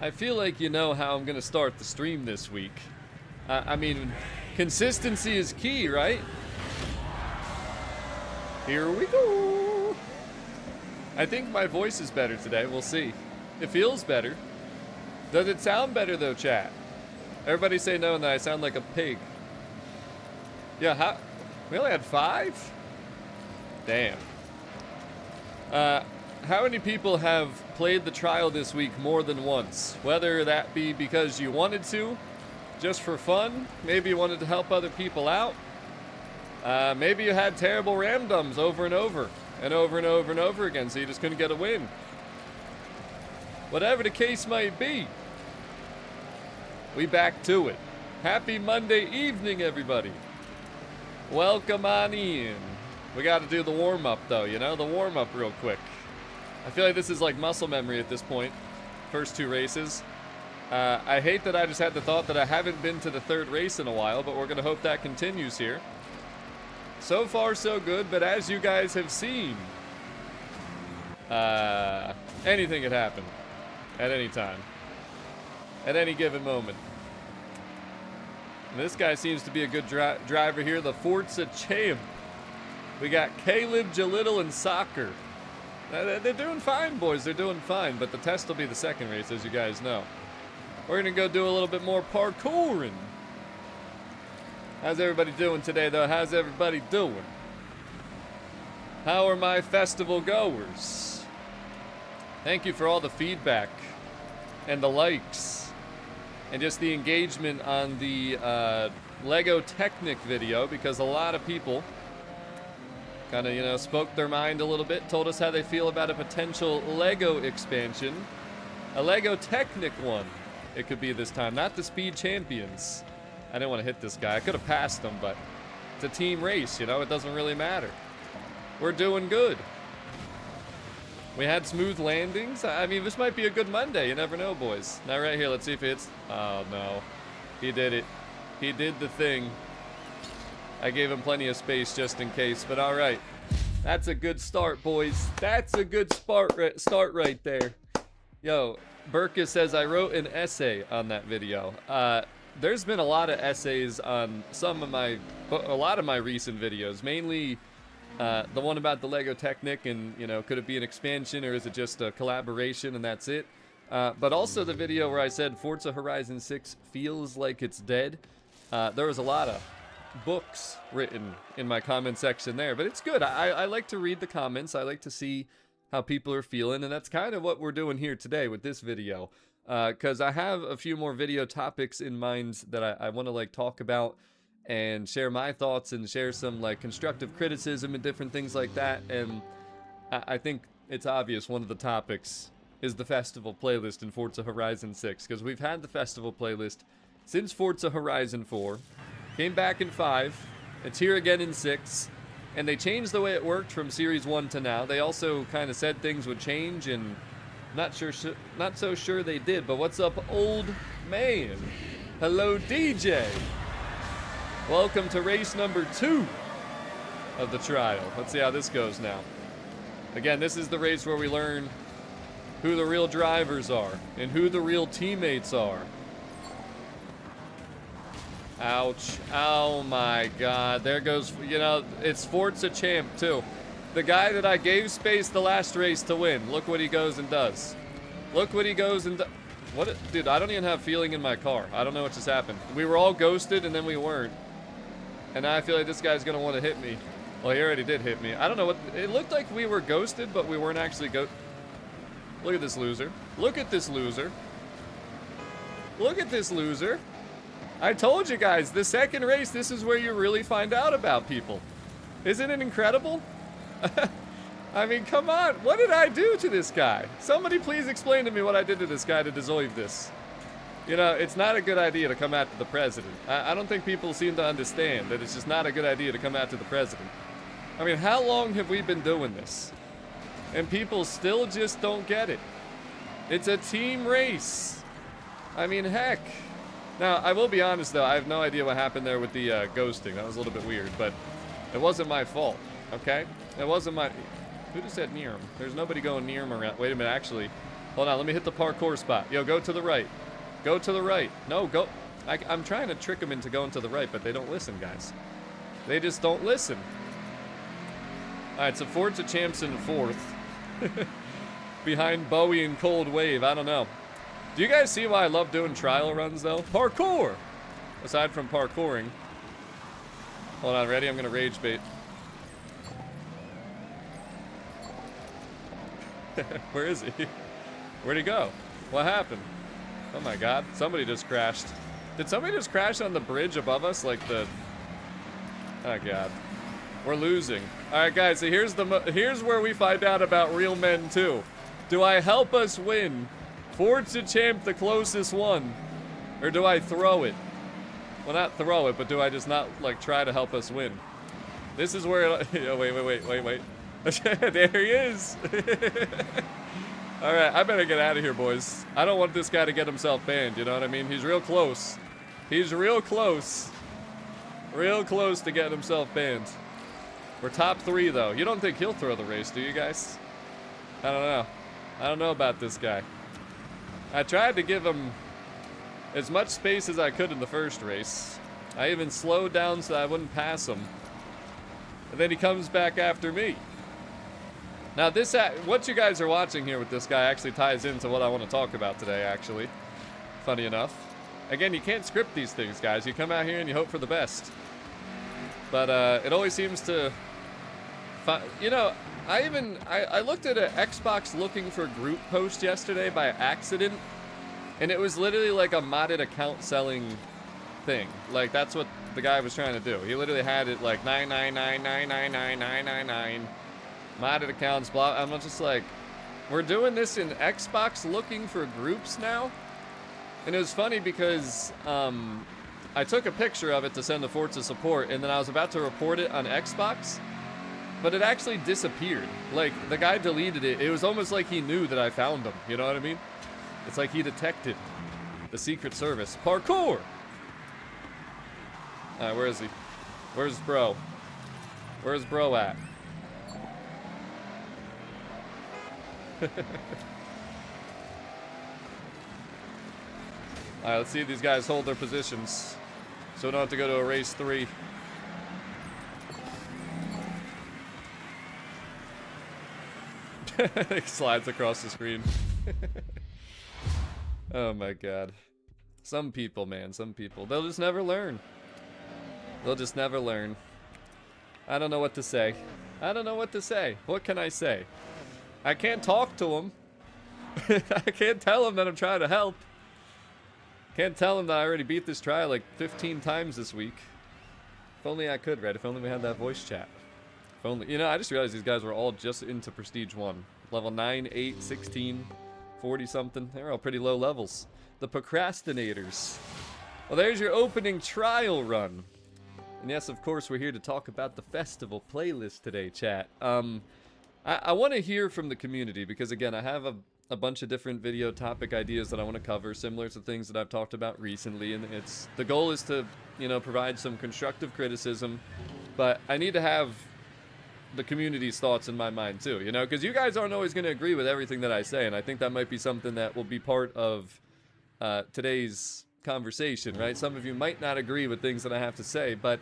I feel like you know how I'm gonna start the stream this week. I mean, consistency is key, right? Here we go. I think my voice is better today. We'll see. It feels better. Does it sound better though, chat? Everybody say no and that I sound like a pig. Yeah, we only had 5? Damn. How many people have played the trial this week more than once? Whether that be because you wanted to, just for fun, maybe you wanted to help other people out, maybe you had terrible randoms over and over and over and over and over again, so you just couldn't get a win. Whatever the case might be, we back to it. Happy Monday evening, everybody. Welcome on in. We got to do the warm-up, though, you know? The warm-up real quick. I feel like this is like muscle memory at this point. First 2 races. I hate that I just had the thought that I haven't been to the 3rd race in a while, but we're going to hope that continues here. So far, so good, but as you guys have seen, anything could happen at any time, at any given moment. And this guy seems to be a good driver here, the Forza champ. We got Caleb, Jalil, and Soccer. They're doing fine, boys. They're doing fine, but the test will be the 2nd race, as you guys know. We're going to go do a little bit more parkouring. How's everybody doing today, though? How's everybody doing? How are my festival goers? Thank you for all the feedback and the likes and just the engagement on the Lego Technic video, because a lot of people kind of, you know, spoke their mind a little bit, told us how they feel about a potential Lego expansion. A Lego Technic one, it could be this time, not the Speed Champions. I didn't want to hit this guy. I could have passed him, but it's a team race, you know? It doesn't really matter. We're doing good. We had smooth landings. I mean, this might be a good Monday. You never know, boys. Now, right here, let's see if it's... Oh, no. He did it. He did the thing. I gave him plenty of space just in case, but all right. That's a good start, boys. That's a good start right there. Yo, Burkus says, I wrote an essay on that video. There's been a lot of essays on a lot of my recent videos, mainly the one about the Lego Technic and, you know, could it be an expansion or is it just a collaboration and that's it? But also the video where I said Forza Horizon 6 feels like it's dead. There was a lot of books written in my comment section there, but it's good. I like to read the comments. I like to see how people are feeling, and that's kind of what we're doing here today with this video. Because I have a few more video topics in mind that I want to like talk about and share my thoughts and share some like constructive criticism and different things like that. And I think it's obvious one of the topics is the festival playlist in Forza Horizon 6, because we've had the festival playlist since Forza Horizon 4, came back in 5, it's here again in 6, and they changed the way it worked from Series 1 to now. They also kind of said things would change, and not so sure they did. But what's up, old man? Hello, DJ. Welcome to race number 2 of the trial. Let's see how this goes now. Again, this is the race where we learn who the real drivers are and who the real teammates are. Ouch. Oh my god. There goes, you know, it's Forza champ too. The guy that I gave space the last race to win. Look what he goes and does. Look what he goes and does. Dude, I don't even have feeling in my car. I don't know what just happened. We were all ghosted and then we weren't. And now I feel like this guy's gonna want to hit me. Well, he already did hit me. I don't know what, it looked like we were ghosted, but we weren't actually Look at this loser. Look at this loser. Look at this loser. I told you guys, the 2nd race, this is where you really find out about people. Isn't it incredible? I mean, come on. What did I do to this guy? Somebody please explain to me what I did to this guy to deserve this. You know, it's not a good idea to come after the president. I don't think people seem to understand that it's just not a good idea to come after the president. I mean, how long have we been doing this? And people still just don't get it. It's a team race. I mean, heck. Now, I will be honest, though. I have no idea what happened there with the ghosting. That was a little bit weird, but it wasn't my fault, okay? It wasn't my... Who just said near him? There's nobody going near him around. Wait a minute, actually. Hold on, let me hit the parkour spot. Yo, go to the right. Go to the right. No, go. I'm trying to trick them into going to the right, but they don't listen, guys. They just don't listen. All right, so Forza Champs in 4th. Behind Bowie and Cold Wave. I don't know. Do you guys see why I love doing trial runs, though? Parkour! Aside from parkouring. Hold on, ready? I'm going to rage bait. Where is he? Where'd he go? What happened? Oh my god. Somebody just crashed. Did somebody just crash on the bridge above us? Like the... Oh god. We're losing. Alright guys, so here's where we find out about real men too. Do I help us win? Forza Champ the closest one. Or do I throw it? Well, not throw it, but do I just not, like, try to help us win? This is where... Oh, wait. There he is. Alright, I better get out of here, boys. I don't want this guy to get himself banned, you know what I mean? He's real close. He's real close. Real close to getting himself banned. We're top 3, though. You don't think he'll throw the race, do you guys? I don't know. I don't know about this guy. I tried to give him as much space as I could in the first race. I even slowed down so I wouldn't pass him. And then he comes back after me. Now this, what you guys are watching here with this guy actually ties into what I want to talk about today, actually. Funny enough. Again, you can't script these things, guys. You come out here and you hope for the best. But it always seems to... You know, I looked at an Xbox looking for group post yesterday by accident. And it was literally like a modded account selling thing. Like, that's what the guy was trying to do. He literally had it like 999999999. Modded accounts, blah. I'm just like, we're doing this in Xbox looking for groups now? And it was funny because I took a picture of it to send to Forza support, and then I was about to report it on Xbox, but it actually disappeared. Like, the guy deleted it. It was almost like he knew that I found him. You know what I mean? It's like he detected the Secret Service. Parkour! Alright, where is he? Where's bro? Where's bro at? Alright, let's see if these guys hold their positions so we don't have to go to a race 3. He slides across the screen. Oh my god. Some people, man, some people. They'll just never learn. They'll just never learn. I don't know what to say. I don't know what to say. What can I say? I can't talk to him. I can't tell him that I'm trying to help. Can't tell him that I already beat this trial like 15 times this week. If only I could, right? If only we had that voice chat. If only. You know, I just realized these guys were all just into Prestige 1. Level 9, 8, 16, 40 something. They're all pretty low levels. The procrastinators. Well, there's your opening trial run. And yes, of course, we're here to talk about the festival playlist today, chat. I want to hear from the community because, again, I have a bunch of different video topic ideas that I want to cover, similar to things that I've talked about recently. And the goal is to, you know, provide some constructive criticism. But I need to have the community's thoughts in my mind, too, you know? Because you guys aren't always going to agree with everything that I say. And I think that might be something that will be part of today's conversation, right? Some of you might not agree with things that I have to say, but...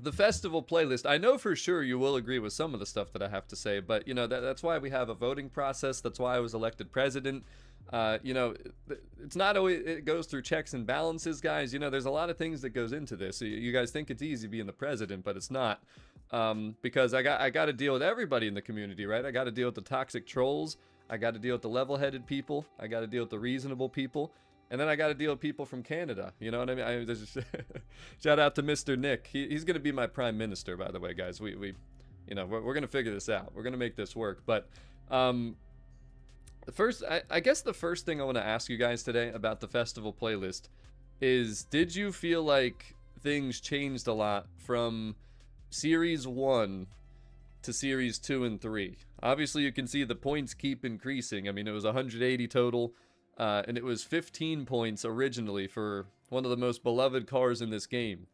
the festival playlist, I know for sure you will agree with some of the stuff that I have to say, but, you know, that's why we have a voting process. That's why I was elected president. You know, it's not always, it goes through checks and balances, guys. You know, there's a lot of things that goes into this. You guys think it's easy being the president, but it's not. Because I got to deal with everybody in the community, right? I got to deal with the toxic trolls. I got to deal with the level-headed people. I got to deal with the reasonable people. And then I got to deal with people from Canada. You know what I mean? Shout out to Mr. Nick. He's going to be my prime minister, by the way, guys. You know, we're going to figure this out. We're going to make this work. But first, I guess the first thing I want to ask you guys today about the festival playlist is, did you feel like things changed a lot from Series 1 to Series 2 and 3? Obviously, you can see the points keep increasing. I mean, it was 180 total. And it was 15 points originally for one of the most beloved cars in this game,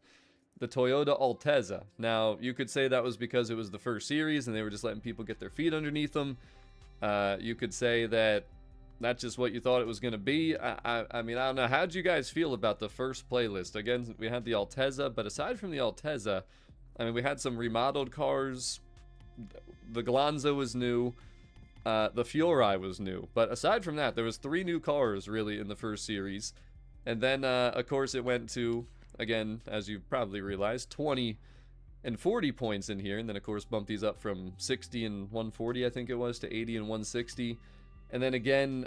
the Toyota Altezza. Now, you could say that was because it was the first series and they were just letting people get their feet underneath them. You could say that that's just what you thought it was going to be. I mean, I don't know. How'd you guys feel about the first playlist? Again, we had the Altezza, but aside from the Altezza, I mean, we had some remodeled cars. The Glanza was new. The Fiori was new. But aside from that, there was 3 new cars, really, in the first series. And then, of course, it went to, again, as you probably realized, 20 and 40 points in here. And then, of course, bumped these up from 60 and 140, I think it was, to 80 and 160. And then again,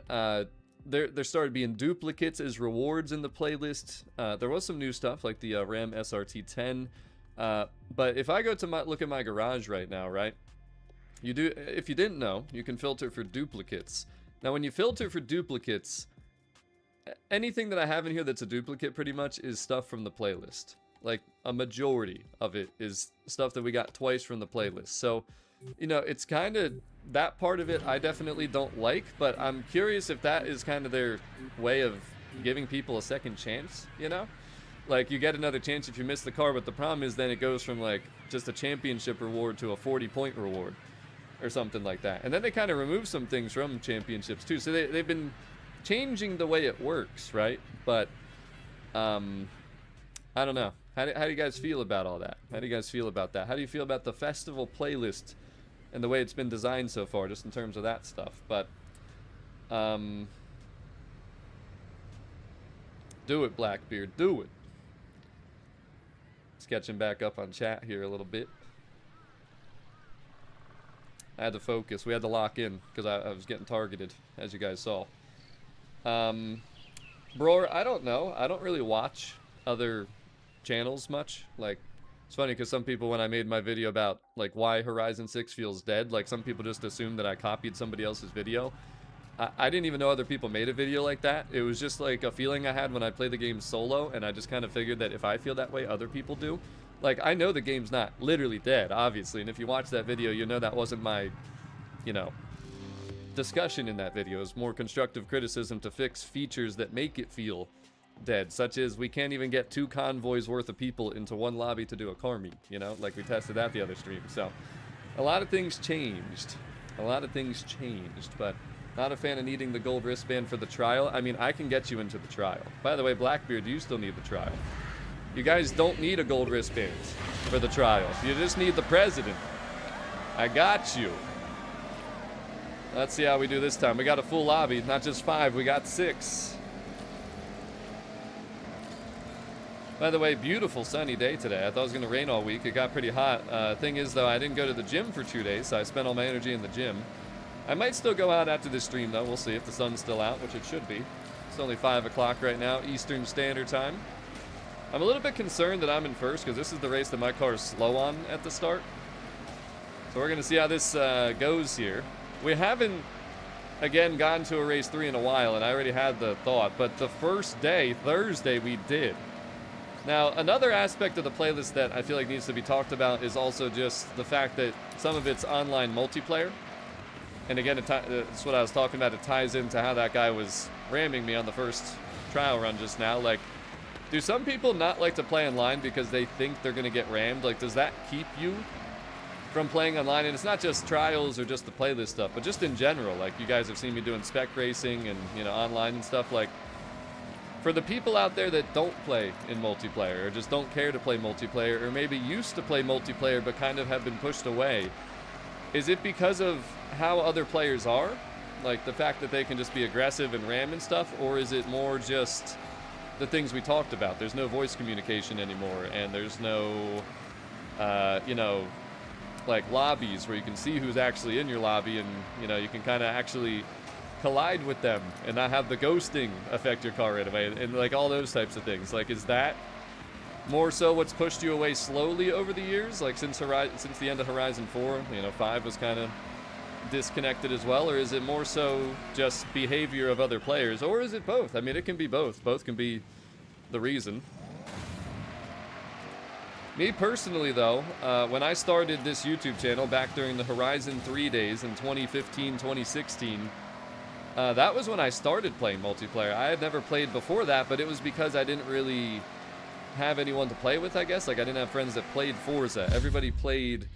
there started being duplicates as rewards in the playlist. There was some new stuff like the Ram SRT10. But if I go to look at my garage right now, right? If you didn't know, you can filter for duplicates. Now, when you filter for duplicates, anything that I have in here that's a duplicate pretty much is stuff from the playlist. Like, a majority of it is stuff that we got twice from the playlist. So, you know, it's kind of, that part of it I definitely don't like, but I'm curious if that is kind of their way of giving people a second chance, you know? Like, you get another chance if you miss the car, but the problem is then it goes from, like, just a championship reward to a 40-point reward or something like that. And then they kind of remove some things from championships, too. So they've been changing the way it works, right? But, I don't know. How do you guys feel about all that? How do you guys feel about that? How do you feel about the festival playlist and the way it's been designed so far, just in terms of that stuff? But, do it, Blackbeard, do it. Sketching back up on chat here a little bit. I had to focus. We had to lock in because I was getting targeted, as you guys saw. Bror, I don't know. I don't really watch other channels much. Like, it's funny because some people, when I made my video about like why Horizon 6 feels dead, like some people just assumed that I copied somebody else's video. I didn't even know other people made a video like that. It was just like a feeling I had when I play the game solo, and I just kind of figured that if I feel that way, other people do. Like, I know the game's not literally dead, obviously, and if you watch that video, you know that wasn't my, you know, discussion in that video. It was more constructive criticism to fix features that make it feel dead, such as we can't even get 2 convoys worth of people into one lobby to do a car meet, you know, like we tested that the other stream. So a lot of things changed, but not a fan of needing the gold wristband for the trial. I mean, I can get you into the trial. By the way, Blackbeard, you still need the trial. You guys don't need a gold wristband for the trial. You just need the president. I got you. Let's see how we do this time. We got a full lobby, not just 5, we got 6. By the way, beautiful sunny day today. I thought it was going to rain all week. It got pretty hot. Thing is, though, I didn't go to the gym for 2 days, so I spent all my energy in the gym. I might still go out after this stream, though. We'll see if the sun's still out, which it should be. It's only 5 o'clock right now, Eastern Standard Time. I'm a little bit concerned that I'm in first, because this is the race that my car is slow on at the start. So we're going to see how this goes here. We haven't, again, gotten to a race 3 in a while, and I already had the thought. But the first day, Thursday, we did. Now, another aspect of the playlist that I feel like needs to be talked about is also just the fact that some of it's online multiplayer. And again, that's what I was talking about. It ties into how that guy was ramming me on the first trial run just now. Like, do some people not like to play online because they think they're going to get rammed? Like, does that keep you from playing online? And it's not just trials or just the playlist stuff, but just in general. Like, you guys have seen me doing spec racing and, you know, online and stuff. Like, for the people out there that don't play in multiplayer or just don't care to play multiplayer or maybe used to play multiplayer but kind of have been pushed away, is it because of how other players are? Like the fact that they can just be aggressive and ram and stuff? Or is it more just the things we talked about? There's no voice communication anymore, and there's no, you know, like lobbies where you can see who's actually in your lobby and, you know, you can kind of actually collide with them and not have the ghosting affect your car right away, and like all those types of things. Like, is that more so what's pushed you away slowly over the years? Like since the end of Horizon 4, you know, 5 was kind of disconnected as well, or is it more so just behavior of other players, or is it both? I mean, it can be both. Both can be the reason. Me personally, though, when I started this YouTube channel back during the Horizon 3 days in 2015, 2016, that was when I started playing multiplayer. I had never played before that, but it was because I didn't really have anyone to play with, I guess. Like, I didn't have friends that played Forza. Everybody played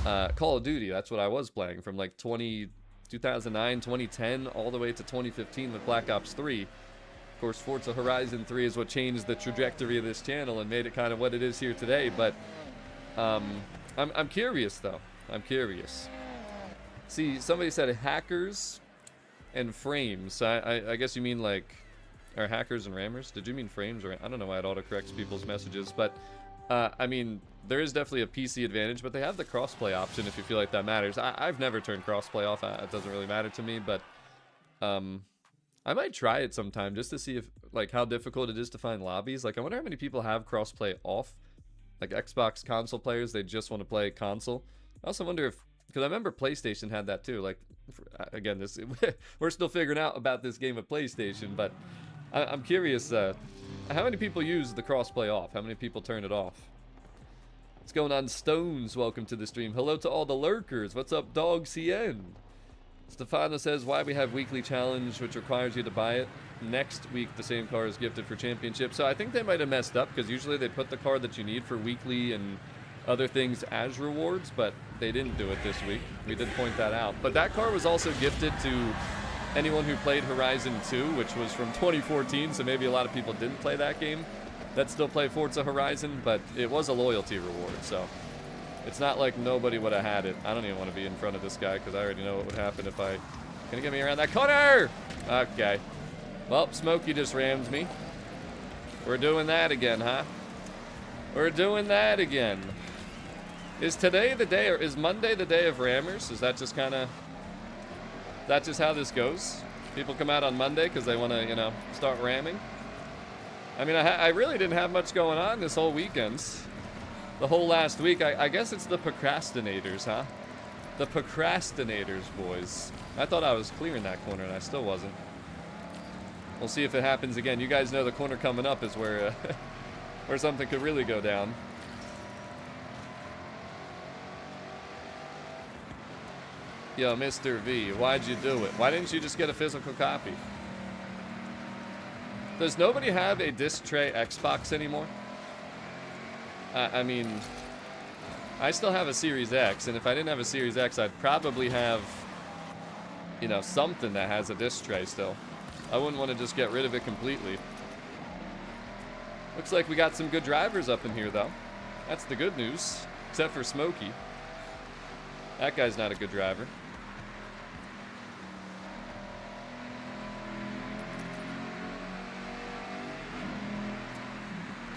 Call of Duty. That's what I was playing from like 20, 2009, 2010, all the way to 2015 with Black Ops 3. Of course, Forza Horizon 3 is what changed the trajectory of this channel and made it kind of what it is here today. But I'm curious, though. I'm curious. See, somebody said hackers and frames. I guess you mean like, or hackers and rammers? Did you mean frames? Or I don't know why it autocorrects people's messages, but I mean, there is definitely a PC advantage, but they have the crossplay option if you feel like that matters. I've never turned crossplay off. It doesn't really matter to me, but I might try it sometime just to see if, like, how difficult it is to find lobbies. Like, I wonder how many people have crossplay off. Like, Xbox console players, they just want to play console. I also wonder if, because I remember PlayStation had that too. Like, again, this we're still figuring out about this game of PlayStation, but I'm curious, how many people use the crossplay off? How many people turn it off? What's going on, Stones? Welcome to the stream. Hello to all the lurkers. What's up, Dog CN? Stefano says, why we have weekly challenge, which requires you to buy it. Next week, the same car is gifted for championship. So I think they might have messed up, because usually they put the car that you need for weekly and other things as rewards, but they didn't do it this week. We did point that out. But that car was also gifted to anyone who played Horizon 2, which was from 2014, so maybe a lot of people didn't play that game that still play Forza Horizon, but it was a loyalty reward, so it's not like nobody would have had it. I don't even want to be in front of this guy because I already know what would happen if I... Gonna get me around that corner! Okay. Well, Smokey just rammed me. We're doing that again, huh? We're doing that again. Is today the day, or is Monday the day of rammers? Is that just kind of... That's just how this goes? People come out on Monday because they want to, you know, start ramming? I mean, I really didn't have much going on this whole weekend. The whole last week. I guess it's the procrastinators, huh? The procrastinators, boys. I thought I was clearing that corner, and I still wasn't. We'll see if it happens again. You guys know the corner coming up is where, where something could really go down. Yo, Mr. V, why'd you do it? Why didn't you just get a physical copy? Does nobody have a disc tray Xbox anymore? I mean, I still have a Series X, and if I didn't have a Series X, I'd probably have, you know, something that has a disc tray still. I wouldn't want to just get rid of it completely. Looks like we got some good drivers up in here, though. That's the good news, except for Smokey. That guy's not a good driver.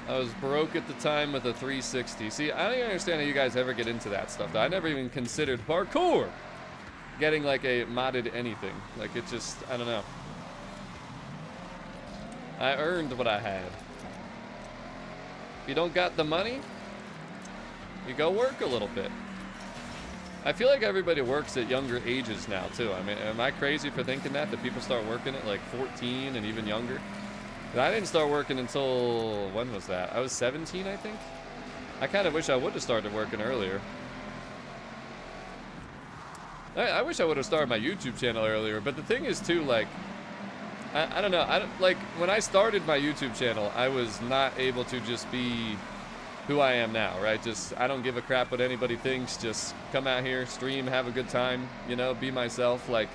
I was broke at the time with a 360. See, I don't even understand how you guys ever get into that stuff. I never even considered parkour getting like a modded anything. Like, it just, I don't know. I earned what I had. If you don't got the money, you go work a little bit. I feel like everybody works at younger ages now, too. I mean, am I crazy for thinking that people start working at like 14 and even younger? I didn't start working until, when was that? I was 17, I think? I kind of wish I would have started working earlier. I wish I would have started my YouTube channel earlier, but the thing is, too, like, I don't know. Like, when I started my YouTube channel, I was not able to just be who I am now, right? Just, I don't give a crap what anybody thinks. Just come out here, stream, have a good time, you know, be myself. Like,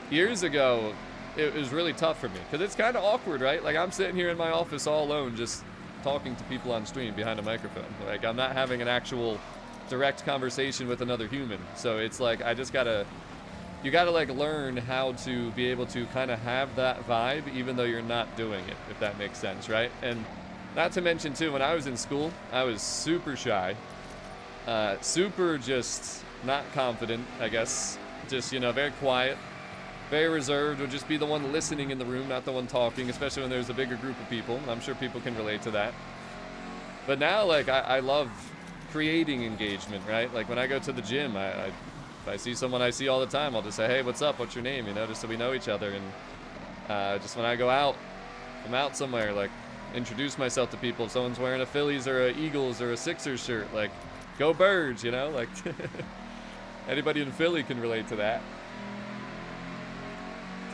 years ago, it was really tough for me because it's kind of awkward, right? Like, I'm sitting here in my office all alone just talking to people on stream behind a microphone. Like, I'm not having an actual direct conversation with another human. So it's like, I just gotta, you gotta like learn how to be able to kind of have that vibe even though you're not doing it, if that makes sense, right? And not to mention too, when I was in school, I was super shy, super just not confident, I guess. Just, you know, very quiet. Very reserved, would just be the one listening in the room, not the one talking, especially when there's a bigger group of people. I'm sure people can relate to that. But now, like, I love creating engagement, right? Like, when I go to the gym, if I see someone I see all the time, I'll just say, hey, what's up? What's your name? You know, just so we know each other. And just when I go out, if I'm out somewhere, like, introduce myself to people. If someone's wearing a Phillies or a Eagles or a Sixers shirt, like, go Birds, you know? Like, anybody in Philly can relate to that.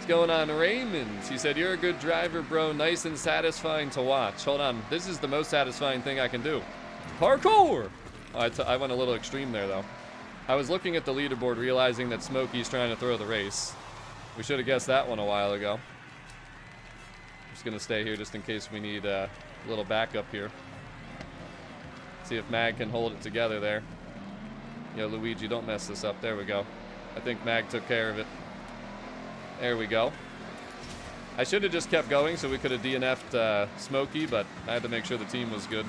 Going on, Raymond? He said, you're a good driver, bro. Nice and satisfying to watch. Hold on. This is the most satisfying thing I can do. Parkour! Oh, I went a little extreme there, though. I was looking at the leaderboard, realizing that Smokey's trying to throw the race. We should have guessed that one a while ago. Just gonna stay here just in case we need a little backup here. See if Mag can hold it together there. Yo, Luigi, don't mess this up. There we go. I think Mag took care of it. There we go. I should have just kept going so we could have DNF'd Smokey, but I had to make sure the team was good.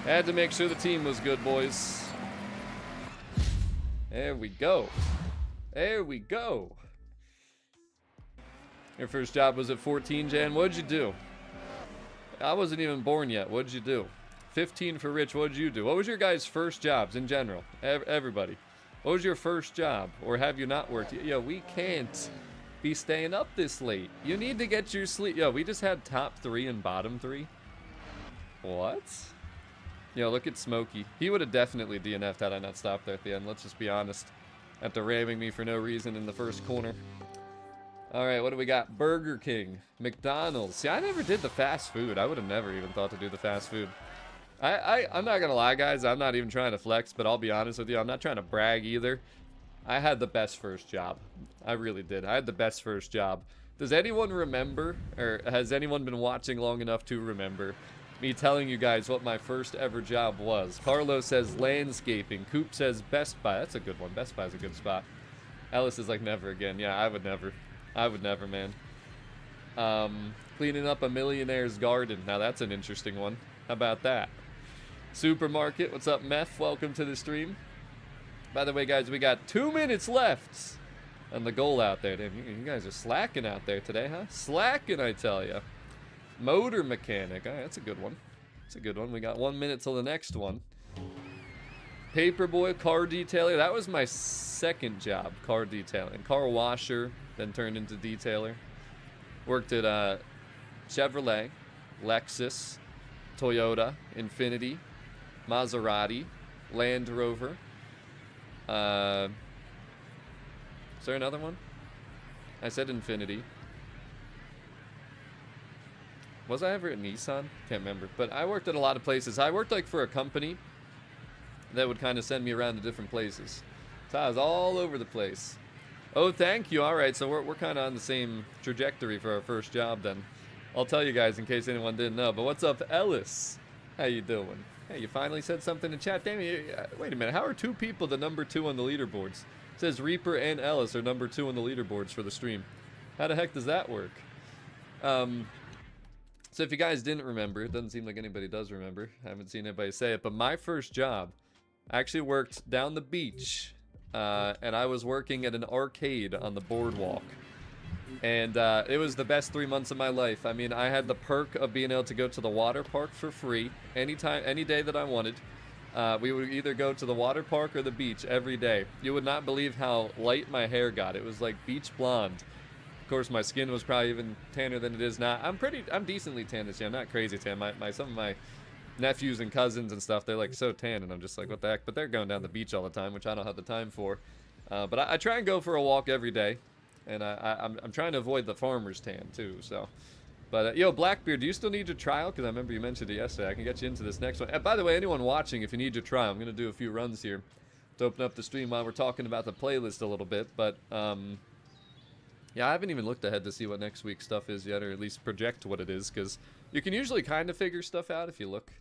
Had to make sure the team was good, boys. There we go. There we go. Your first job was at 14, Jan. What'd you do? I wasn't even born yet. What'd you do? 15 for Rich. What'd you do? What was your guys' first jobs in general? Everybody. What was your first job? Or have you not worked? Yo, we can't be staying up this late. You need to get your sleep. Yo, we just had top 3 and bottom 3. What? Yo, look at Smokey. He would have definitely DNF'd had I not stopped there at the end. Let's just be honest. After ramming me for no reason in the first corner. Alright, what do we got? Burger King. McDonald's. See, I never did the fast food. I would have never even thought to do the fast food. I'm not gonna lie, guys. I'm not even trying to flex, but I'll be honest with you. I'm not trying to brag either. I had the best first job. I really did. I had the best first job. Does anyone remember, or has anyone been watching long enough to remember me telling you guys what my first ever job was? Carlos says landscaping. Coop says Best Buy. That's a good one. Best Buy's a good spot. Ellis is like never again. Yeah, I would never. I would never, man. Cleaning up a millionaire's garden. Now that's an interesting one. How about that? Supermarket. What's up, Meth? Welcome to the stream. By the way, guys, we got 2 minutes left on the goal out there. Damn, you guys are slacking out there today, huh? Slacking, I tell you. Motor mechanic. All right, that's a good one. That's a good one. We got 1 minute till the next one. Paperboy, car detailer. That was my second job, car detailing. Car washer, then turned into detailer. Worked at Chevrolet, Lexus, Toyota, Infiniti, Maserati, Land Rover. Is there another one? I said Infiniti. Was I ever at Nissan? Can't remember. But I worked at a lot of places. I worked like for a company that would kind of send me around to different places. So I was all over the place. Oh, thank you. All right, so we're kind of on the same trajectory for our first job then. I'll tell you guys in case anyone didn't know. But what's up, Ellis? How you doing? Hey, you finally said something in chat. Damn it. Wait a minute. How are 2 people the number 2 on the leaderboards? It says Reaper and Ellis are number 2 on the leaderboards for the stream. How the heck does that work? So if you guys didn't remember, it doesn't seem like anybody does remember. I haven't seen anybody say it, but my first job, I actually worked down the beach, and I was working at an arcade on the boardwalk. And it was the best 3 months of my life. I mean, I had the perk of being able to go to the water park for free anytime, any day that I wanted. We would either go to the water park or the beach every day. You would not believe how light my hair got. It was like beach blonde. Of course, my skin was probably even tanner than it is now. I'm decently tan this year. I'm not crazy tan. Some of my nephews and cousins and stuff, they're like so tan, and I'm just like, what the heck? But they're going down the beach all the time, which I don't have the time for. But I try and go for a walk every day. And I'm trying to avoid the farmer's tan, too, so. But, yo, Blackbeard, do you still need your trial? Because I remember you mentioned it yesterday. I can get you into this next one. And by the way, anyone watching, if you need your trial, I'm going to do a few runs here to open up the stream while we're talking about the playlist a little bit. But, yeah, I haven't even looked ahead to see what next week's stuff is yet, or at least project what it is, because you can usually kind of figure stuff out if you look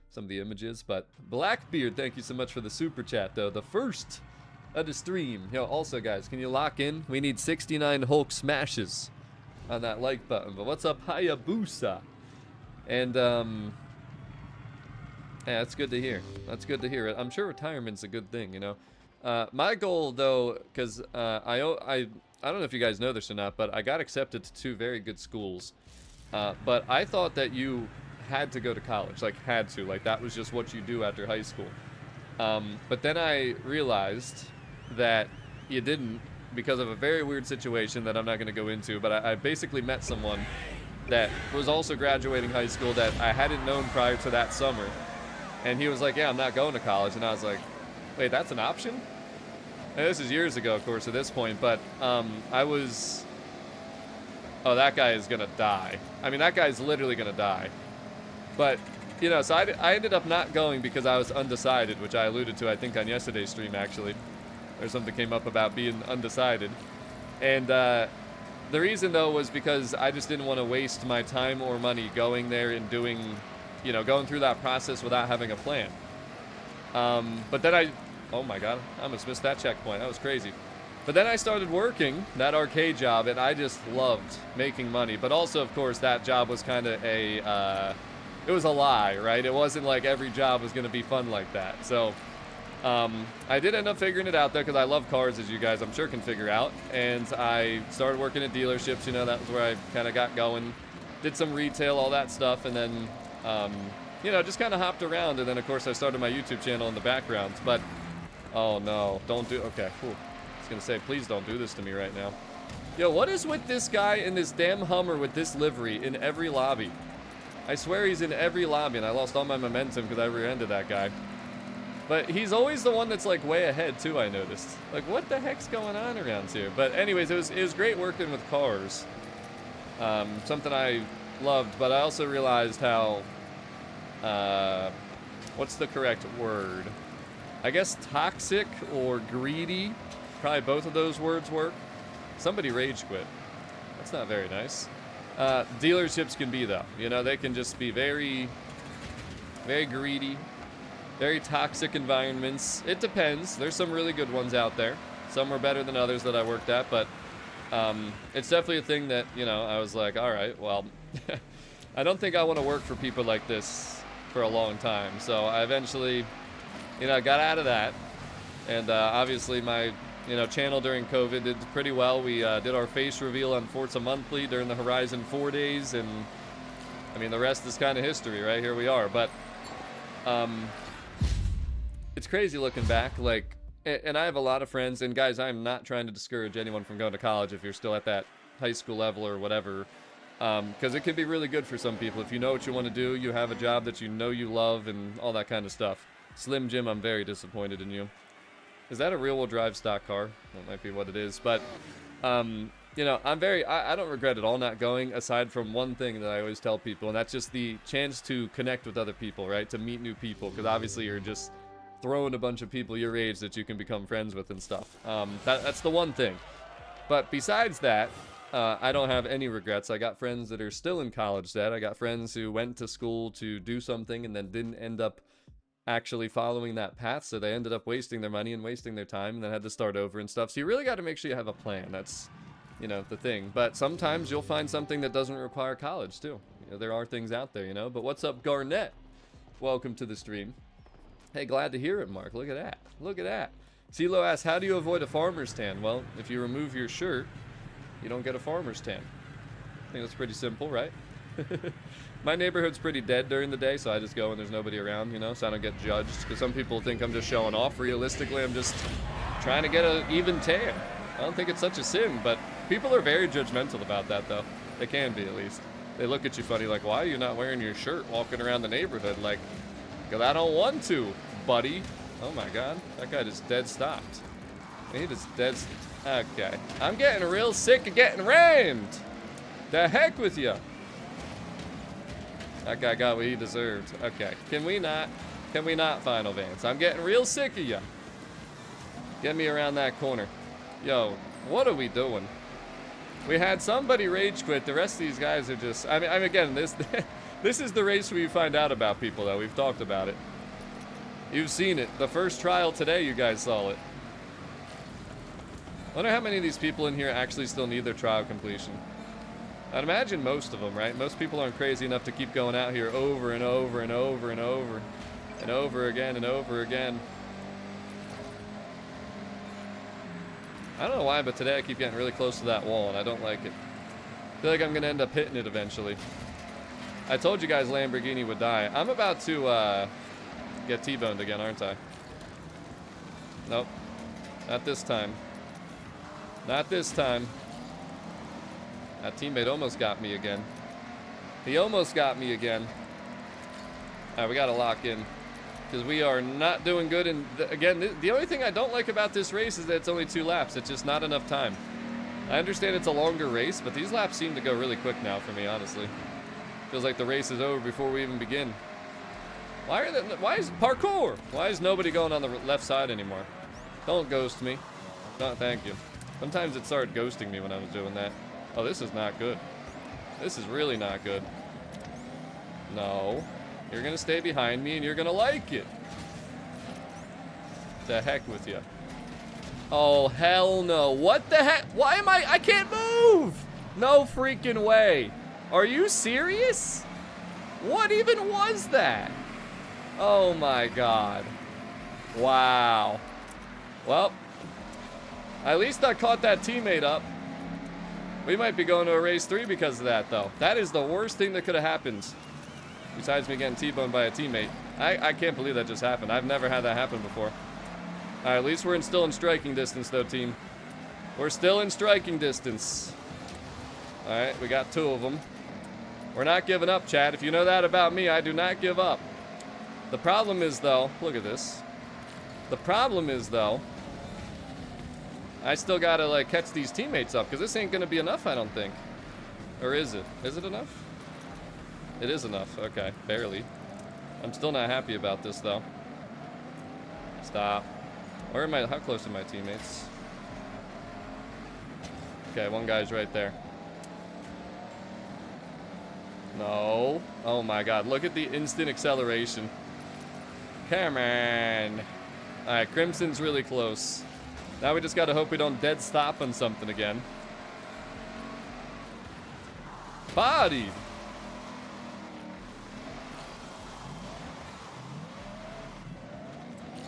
some of the images. But, Blackbeard, thank you so much for the super chat, though. The first of the stream. Yo, also, guys, can you lock in? We need 69 Hulk smashes on that like button. But what's up, Hayabusa? And, yeah, that's good to hear. That's good to hear. I'm sure retirement's a good thing, you know. My goal, though, because I don't know if you guys know this or not, but I got accepted to 2 very good schools. But I thought that you had to go to college, like had to, like that was just what you do after high school. But then I realized that you didn't, because of a very weird situation that I'm not going to go into, but I basically met someone that was also graduating high school that I hadn't known prior to that summer. And he was like, yeah, I'm not going to college. And I was like, wait, that's an option? And this is years ago, of course, at this point, but I was, oh, that guy is going to die. I mean, that guy's literally going to die. But you know, so I ended up not going because I was undecided, which I alluded to, I think, on yesterday's stream, actually. Or something came up about being undecided. And the reason, though, was because I just didn't want to waste my time or money going there and doing, you know, going through that process without having a plan. But then oh my God, I almost missed that checkpoint. That was crazy. But then I started working that arcade job, and I just loved making money. But also, of course, that job was kind of it was a lie, right? It wasn't like every job was going to be fun like that. So I did end up figuring it out, though, because I love cars, as you guys, I'm sure, can figure out. And I started working at dealerships. You know, that was where I kind of got going. Did some retail, all that stuff, and then, you know, just kind of hopped around. And then, of course, I started my YouTube channel in the background. But, oh, no, don't do, okay, cool. I was going to say, please don't do this to me right now. Yo, what is with this guy in this damn Hummer with this livery in every lobby? I swear he's in every lobby, and I lost all my momentum because I rear-ended that guy. But he's always the one that's, like, way ahead, too, I noticed. Like, what the heck's going on around here? But anyways, it was great working with cars. Something I loved, but I also realized how, what's the correct word? I guess toxic or greedy. Probably both of those words work. Somebody rage quit. That's not very nice. Dealerships can be, though. You know, they can just be very, very greedy. Very toxic environments. It depends. There's some really good ones out there. Some were better than others that I worked at, but it's definitely a thing that, you know, I was like, all right, well, I don't think I want to work for people like this for a long time. So I eventually, you know, got out of that. And obviously my, you know, channel during COVID did pretty well. We did our face reveal on Forza Monthly during the Horizon 4 days. And, I mean, the rest is kind of history, right? Here we are. But it's crazy looking back, like, and I have a lot of friends, and guys, I'm not trying to discourage anyone from going to college if you're still at that high school level or whatever, because it can be really good for some people. If you know what you want to do, you have a job that you know you love, and all that kind of stuff. Slim Jim, I'm very disappointed in you. Is that a rear-wheel drive stock car? That might be what it is, but, you know, I don't regret at all not going, aside from one thing that I always tell people, and that's just the chance to connect with other people, right? To meet new people, because obviously you're just throwing a bunch of people your age that you can become friends with and stuff. That's the one thing. But besides that, I don't have any regrets. I got friends that are still in college debt. I got friends who went to school to do something and then didn't end up actually following that path, so they ended up wasting their money and wasting their time and then had to start over and stuff. So you really got to make sure you have a plan. That's, you know, the thing. But sometimes you'll find something that doesn't require college too. You know, there are things out there, you know. But what's up, Garnett? Welcome to the stream. Hey, glad to hear it, Mark. Look at that. Look at that. CeeLo asks, how do you avoid a farmer's tan? Well, if you remove your shirt, you don't get a farmer's tan. I think that's pretty simple, right? My neighborhood's pretty dead during the day, so I just go when there's nobody around, you know, so I don't get judged. Because some people think I'm just showing off. Realistically, I'm just trying to get an even tan. I don't think it's such a sin, but people are very judgmental about that, though. They can be, at least. They look at you funny, like, why are you not wearing your shirt walking around the neighborhood? Like, because I don't want to, buddy. Oh my God, that guy just dead stopped. He just dead. Okay, I'm getting real sick of getting rammed. The heck with you. That guy got what he deserved. Okay, can we not, Final Vance? I'm getting real sick of you. Get me around that corner. Yo, what are we doing? We had somebody rage quit. The rest of these guys are just, I mean again, this is the race where you find out about people, though. We've talked about it. You've seen it. The first trial today, you guys saw it. I wonder how many of these people in here actually still need their trial completion. I'd imagine most of them, right? Most people aren't crazy enough to keep going out here over and over and over and over and over again and over again. I don't know why, but today I keep getting really close to that wall, and I don't like it. I feel like I'm going to end up hitting it eventually. I told you guys Lamborghini would die. I'm about to get T-boned again, aren't I? Nope. Not this time. Not this time. That teammate almost got me again. He almost got me again. All right, we got to lock in. Because we are not doing good. And again, the only thing I don't like about this race is that it's only 2 laps. It's just not enough time. I understand it's a longer race, but these laps seem to go really quick now for me, honestly. Feels like the race is over before we even begin. Why is parkour? Why is nobody going on the left side anymore? Don't ghost me. No, thank you. Sometimes it started ghosting me when I was doing that. Oh, this is not good. This is really not good. No. You're gonna stay behind me and you're gonna like it. The heck with you. Oh, hell no. What the heck? Why am I can't move! No freaking way. Are you serious? What even was that? Oh my god. Wow. Well, at least I caught that teammate up. We might be going to a race 3 because of that, though. That is the worst thing that could have happened. Besides me getting T-boned by a teammate. I can't believe that just happened. I've never had that happen before. Alright, at least we're still in striking distance, though, team. We're still in striking distance. Alright, we got 2 of them. We're not giving up, Chad. If you know that about me, I do not give up. The problem is, though, look at this. The problem is, though, I still gotta, like, catch these teammates up, because this ain't gonna be enough, I don't think. Or is it? Is it enough? It is enough. Okay, barely. I'm still not happy about this, though. Stop. Where am I? How close are my teammates? Okay, one guy's right there. No. Oh my god, look at the instant acceleration. Come on. Alright, Crimson's really close. Now we just gotta hope we don't dead stop on something again. Body.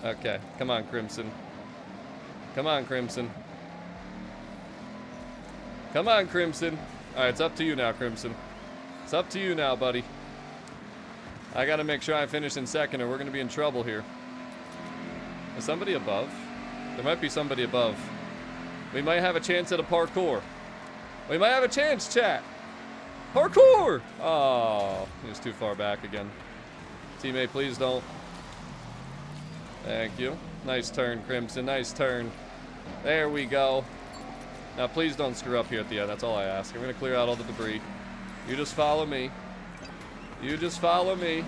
Okay, come on, Crimson. Come on, Crimson. Come on, Crimson. Alright, it's up to you now, Crimson. It's up to you now, buddy. I gotta make sure I finish in second or we're gonna be in trouble here. Is somebody above? There might be somebody above. We might have a chance at a parkour. We might have a chance, chat. Parkour! Oh, he was too far back again. Teammate, please don't. Thank you. Nice turn, Crimson. Nice turn. There we go. Now, please don't screw up here at the end. That's all I ask. I'm going to clear out all the debris. You just follow me. You just follow me.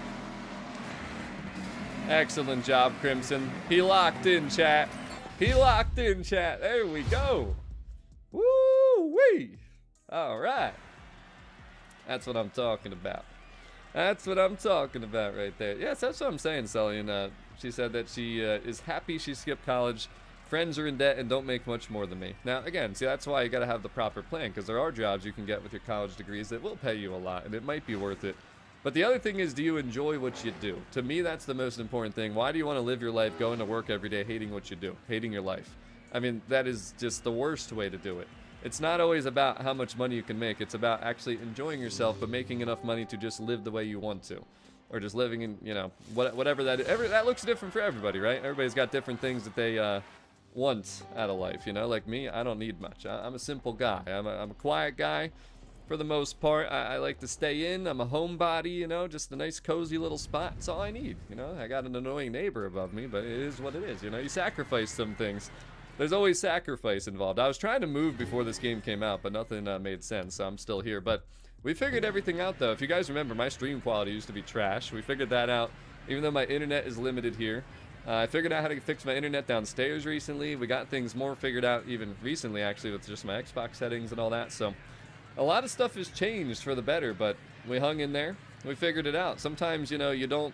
Excellent job, Crimson. He locked in, chat. He locked in, chat. There we go. Woo-wee. All right. That's what I'm talking about. That's what I'm talking about right there. Yes, that's what I'm saying, Sully. And she said that she is happy she skipped college. Friends are in debt and don't make much more than me. Now, again, see, that's why you got to have the proper plan, because there are jobs you can get with your college degrees that will pay you a lot, and it might be worth it. But the other thing is, do you enjoy what you do? To me, that's the most important thing. Why do you want to live your life going to work every day hating what you do, hating your life? I mean, that is just the worst way to do it. It's not always about how much money you can make. It's about actually enjoying yourself, but making enough money to just live the way you want to. Or just living in, you know, whatever that is. That looks different for everybody, right? Everybody's got different things that they want out of life, you know? Like me, I don't need much. I'm a simple guy. I'm a quiet guy for the most part. I like to stay in. I'm a homebody, you know? Just a nice, cozy little spot. That's all I need, you know? I got an annoying neighbor above me, but it is what it is, you know? You sacrifice some things. There's always sacrifice involved. I was trying to move before this game came out, but nothing made sense, so I'm still here. But we figured everything out, though. If you guys remember, my stream quality used to be trash. We figured that out, even though my internet is limited here. I figured out how to fix my internet downstairs recently. We got things more figured out even recently, actually, with just my Xbox settings and all that. So a lot of stuff has changed for the better, but we hung in there. We figured it out. Sometimes, you know, you don't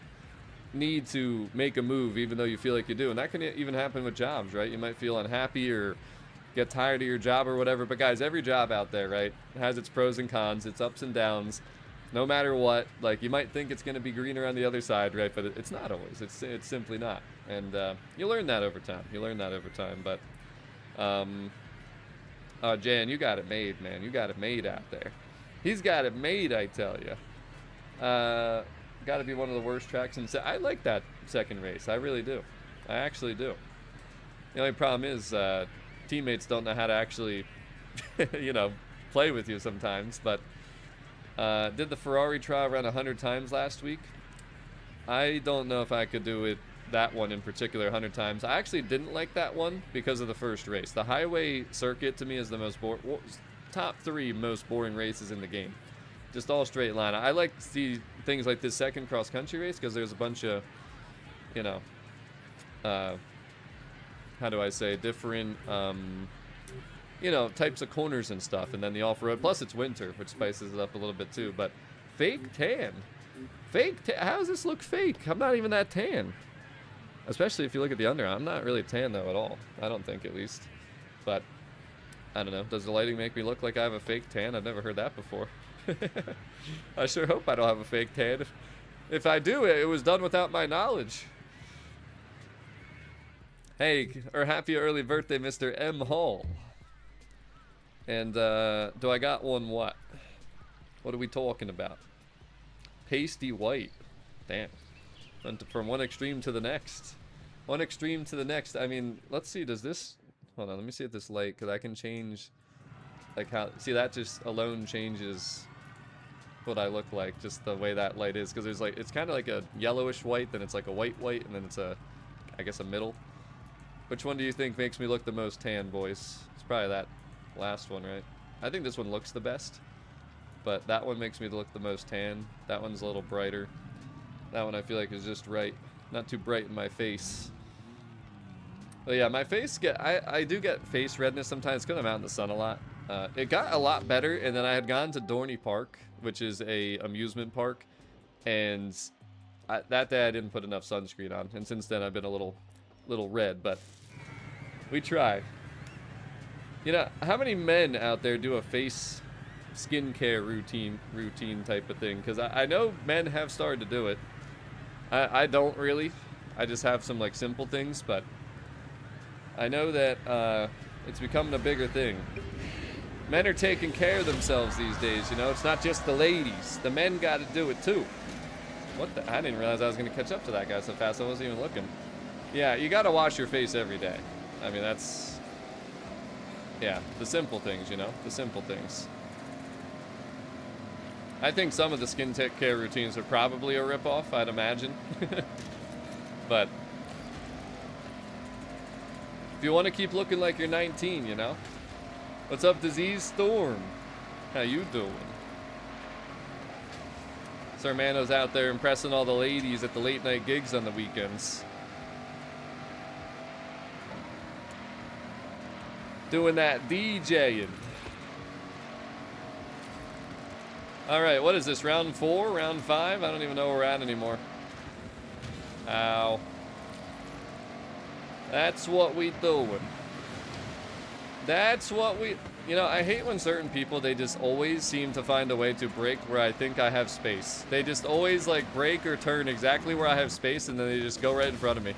need to make a move even though you feel like you do, and that can even happen with jobs, right? You might feel unhappy or get tired of your job or whatever, but guys, every job out there, right, has its pros and cons, its ups and downs, no matter what. Like, you might think it's going to be greener on the other side, right, but it's not always. It's simply not, and you learn that over time. But oh, Jan, you got it made, man. You got it made out there. He's got it made, I tell you. Got to be one of the worst tracks in I like that second race. I really do. I actually do. The only problem is teammates don't know how to actually, you know, play with you sometimes. But did the Ferrari trial around 100 times last week. I don't know if I could do it, that one in particular, 100 times. I actually didn't like that one because of the first race. The highway circuit to me is the most top 3 most boring races in the game. Just all straight line. I like to see things like this second cross-country race because there's a bunch of, you know, how do I say, different, you know, types of corners and stuff. And then the off-road. Plus, it's winter, which spices it up a little bit too. But fake tan. How does this look fake? I'm not even that tan. Especially if you look at the under. I'm not really tan, though, at all. I don't think, at least. But, I don't know. Does the lighting make me look like I have a fake tan? I've never heard that before. I sure hope I don't have a fake tan. If I do, it was done without my knowledge. Hey, or happy early birthday, Mr. M. Hall. And, do I got one what? What are we talking about? Pasty white. Damn. Went from one extreme to the next. One extreme to the next. I mean, let's see, does this... Hold on, let me see if this light, because I can change... Like how... See, that just alone changes what I look like, just the way that light is. Because there's like... It's kind of like a yellowish white, then it's like a white, and then it's a... I guess a middle. Which one do you think makes me look the most tan, boys? It's probably that last one, right? I think this one looks the best. But that one makes me look the most tan. That one's a little brighter. That one I feel like is just right. Not too bright in my face. But yeah, my face I do get face redness sometimes because I'm out in the sun a lot. It got a lot better, and then I had gone to Dorney Park, which is a amusement park, and that day I didn't put enough sunscreen on, and since then I've been a little red, but we try. You know, how many men out there do a face skincare routine type of thing? Because I know men have started to do it. I don't really. I just have some like simple things, but I know that it's becoming a bigger thing. Men are taking care of themselves these days, you know? It's not just the ladies. The men got to do it too. What the? I didn't realize I was going to catch up to that guy so fast. I wasn't even looking. Yeah, you got to wash your face every day. I mean, that's... Yeah, the simple things, you know? The simple things. I think some of the skin care routines are probably a ripoff, I'd imagine. But if you want to keep looking like you're 19, you know? What's up, Disease Storm? How you doing? Sir Mano's out there impressing all the ladies at the late night gigs on the weekends. Doing that DJing. Alright, what is this? Round 4? Round 5? I don't even know where we're at anymore. Ow. That's what we doing. That's what we... You know, I hate when certain people, they just always seem to find a way to break where I think I have space. They just always, like, break or turn exactly where I have space, and then they just go right in front of me.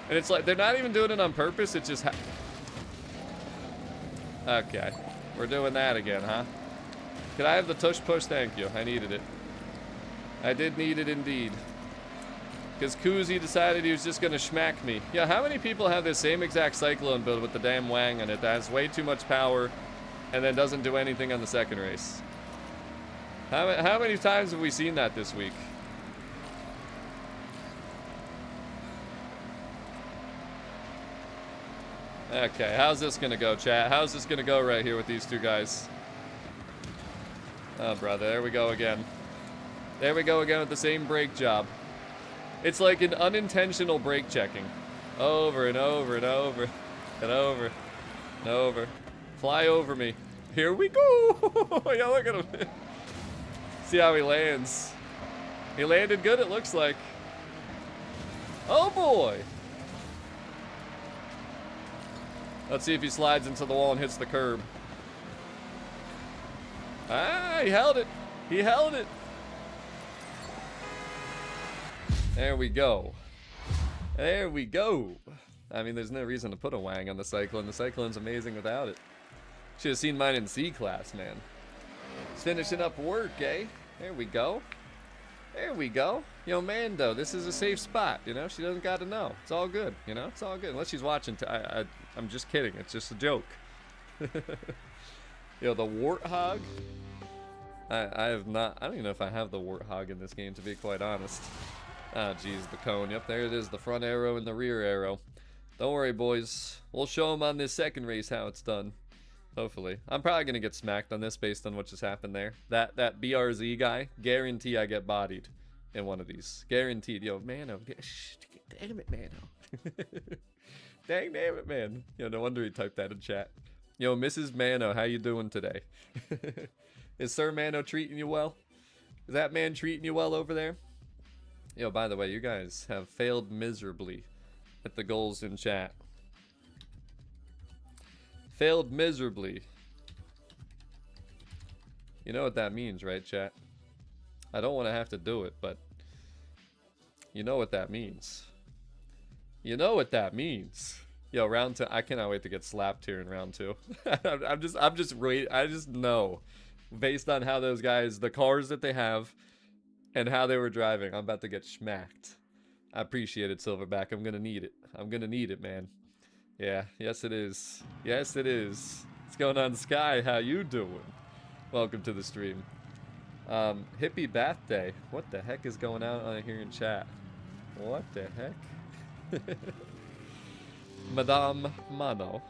And it's like, they're not even doing it on purpose, it just Okay. We're doing that again, huh? Could I have the tush push? Thank you. I needed it. I did need it indeed. Because Koozie decided he was just going to schmack me. Yeah, how many people have this same exact Cyclone build with the damn Wang on it that has way too much power and then doesn't do anything on the second race? How many times have we seen that this week? Okay, how's this going to go, chat? How's this going to go right here with these two guys? Oh, brother, there we go again. There we go again with the same brake job. It's like an unintentional brake checking. Over and over and over and over and over. Fly over me. Here we go. Yeah, look at him. See how he lands. He landed good, it looks like. Oh, boy. Let's see if he slides into the wall and hits the curb. Ah, he held it. He held it. There we go. There we go. I mean, there's no reason to put a Wang on the Cyclone. The Cyclone's amazing without it. Should have seen mine in C-Class, man. Just finishing up work, eh? There we go. There we go. Yo, Mando, this is a safe spot, you know? She doesn't got to know. It's all good, you know? It's all good. Unless she's watching. I'm just kidding. It's just a joke. Yo, the Warthog? I have not... I don't even know if I have the Warthog in this game, to be quite honest. Ah, geez, the cone. Yep, there it is. The front arrow and the rear arrow. Don't worry, boys. We'll show them on this second race how it's done. Hopefully. I'm probably going to get smacked on this based on what just happened there. That BRZ guy, guarantee I get bodied in one of these. Guaranteed. Yo, Mano. Damn it, Mano. Dang, damn it, man. Yo, no wonder he typed that in chat. Yo, Mrs. Mano, how you doing today? Is Sir Mano treating you well? Is that man treating you well over there? Yo, by the way, you guys have failed miserably at the goals in chat. Failed miserably. You know what that means, right, chat? I don't want to have to do it, but you know what that means. You know what that means. Yo, round 2. I cannot wait to get slapped here in round 2. I just know, based on how those guys, the cars that they have, and how they were driving, I'm about to get schmacked. I appreciate it, Silverback. I'm gonna need it. I'm gonna need it, man. Yeah, yes it is. Yes it is. What's going on, Sky? How you doing? Welcome to the stream. Hippie Bath Day. What the heck is going on here in chat? What the heck? Madame Mano.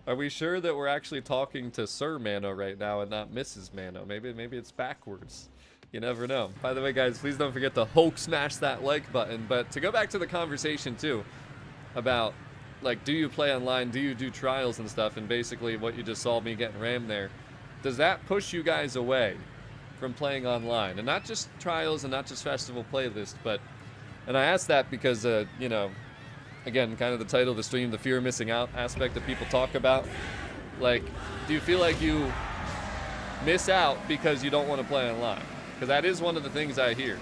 Are we sure that we're actually talking to Sir Mano right now and not Mrs. Mano? Maybe it's backwards. You never know. By the way, guys, please don't forget to Hulk smash that like button. But to go back to the conversation too about, like, do you play online? Do you do trials and stuff? And basically what you just saw me getting rammed there. Does that push you guys away from playing online? And not just trials and not just festival playlist, but, and I asked that because, you know, again, kind of the title of the stream, the fear of missing out aspect that people talk about. Like, do you feel like you miss out because you don't want to play online? Because that is one of the things I hear.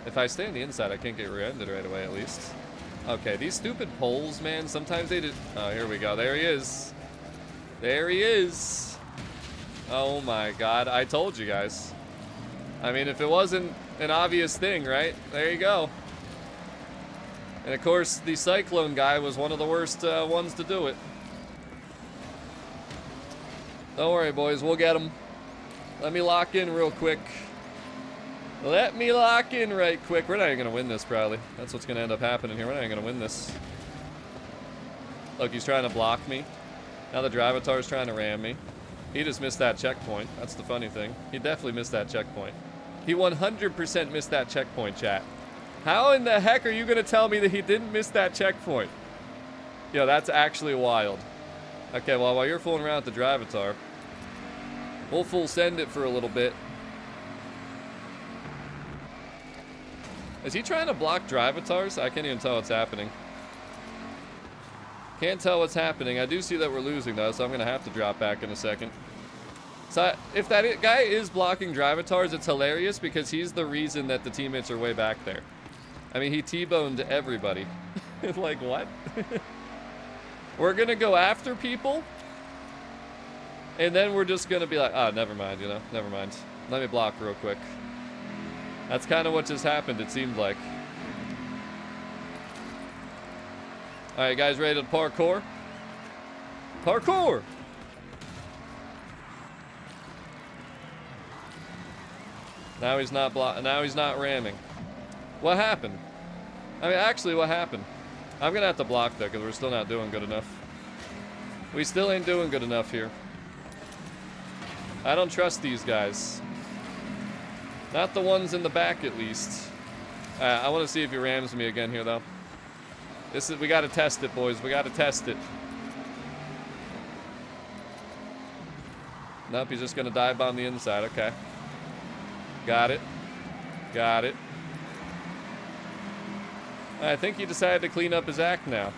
If I stay on the inside, I can't get rear-ended right away, at least. Okay, these stupid poles, man, sometimes they did. Oh, here we go. There he is. There he is. Oh, my God. I told you guys. I mean, if it wasn't an obvious thing, right? There you go. And, of course, the Cyclone guy was one of the worst ones to do it. Don't worry, boys. We'll get him. Let me lock in real quick. Let me lock in right quick. We're not even going to win this, probably. That's what's going to end up happening here. We're not even going to win this. Look, he's trying to block me. Now the Drivatar's trying to ram me. He just missed that checkpoint. That's the funny thing. He definitely missed that checkpoint. He 100% missed that checkpoint, chat. How in the heck are you going to tell me that he didn't miss that checkpoint? Yo, that's actually wild. Okay, well, while you're fooling around with the Drivatar, we'll full send it for a little bit. Is he trying to block Drivatars? I can't even tell what's happening. Can't tell what's happening. I do see that we're losing, though, so I'm going to have to drop back in a second. So if that guy is blocking Drivatars, it's hilarious because he's the reason that the teammates are way back there. I mean, he T-boned everybody. Like, what? We're going to go after people? And then we're just going to be like, oh, never mind, you know? Never mind. Let me block real quick. That's kind of what just happened, it seemed like. Alright, guys, ready to parkour? Parkour! Now he's not now he's not ramming. What happened? I mean, actually, what happened? I'm gonna have to block though, because we're still not doing good enough. We still ain't doing good enough here. I don't trust these guys. Not the ones in the back, at least. I want to see if he rams me again here, though. We gotta test it, boys. We gotta test it. Nope, he's just gonna dive on the inside. Okay. Got it. Got it. I think he decided to clean up his act now.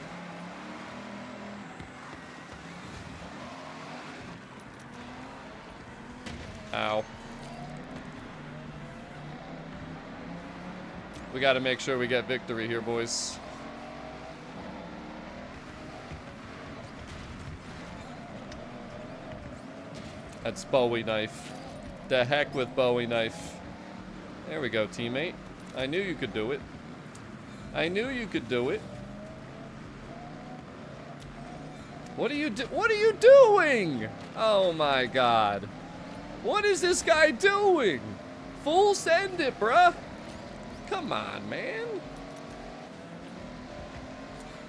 Ow. We got to make sure we get victory here, boys. That's Bowie knife. The heck with Bowie knife. There we go, teammate. I knew you could do it. I knew you could do it. What are you doing? Oh my God. What is this guy doing? Full send it, bruh. Come on, man.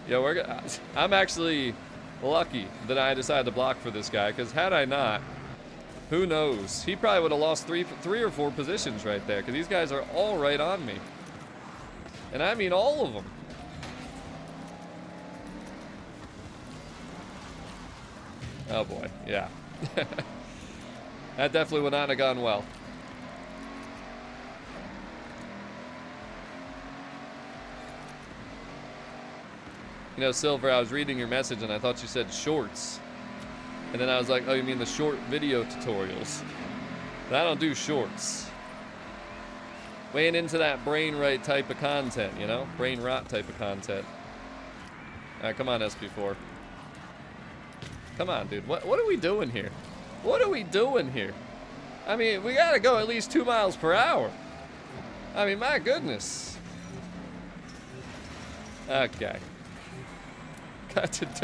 Yo, I'm actually lucky that I decided to block for this guy, because had I not, who knows? He probably would have lost three or four positions right there, because these guys are all right on me. And I mean all of them. Oh boy, yeah. That definitely would not have gone well. You know, Silver, I was reading your message and I thought you said shorts. And then I was like, oh, you mean the short video tutorials? But I don't do shorts. Weighing into that brain right type of content, you know? Brain rot type of content. Alright, come on, SP4. Come on, dude. What are we doing here? What are we doing here? I mean, we gotta go at least 2 miles per hour. I mean, my goodness. Okay.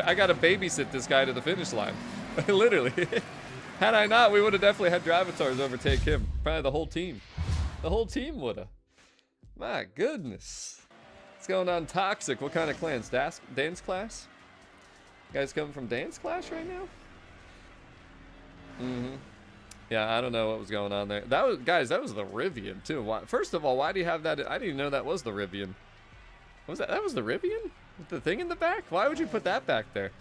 I gotta babysit this guy to the finish line. Literally. Had I not, we would have definitely had Drivatars overtake him. Probably the whole team. The whole team would have. My goodness. What's going on, Toxic? What kind of clans? Dance class? You guys coming from dance class right now? Mm-hmm. Yeah, I don't know what was going on there. That was, guys, that was the Rivian, too. Why, first of all, why do you have that? I didn't even know that was the Rivian. What was that? That was the Rivian? With the thing in the back? Why would you put that back there?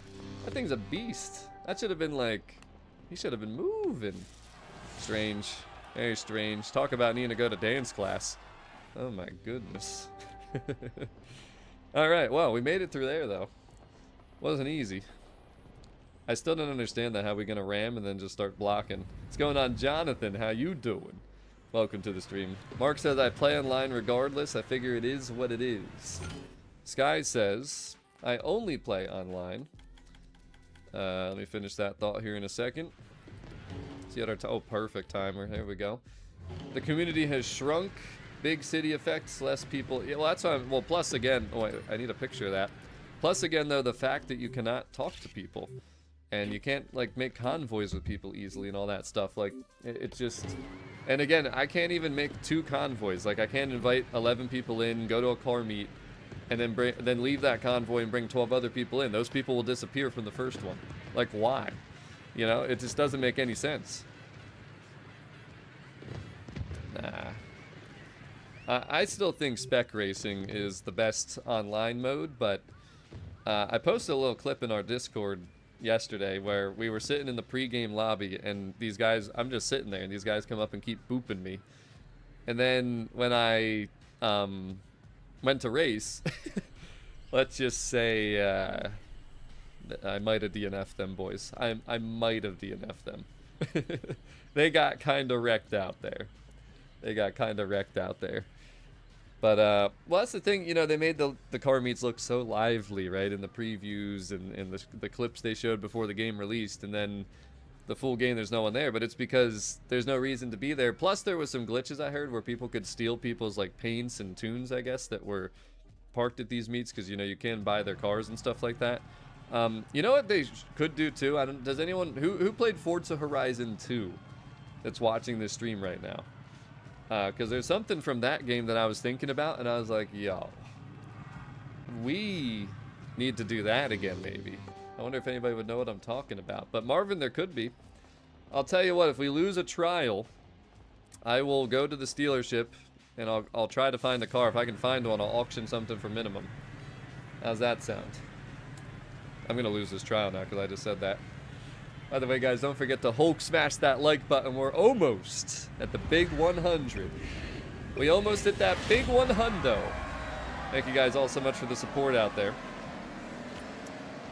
That thing's a beast. That should have been like... He should have been moving. Strange. Very strange. Talk about needing to go to dance class. Oh my goodness. Alright, well, we made it through there, though. Wasn't easy. I still don't understand that. How we gonna ram and then just start blocking? What's going on, Jonathan? How you doing? Welcome to the stream. Mark says I play online regardless. I figure it is what it is. Sky says I only play online. Let me finish that thought here in a second. See what our oh, perfect timer. There we go. The community has shrunk. Big city effects. Less people. Yeah, well, that's why. Well, plus again. Oh, wait, I need a picture of that. Plus again, though, the fact that you cannot talk to people, and you can't like make convoys with people easily and all that stuff. Like it just. And again, I can't even make 2 convoys. Like I can't invite 11 people in, go to a car meet, and then leave that convoy and bring 12 other people in. Those people will disappear from the first one. Like, why? You know, it just doesn't make any sense. Nah. I still think spec racing is the best online mode, but I posted a little clip in our Discord yesterday where we were sitting in the pre-game lobby, and these guys, I'm just sitting there, and these guys come up and keep booping me. And then when I went to race, let's just say I might have DNF'd them, boys. I might have DNF'd them. They got kind of wrecked out there. They got kind of wrecked out there. But, well, that's the thing, you know, they made the car meets look so lively, right, in the previews and the clips they showed before the game released, and then the full game, there's no one there, but it's because there's no reason to be there. Plus, there was some glitches I heard where people could steal people's, like, paints and tunes, I guess, that were parked at these meets, because, you know, you can buy their cars and stuff like that. You know what they could do, too? Does anyone, who played Forza Horizon 2 that's watching this stream right now? Because there's something from that game that I was thinking about, and I was like, yo, we need to do that again, maybe. I wonder if anybody would know what I'm talking about. But Marvin, there could be. I'll tell you what, if we lose a trial, I will go to the dealership, and I'll try to find a car. If I can find one, I'll auction something for minimum. How's that sound? I'm going to lose this trial now, because I just said that. By the way, guys, don't forget to Hulk smash that like button. We're almost at the big 100. We almost hit that big 100. Thank you guys all so much for the support out there.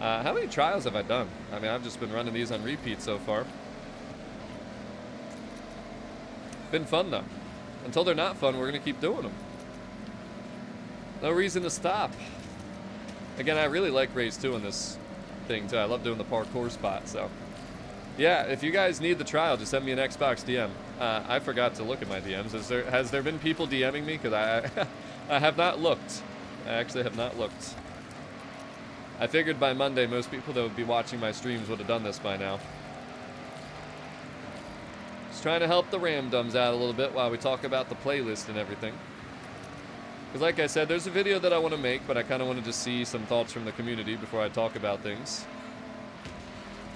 How many trials have I done? I mean, I've just been running these on repeat so far. Been fun, though. Until they're not fun, we're going to keep doing them. No reason to stop. Again, I really like race 2 in this thing, too. I love doing the parkour spot, so... Yeah, if you guys need the trial, just send me an Xbox DM. I forgot to look at my DMs. Has there been people DMing me? Because I have not looked. I actually have not looked. I figured by Monday, most people that would be watching my streams would have done this by now. Just trying to help the Ramdums out a little bit while we talk about the playlist and everything. Because like I said, there's a video that I want to make, but I kind of wanted to see some thoughts from the community before I talk about things.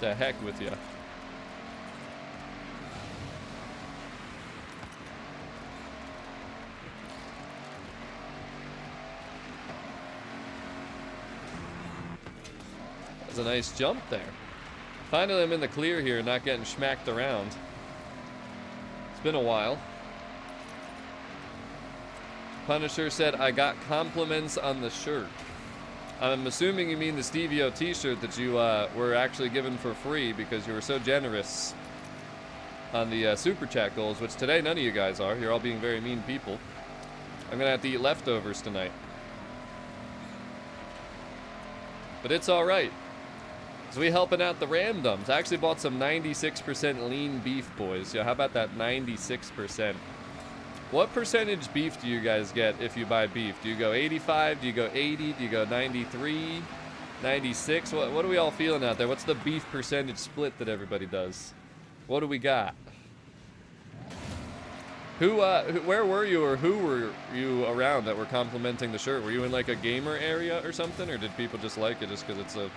To heck with you. That's a nice jump there. Finally, I'm in the clear here, not getting schmacked around. It's been a while. Punisher said, I got compliments on the shirt. I'm assuming you mean the Stevie-O t-shirt that you were actually given for free because you were so generous on the Super Chat goals, which today none of you guys are. You're all being very mean people. I'm going to have to eat leftovers tonight. But it's all right. So we helping out the Ramdums. I actually bought some 96% lean beef, boys. Yeah, how about that 96%? What percentage beef do you guys get if you buy beef? Do you go 85? Do you go 80? Do you go 93? 96? What are we all feeling out there? What's the beef percentage split that everybody does? What do we got? Where were you, or who were you around that were complimenting the shirt? Were you in like a gamer area or something, or did people just like it just because it's a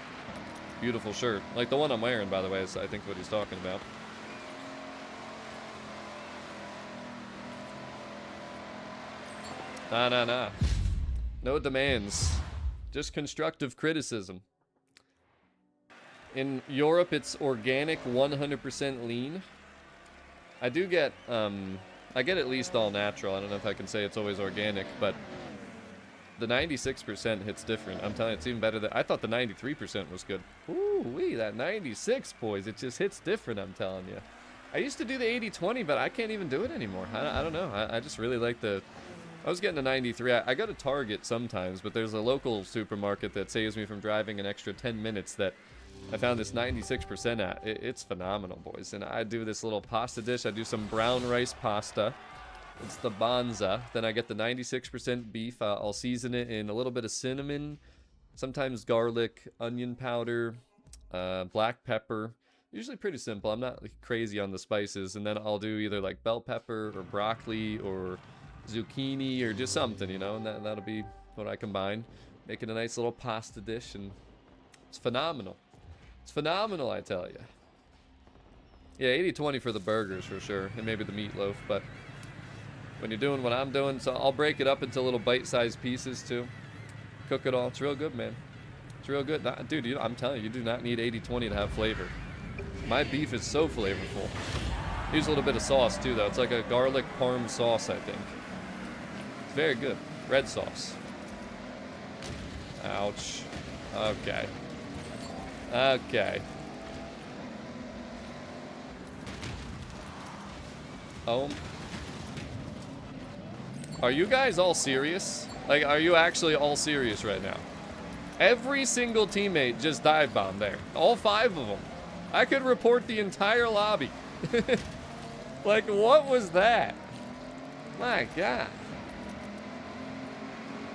beautiful shirt? Like the one I'm wearing, by the way, is I think what he's talking about. Nah. No demands. Just constructive criticism. In Europe, it's organic, 100% lean. I do get, I get at least all natural. I don't know if I can say it's always organic, but the 96% hits different. I'm telling you, it's even better than, I thought the 93% was good. Ooh-wee, that 96, boys, it just hits different, I'm telling you. I used to do the 80-20, but I can't even do it anymore. I don't know. I just really like the, I was getting a 93. I go to Target sometimes, but there's a local supermarket that saves me from driving an extra 10 minutes that I found this 96% at. It's phenomenal, boys. And I do this little pasta dish. I do some brown rice pasta. It's the Banza. Then I get the 96% beef. I'll season it in a little bit of cinnamon, sometimes garlic, onion powder, black pepper. Usually pretty simple. I'm not crazy on the spices. And then I'll do either like bell pepper or broccoli or zucchini or just something, you know, and that'll be what I combine. Make it a nice little pasta dish, and it's phenomenal. It's phenomenal, I tell you. Yeah, 80-20 for the burgers for sure, and maybe the meatloaf, but when you're doing what I'm doing, so I'll break it up into little bite-sized pieces too. Cook it all. It's real good, man. It's real good. Dude, I'm telling you, you do not need 80-20 to have flavor. My beef is so flavorful. Use a little bit of sauce too, though. It's like a garlic parm sauce, I think. It's very good. Red sauce. Ouch. Okay. Okay. Oh. Are you guys all serious? Like, are you actually all serious right now? Every single teammate just dive bombed there. All 5 of them. I could report the entire lobby. Like, what was that? My God.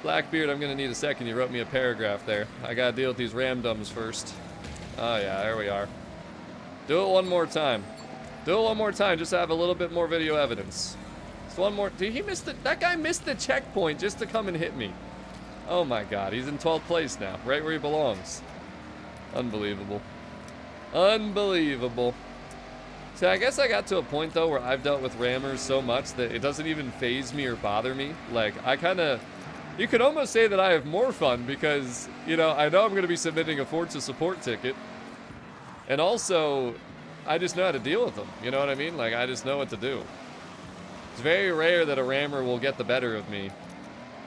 Blackbeard, I'm gonna need a second. You wrote me a paragraph there. I gotta deal with these Ramdums first. Oh yeah, there we are. Do it one more time. Do it one more time, just to have a little bit more video evidence. Just one more. Dude, he missed that guy missed the checkpoint just to come and hit me. Oh my God, he's in 12th place now, right where he belongs. Unbelievable. Unbelievable. See, I guess I got to a point though where I've dealt with rammers so much that it doesn't even faze me or bother me. Like, I kind of, you could almost say that I have more fun because, you know I'm going to be submitting a Forza support ticket. And also, I just know how to deal with them. You know what I mean? Like, I just know what to do. It's very rare that a rammer will get the better of me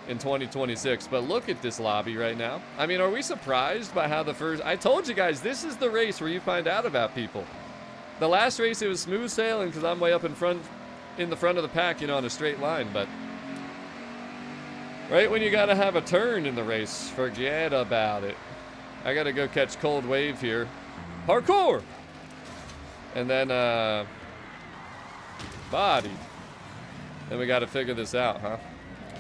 in 2026. But look at this lobby right now. I mean, are we surprised by how the first... I told you guys, this is the race where you find out about people. The last race, it was smooth sailing because I'm way up in the front of the pack, you know, on a straight line. But right when you got to have a turn in the race, forget about it. I got to go catch Cold Wave here. Parkour! And then, body. Then we got to figure this out, huh?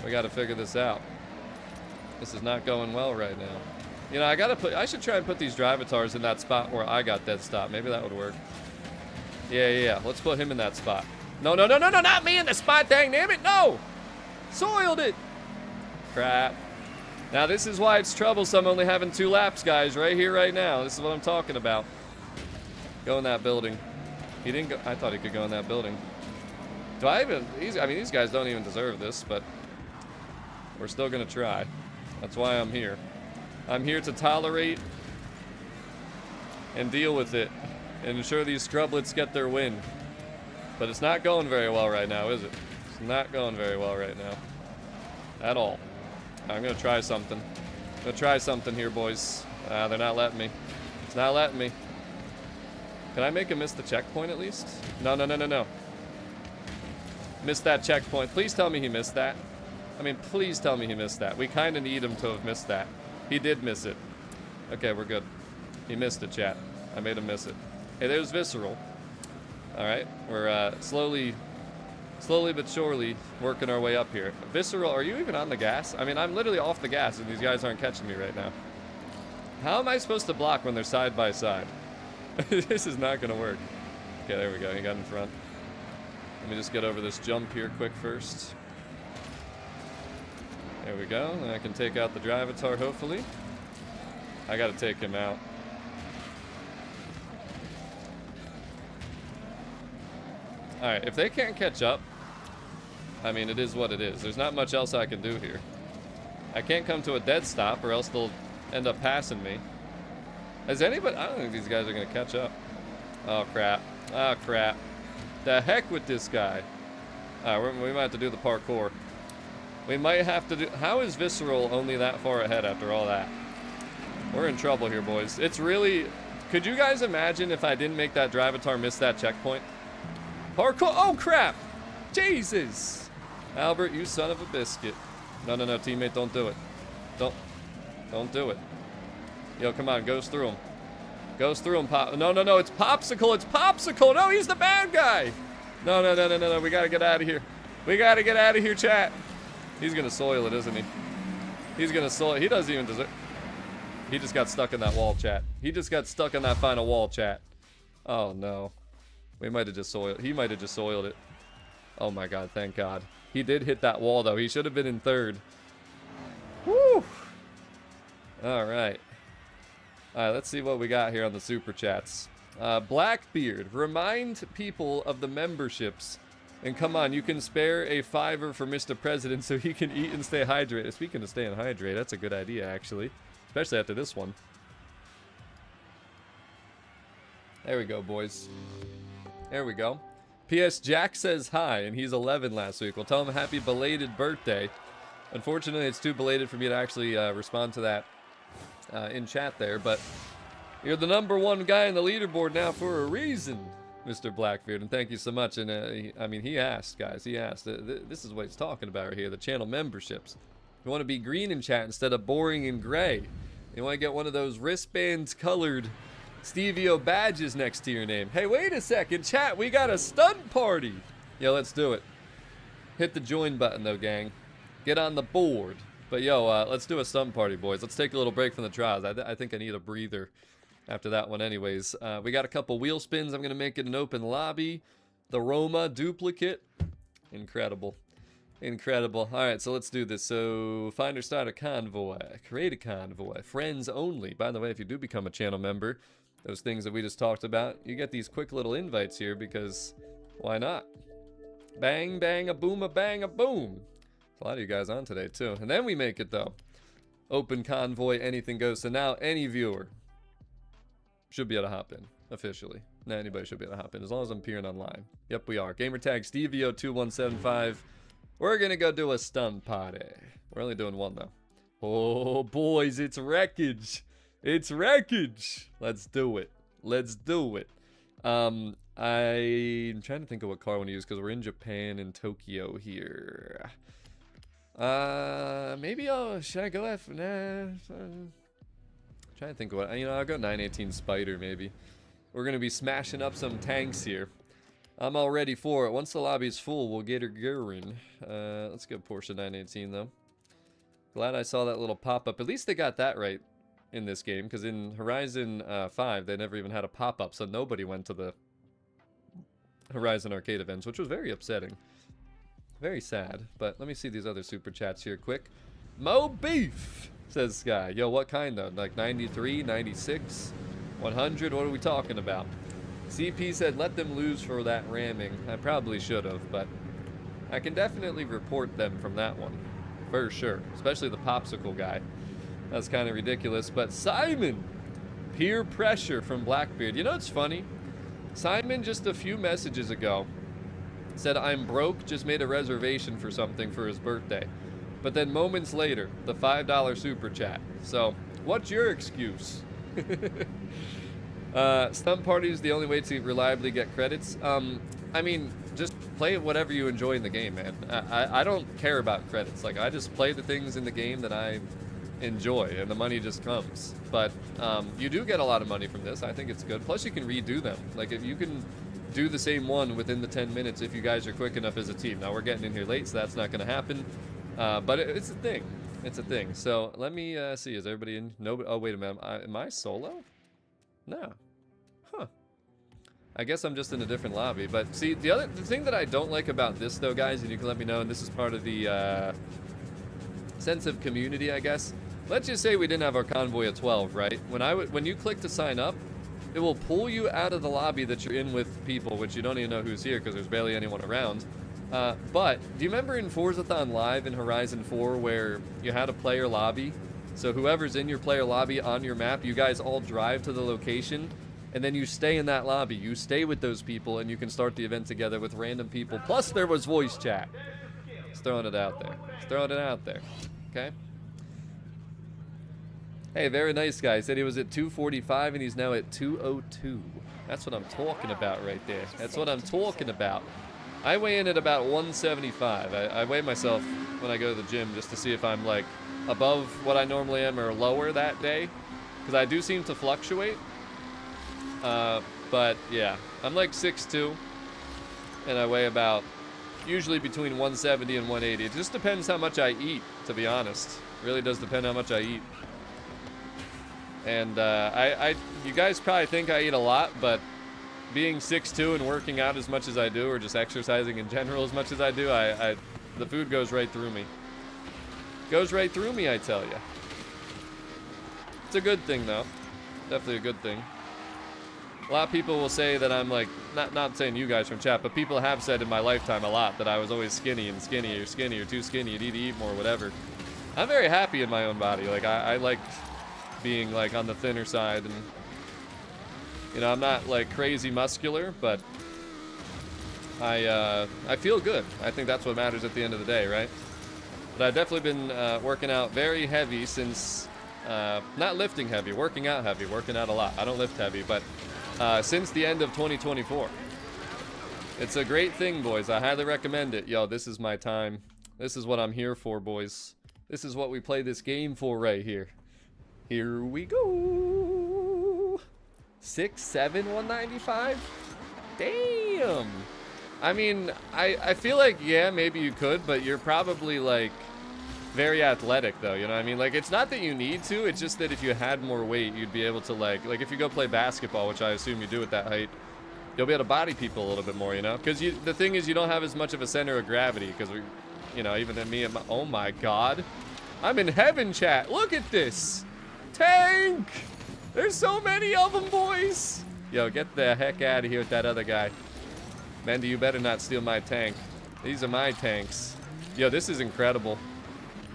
We got to figure this out. This is not going well right now. You know, I should try and put these drivatars in that spot where I got dead stop. Maybe that would work. Yeah. Let's put him in that spot. No, not me in the spot, dang damn it, no! Soiled it! Crap. Now this is why it's troublesome only having 2 laps, guys, right here, right now. This is what I'm talking about. Go in that building. He didn't go. I thought he could go in that building. Do I even? I mean, these guys don't even deserve this, but we're still gonna try. That's why I'm here. I'm here to tolerate and deal with it and ensure these scrublets get their win. But it's not going very well right now, is it? It's not going very well right now. At all. I'm gonna try something. I'm gonna try something here, boys. They're not letting me. It's not letting me. Can I make him miss the checkpoint at least? No, no, no, no, no. Missed that checkpoint. Please tell me he missed that. I mean, please tell me he missed that. We kind of need him to have missed that. He did miss it. Okay, we're good. He missed it, chat. I made him miss it. Hey, there's Visceral. All right, we're slowly but surely working our way up here. Visceral, are you even on the gas? I mean, I'm literally off the gas and these guys aren't catching me right now. How am I supposed to block when they're side by side? This is not gonna work. Okay, there we go, he got in front. Let me just get over this jump here quick first. There we go, and I can take out the Drivatar hopefully. I gotta take him out. Alright, if they can't catch up, I mean, it is what it is. There's not much else I can do here. I can't come to a dead stop or else they'll end up passing me. Has anybody... I don't think these guys are going to catch up. Oh, crap. Oh, crap. The heck with this guy. Alright, we might have to do the parkour. We might have to do... How is Visceral only that far ahead after all that? We're in trouble here, boys. It's really... Could you guys imagine if I didn't make that Drivatar miss that checkpoint? Parkour! Oh, crap! Jesus! Albert, you son of a biscuit. No, no, no, teammate, don't do it. Don't do it. Yo, come on, goes through him. Goes through him, Pop. No, no, no, it's Popsicle, it's Popsicle! No, he's the bad guy! No, no, no, no, no, no, we gotta get out of here. We gotta get out of here, chat. He's gonna soil it, isn't he? He's gonna soil it. He doesn't even deserve... He just got stuck in that wall, chat. He just got stuck in that final wall, chat. Oh, no. We might have just soiled... He might have just soiled it. Oh, my God. Thank God. He did hit that wall, though. He should have been in third. Woo! All right. All right, let's see what we got here on the Super Chats. Blackbeard, remind people of the memberships. And come on, you can spare a $5 for Mr. President so he can eat and stay hydrated. Speaking of staying hydrated, that's a good idea, actually. Especially after this one. There we go, boys. There we go. P.S. Jack says hi, and he's 11 last week. We'll tell him happy belated birthday. Unfortunately, it's too belated for me to actually respond to that in chat there, but you're the #1 guy in the leaderboard now for a reason, Mr. Blackbeard, and thank you so much. And I mean, he asked, guys, he asked. This is what he's talking about right here, the channel memberships. You want to be green in chat instead of boring and gray. You want to get one of those wristbands colored Stevio badges next to your name. Hey, wait a second, chat, we got a stunt party. Yo, let's do it. Hit the join button, though, gang. Get on the board. But, yo, let's do a stunt party, boys. Let's take a little break from the trials. I think I need a breather after that one anyways. We got a couple wheel spins. I'm going to make it an open lobby. The Roma duplicate. Incredible. Incredible. All right, so let's do this. So, find or start a convoy. Create a convoy. Friends only. By the way, if you do become a channel member, those things that we just talked about, you get these quick little invites here because why not? Bang, bang, a boom, a bang, a boom. A lot of you guys on today, too. And then we make it, though. Open convoy, anything goes. So now any viewer should be able to hop in, officially. Now anybody should be able to hop in, as long as I'm peering online. Yep, we are. Gamertag Stevio2175. We're going to go do a stun party. We're only doing one, though. Oh, boys, it's wreckage. It's wreckage. Let's do it. Let's do it. I'm trying to think of what car I want to use because we're in Japan and Tokyo here. Maybe should I go F? Nah. Trying to think of what, I'll go 918 Spider maybe. We're going to be smashing up some tanks here. I'm all ready for it. Once the lobby's full, we'll get her going. Let's go Porsche 918 though. Glad I saw that little pop-up. At least they got that right in this game, because in Horizon 5, they never even had a pop-up, so nobody went to the Horizon Arcade events, which was very upsetting. Very sad, but let me see these other super chats here quick. Mo Beef, says Sky. Yo, what kind though? Like 93, 96, 100? What are we talking about? CP said, let them lose for that ramming. I probably should have, but I can definitely report them from that one. For sure. Especially the popsicle guy. That's kind of ridiculous. But Simon! Peer pressure from Blackbeard. You know what's funny? Simon, just a few messages ago, said, I'm broke, just made a reservation for something for his birthday. But then moments later, the $5 super chat. So, what's your excuse? Stunt party is the only way to reliably get credits. I mean, just play whatever you enjoy in the game, man. I don't care about credits. Like, I just play the things in the game that I enjoy, and the money just comes. But you do get a lot of money from this. I think it's good. Plus, you can redo them. Like, if you can do the same one within the 10 minutes if you guys are quick enough as a team. Now, we're getting in here late, so that's not going to happen. But it's a thing. It's a thing. So, let me see. Is everybody in? No. Oh, wait a minute. Am I solo? No. Huh. I guess I'm just in a different lobby. But, see, the thing that I don't like about this, though, guys, and you can let me know, and this is part of the sense of community, I guess. Let's just say we didn't have our convoy at 12, right? When you click to sign up, it will pull you out of the lobby that you're in with people, which you don't even know who's here because there's barely anyone around. But do you remember in Forzathon Live in Horizon 4 where you had a player lobby? So whoever's in your player lobby on your map, you guys all drive to the location, and then you stay in that lobby. You stay with those people, and you can start the event together with random people. Plus, there was voice chat. Just throwing it out there. Just throwing it out there. Okay? Hey, very nice guy. He said he was at 245 and he's now at 202. That's what I'm talking about right there. That's what I'm talking about. I weigh in at about 175. I weigh myself when I go to the gym just to see if I'm like above what I normally am or lower that day. Because I do seem to fluctuate. But yeah, I'm like 6'2". And I weigh about usually between 170 and 180. It just depends how much I eat, to be honest. It really does depend how much I eat. And you guys probably think I eat a lot, but being 6'2" and working out as much as I do, or just exercising in general as much as I do, the food goes right through me. Goes right through me, I tell you. It's a good thing, though. Definitely a good thing. A lot of people will say that I'm like, not saying you guys from chat, but people have said in my lifetime a lot that I was always skinny, or too skinny, you need to eat more, whatever. I'm very happy in my own body. Like, I like being like on the thinner side, and you know, I'm not like crazy muscular, but I feel good. I think that's what matters at the end of the day, right? But I've definitely been working out very heavy since not lifting heavy, working out heavy, working out a lot. I don't lift heavy, but since the end of 2024. It's a great thing, boys. I highly recommend it. Yo, this is my time. This is what I'm here for, boys. This is what we play this game for right here. Here we go. 6'7", 195? Damn. I mean, I feel like, yeah, maybe you could, but you're probably, like, very athletic, though, you know what I mean? Like, it's not that you need to, it's just that if you had more weight, you'd be able to, like if you go play basketball, which I assume you do at that height, you'll be able to body people a little bit more, you know? Because the thing is, you don't have as much of a center of gravity, because we, you know, even at me, oh my god. I'm in heaven, chat. Look at this. Tank! There's so many of them, boys! Yo, get the heck out of here with that other guy. Mendy, you better not steal my tank. These are my tanks. Yo, this is incredible.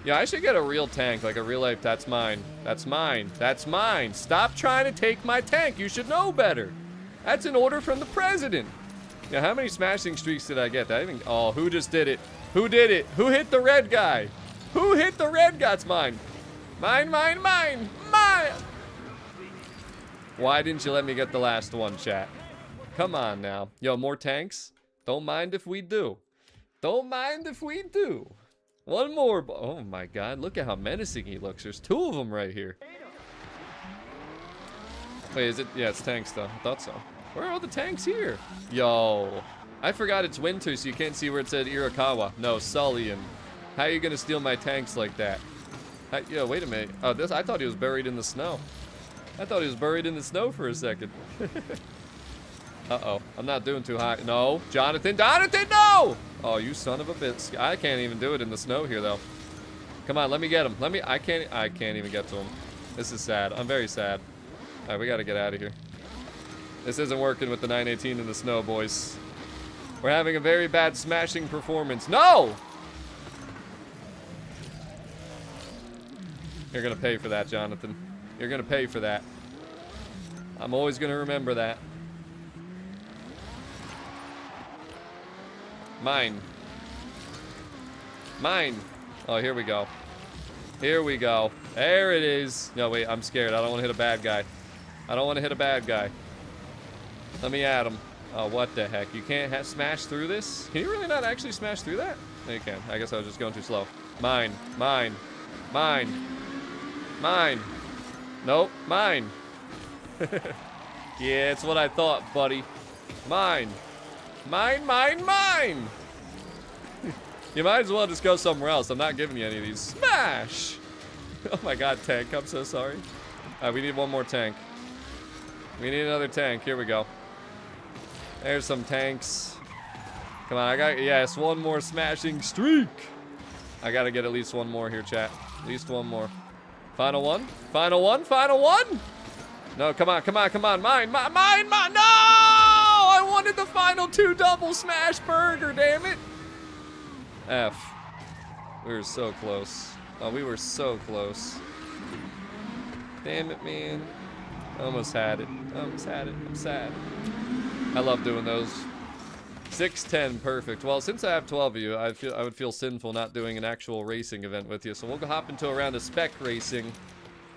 Yo, I should get a real tank, like a real life, that's mine. That's mine. That's mine. Stop trying to take my tank. You should know better. That's an order from the president. Yo, how many smashing streaks did I get? Oh, who just did it? Who did it? Who hit the red guy? Who hit the red guy? It's mine. Mine, mine, mine, mine! Why didn't you let me get the last one, chat? Come on now. Yo, more tanks? Don't mind if we do. Don't mind if we do. One more. Oh my god, look at how menacing he looks. There's two of them right here. Wait, is it? Yeah, it's tanks though. I thought so. Where are all the tanks here? Yo. I forgot it's winter, so you can't see where it said Irakawa. No, Sullian. How are you gonna steal my tanks like that? Yo, wait a minute. Oh, I thought he was buried in the snow. I thought he was buried in the snow for a second. Uh-oh. I'm not doing too high. No. Jonathan, no! Oh, you son of a bitch. I can't even do it in the snow here, though. Come on, let me get him. I can't even get to him. This is sad. I'm very sad. All right, we got to get out of here. This isn't working with the 918 in the snow, boys. We're having a very bad smashing performance. No! You're gonna pay for that, Jonathan. You're gonna pay for that. I'm always gonna remember that. Mine. Mine. Oh, here we go. Here we go. There it is. No, wait, I'm scared. I don't want to hit a bad guy. I don't want to hit a bad guy. Let me at him. Oh, what the heck? You can't smash through this? Can you really not actually smash through that? No, you can. I guess I was just going too slow. Mine. Mine. Mine. Mine. Nope. Mine. Yeah, it's what I thought, buddy. Mine. Mine, mine, mine! You might as well just go somewhere else. I'm not giving you any of these. Smash! Oh my god, tank. I'm so sorry. Alright, we need one more tank. We need another tank. Here we go. There's some tanks. Come on, I got, yes, one more smashing streak. I gotta get at least one more here, chat. At least one more. Final one? Final one? Final one? No, come on, come on, come on. Mine, mine, mine, mine. No! I wanted the final 2 double smash burger, damn it. F. We were so close. Oh, we were so close. Damn it, man. Almost had it. Almost had it. I'm sad. I love doing those. 6-10, perfect. Well, since I have 12 of you, I would feel sinful not doing an actual racing event with you. So we'll go hop into a round of spec racing.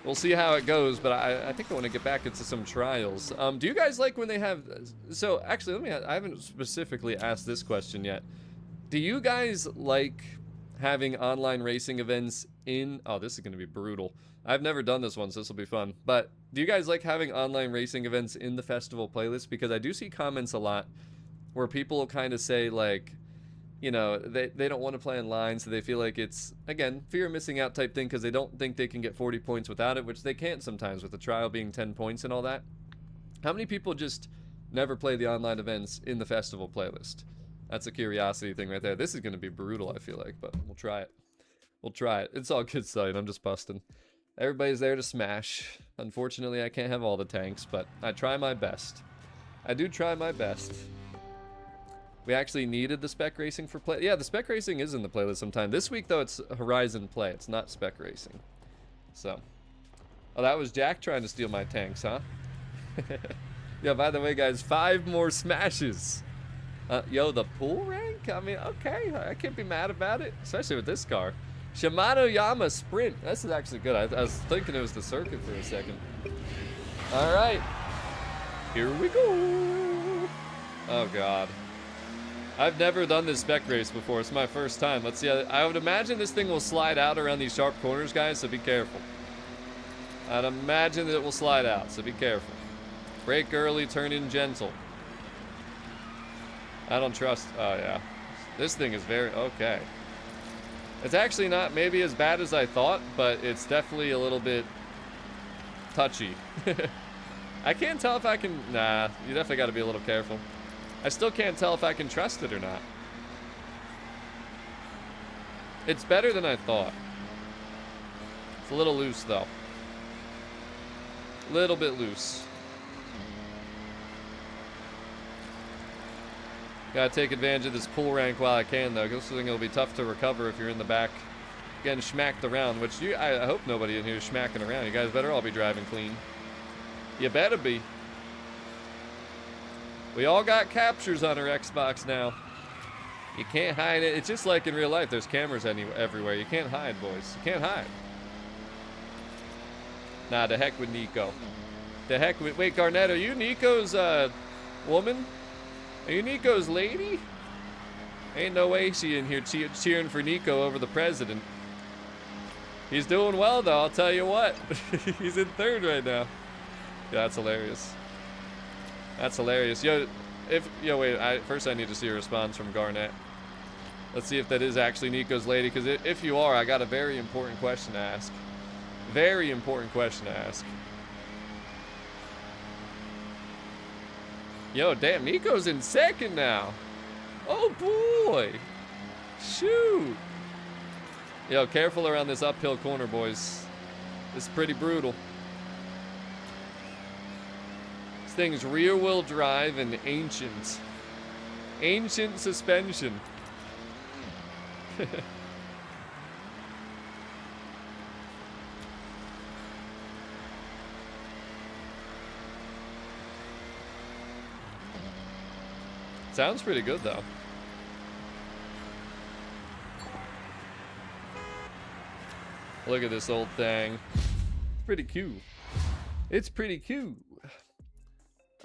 We'll see how it goes, but I think I want to get back into some trials. Do you guys like when they have... So, actually, I haven't specifically asked this question yet. Do you guys like having online racing events in... Oh, this is going to be brutal. I've never done this one, so this will be fun. But do you guys like having online racing events in the festival playlist? Because I do see comments a lot where people kind of say, like, you know, they don't want to play online, so they feel like it's, again, fear of missing out type thing, because they don't think they can get 40 points without it, which they can't sometimes with the trial being 10 points and all that. How many people just never play the online events in the festival playlist? That's a curiosity thing right there. This is going to be brutal, I feel like, but we'll try it. We'll try it. It's all good stuff. I'm just busting. Everybody's there to smash. Unfortunately, I can't have all the tanks, but I try my best. I do try my best. We actually needed the spec racing for play. Yeah, the spec racing is in the playlist sometime. This week, though, it's Horizon Play. It's not spec racing. So. Oh, that was Jack trying to steal my tanks, huh? Yeah, by the way, guys, 5 more smashes. Yo, the pool rank? I mean, okay. I can't be mad about it, especially with this car. Shimano Yama Sprint. This is actually good. I was thinking it was the circuit for a second. All right. Here we go. Oh, God. I've never done this spec race before. It's my first time. Let's see. I would imagine this thing will slide out around these sharp corners, guys, so be careful. I'd imagine that it will slide out, so be careful. Brake early, turn in gentle. I don't trust... Oh, yeah. This thing is very... Okay. It's actually not maybe as bad as I thought, but it's definitely a little bit touchy. I can't tell if I can... Nah, you definitely got to be a little careful. I still can't tell if I can trust it or not. It's better than I thought. It's a little loose, though. Little bit loose. Gotta take advantage of this pool rank while I can, though. This thing will be tough to recover if you're in the back getting schmacked around, which I hope nobody in here is schmacking around. You guys better all be driving clean. You better be. We all got captures on our Xbox now. You can't hide it. It's just like in real life. There's cameras everywhere. You can't hide, boys. You can't hide. Nah, the heck with Nico. The heck with... Wait, Garnett, are you Nico's woman? Are you Nico's lady? Ain't no way she in here cheering for Nico over the president. He's doing well, though, I'll tell you what. He's in 3rd right now. Yeah, that's hilarious. That's hilarious. Yo, wait, first I need to see a response from Garnett. Let's see if that is actually Nico's lady, because if you are, I got a very important question to ask. Very important question to ask. Yo, damn, Nico's in 2nd now. Oh, boy. Shoot. Yo, careful around this uphill corner, boys. This is pretty brutal. This thing's rear-wheel drive and ancient. Ancient suspension. Sounds pretty good, though. Look at this old thing. It's pretty cute. It's pretty cute.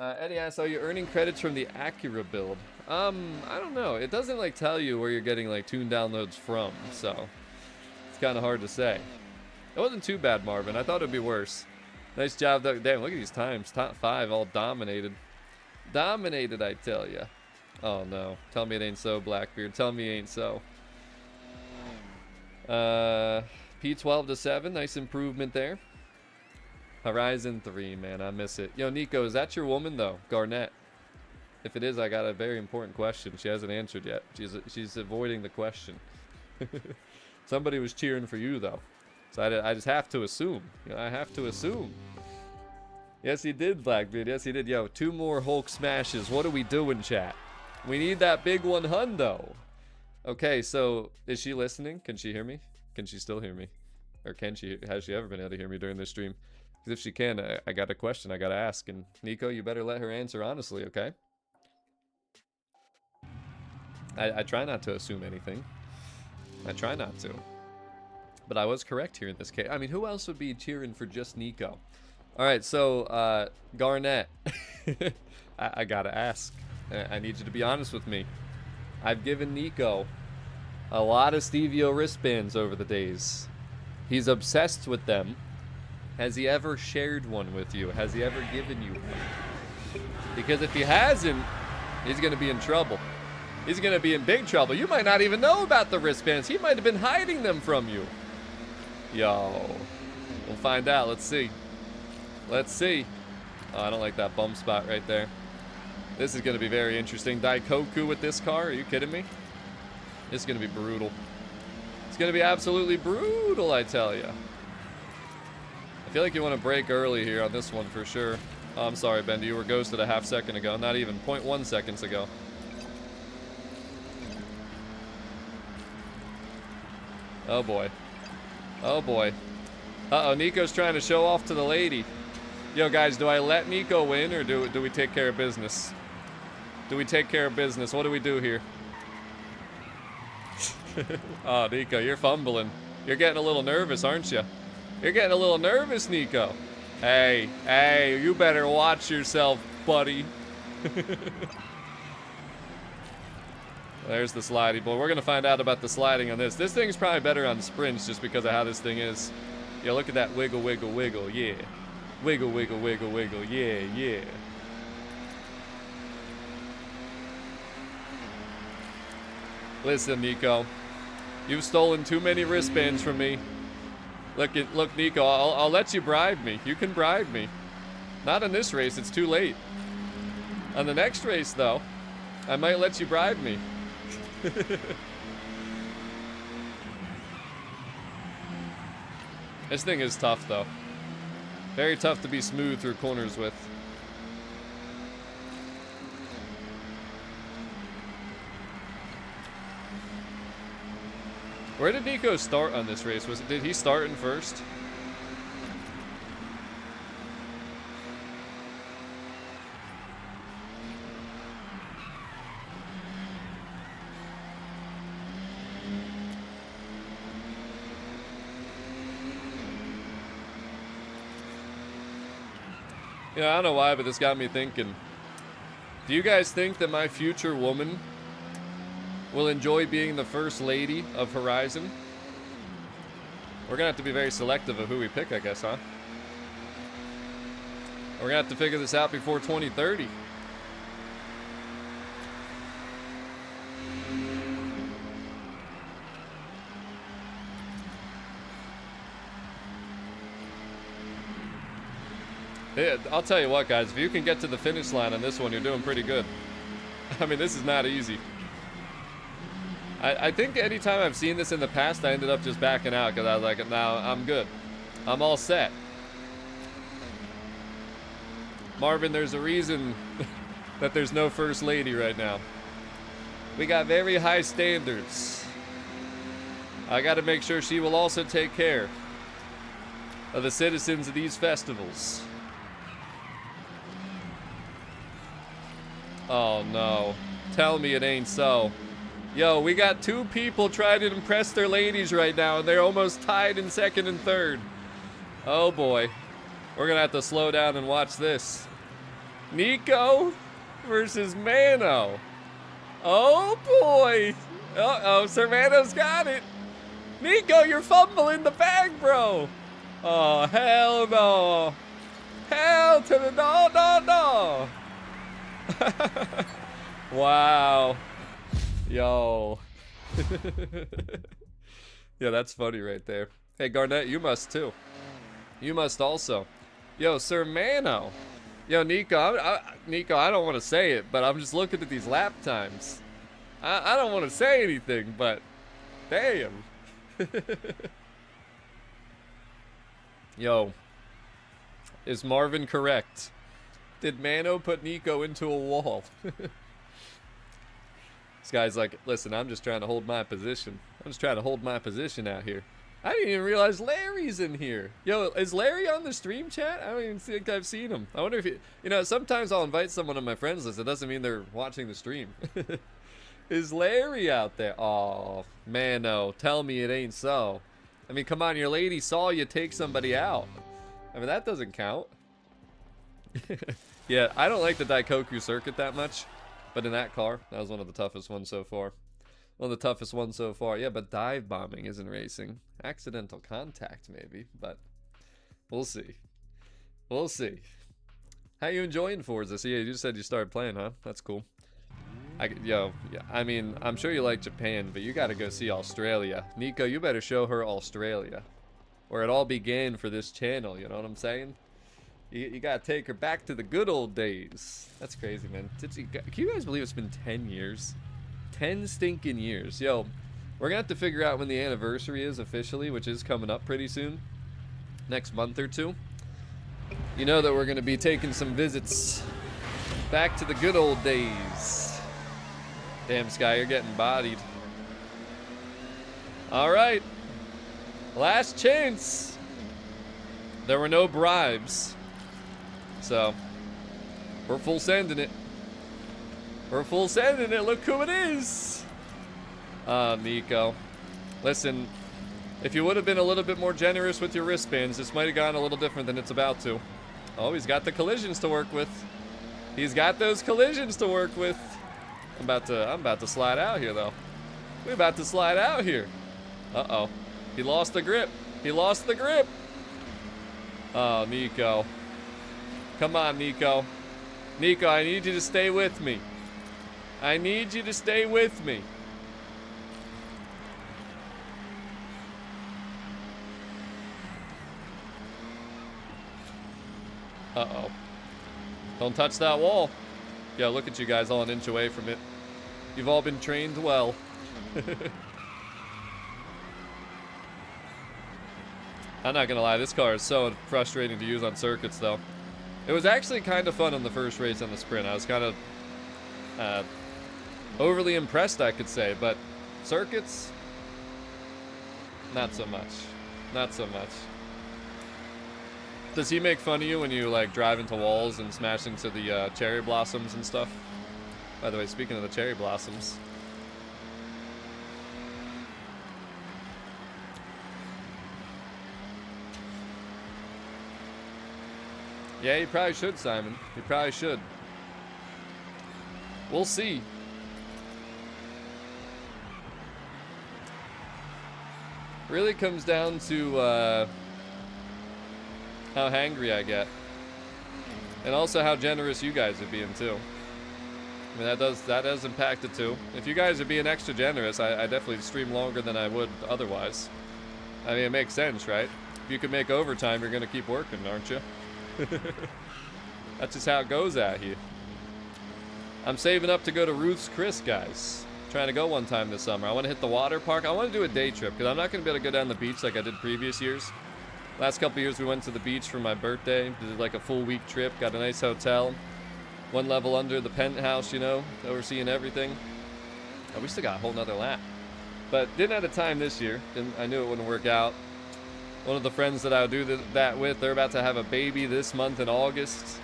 Eddie asks, are you earning credits from the Acura build? I don't know. It doesn't like tell you where you're getting like tune downloads from, so it's kind of hard to say. It wasn't too bad, Marvin. I thought it'd be worse. Nice job, though. Damn, look at these times. Top 5, all dominated. Dominated, I tell ya. Oh no. Tell me it ain't so, Blackbeard. Tell me it ain't so. P12 to 7. Nice improvement there. Horizon 3, man. I miss it. Yo, Nico, is that your woman, though? Garnett. If it is, I got a very important question. She hasn't answered yet. She's avoiding the question. Somebody was cheering for you, though. So I just have to assume. You know, I have to assume. Yes, he did, Blackbeard. Yes, he did. Yo, 2 more Hulk smashes. What are we doing, chat? We need that big one hundo. Okay, so is she listening? Can she hear me? Can she still hear me? Or has she ever been able to hear me during this stream? Because if she can, I got a question I got to ask. And Nico, you better let her answer honestly, okay? I try not to assume anything. I try not to. But I was correct here in this case. I mean, who else would be cheering for just Nico? All right, so Garnett, I got to ask. I need you to be honest with me. I've given Nico a lot of Stevio wristbands over the days. He's obsessed with them. Has he ever shared one with you? Has he ever given you one? Because if he hasn't, he's going to be in trouble. He's going to be in big trouble. You might not even know about the wristbands. He might have been hiding them from you. Yo. We'll find out. Let's see. Let's see. Oh, I don't like that bump spot right there. This is going to be very interesting. Daikoku with this car? Are you kidding me? It's going to be brutal. It's going to be absolutely brutal, I tell you. I feel like you want to break early here on this one for sure. Oh, I'm sorry, Bendy. You were ghosted a half second ago. Not even 0.1 seconds ago. Oh, boy. Oh, boy. Uh-oh, Nico's trying to show off to the lady. Yo, guys, do I let Nico win or do we take care of business? Do we take care of business? What do we do here? Oh, Nico, you're fumbling. You're getting a little nervous, aren't you? You're getting a little nervous, Nico. Hey, you better watch yourself, buddy. There's the slidey boy. We're going to find out about the sliding on this. This thing's probably better on sprints just because of how this thing is. Yeah, look at that wiggle, wiggle, wiggle. Yeah. Wiggle, wiggle, wiggle, wiggle. Yeah, yeah. Listen, Nico. You've stolen too many wristbands from me. Look, Nico, I'll let you bribe me. You can bribe me. Not in this race, it's too late. On the next race, though, I might let you bribe me. This thing is tough, though. Very tough to be smooth through corners with. Where did Nico start on this race? Did he start in first? Yeah, I don't know why, but this got me thinking. Do you guys think that my future woman will enjoy being the first lady of Horizon? We're gonna have to be very selective of who we pick, I guess, huh? We're gonna have to figure this out before 2030. Yeah, I'll tell you what, guys, if you can get to the finish line on this one, you're doing pretty good. I mean, this is not easy. I think anytime I've seen this in the past, I ended up just backing out because I was like, no, I'm good. I'm all set. Marvin, there's a reason that there's no first lady right now. We got very high standards. I gotta make sure she will also take care of the citizens of these festivals. Oh no. Tell me it ain't so. Yo, we got two people trying to impress their ladies right now, and they're almost tied in second and third. Oh boy. We're gonna have to slow down and watch this. Nico versus Mano. Oh boy. Uh-oh, Sir Mano's got it. Nico, you're fumbling the bag, bro. Oh, hell no. Hell to the no. Wow. Yo. Yeah, that's funny right there. Hey, Garnett, you must too. You must also. Yo, Sir Mano. Yo, Nico, Nico, I don't want to say it, but I'm just looking at these lap times. I don't want to say anything, but damn. Yo, is Marvin correct? Did Mano put Nico into a wall? This guy's like, listen, I'm just trying to hold my position. I'm just trying to hold my position out here. I didn't even realize Larry's in here. Yo, is Larry on the stream chat? I don't even think I've seen him. I wonder if you know, sometimes I'll invite someone on my friends list. It doesn't mean they're watching the stream. Is Larry out there? Oh, Mano, tell me it ain't so. I mean, come on, your lady saw you take somebody out. I mean, that doesn't count. Yeah, I don't like the Daikoku circuit that much. But in that car, that was one of the toughest ones so far. One of the toughest ones so far. Yeah, but dive bombing isn't racing. Accidental contact, maybe. But we'll see. We'll see. How you enjoying Forza? So yeah, you just said you started playing, huh? That's cool. Yeah, I mean, I'm sure you like Japan, but you gotta go see Australia. Nico, you better show her Australia. Where it all began for this channel, you know what I'm saying? You gotta take her back to the good old days. That's crazy, man. Can you guys believe it's been 10 years? 10 stinking years. Yo, we're gonna have to figure out when the anniversary is officially, which is coming up pretty soon. Next month or two. You know that we're gonna be taking some visits back to the good old days. Damn, Sky, you're getting bodied. Alright. Last chance. There were no bribes. So, we're full sending it. We're full sending it. Look who it is. Nico. Listen, if you would have been a little bit more generous with your wristbands, this might have gone a little different than it's about to. Oh, he's got the collisions to work with. He's got those collisions to work with. I'm about to slide out here, though. We're about to slide out here. Uh-oh. He lost the grip. He lost the grip. Oh, Nico. Come on, Nico. Nico, I need you to stay with me. I need you to stay with me. Uh-oh. Don't touch that wall. Yeah, look at you guys all an inch away from it. You've all been trained well. I'm not gonna lie, this car is so frustrating to use on circuits, though. It was actually kind of fun on the first race on the sprint. I was kind of overly impressed, I could say, but circuits, not so much. Not so much. Does he make fun of you when you like drive into walls and smash into the cherry blossoms and stuff? By the way, speaking of the cherry blossoms. Yeah, you probably should, Simon. You probably should. We'll see. Really comes down to how hangry I get. And also how generous you guys are being, too. I mean, that does impact it, too. If you guys are being extra generous, I definitely stream longer than I would otherwise. I mean, it makes sense, right? If you can make overtime, you're going to keep working, aren't you? That's just how it goes out here. I'm saving up to go to Ruth's Chris, guys. Trying to go one time this summer. I want to hit the water park. I want to do a day trip because I'm not going to be able to go down the beach like I did previous years. Last couple years we went to the beach for my birthday. Did like a full week trip. Got a nice hotel. One level under the penthouse, you know, overseeing everything. Oh, we still got a whole nother lap. But didn't have the time this year. I knew it wouldn't work out. One of the friends that I would do that with, they're about to have a baby this month in August.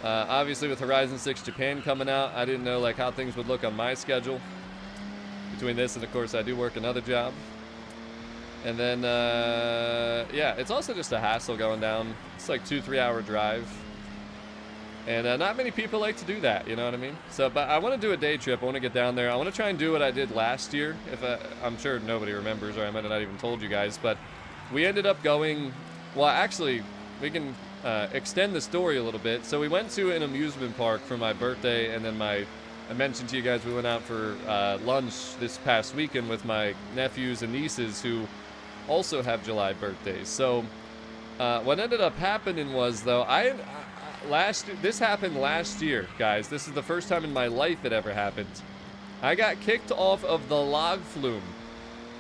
Obviously with Horizon 6 Japan coming out, I didn't know like how things would look on my schedule. Between this and of course I do work another job. And then, yeah, it's also just a hassle going down. It's like 2-3 hour drive. And not many people like to do that, you know what I mean? So, but I want to do a day trip. I want to get down there. I want to try and do what I did last year. I'm sure nobody remembers, or I might have not even told you guys. But we ended up going, well, actually, we can extend the story a little bit. So we went to an amusement park for my birthday, and then I mentioned to you guys we went out for lunch this past weekend with my nephews and nieces who also have July birthdays. So what ended up happening was, though, this happened last year, guys. This is the first time in my life it ever happened. I got kicked off of the log flume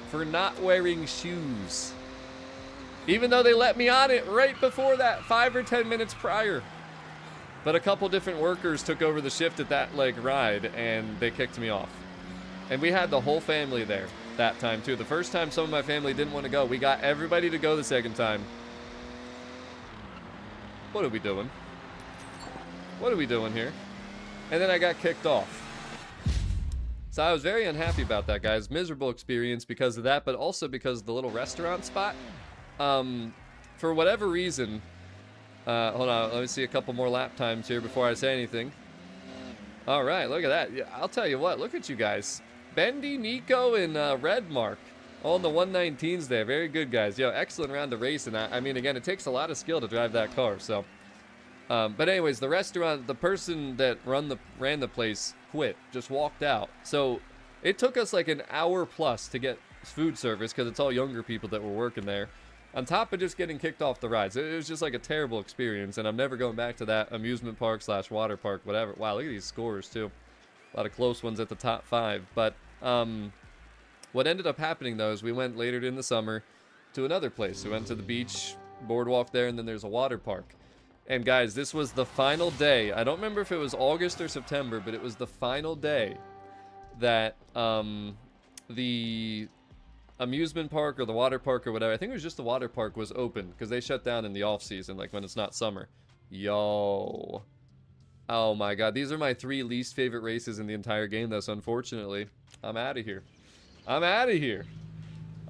for not wearing shoes. Even though they let me on it right before that, 5 or 10 minutes prior. But a couple different workers took over the shift at that ride, and they kicked me off. And we had the whole family there that time, too. The first time some of my family didn't want to go. We got everybody to go the second time. What are we doing? What are we doing here? And then I got kicked off. So I was very unhappy about that, guys. Miserable experience because of that, but also because of the little restaurant spot. For whatever reason, hold on, let me see a couple more lap times here before I say anything. All right, look at that. Yeah, I'll tell you what, look at you guys. Bendy, Nico, and Redmark. All in the 119s there. Very good, guys. Yo, excellent round of racing. I mean, again, it takes a lot of skill to drive that car, so... but anyways, the restaurant, the person that ran the place quit, just walked out. So it took us like an hour plus to get food service because it's all younger people that were working there. On top of just getting kicked off the rides. It was just like a terrible experience, and I'm never going back to that amusement park / water park, whatever. Wow, look at these scores too. A lot of close ones at the top 5. But what ended up happening though is we went later in the summer to another place. We went to the beach, boardwalk there, and then there's a water park. And guys, this was the final day. I don't remember if it was August or September, but it was the final day that the amusement park or the water park or whatever, I think it was just the water park, was open because they shut down in the off season, like when it's not summer. Yo. Oh my god, these are my 3 least favorite races in the entire game, though, so unfortunately, I'm out of here. I'm out of here.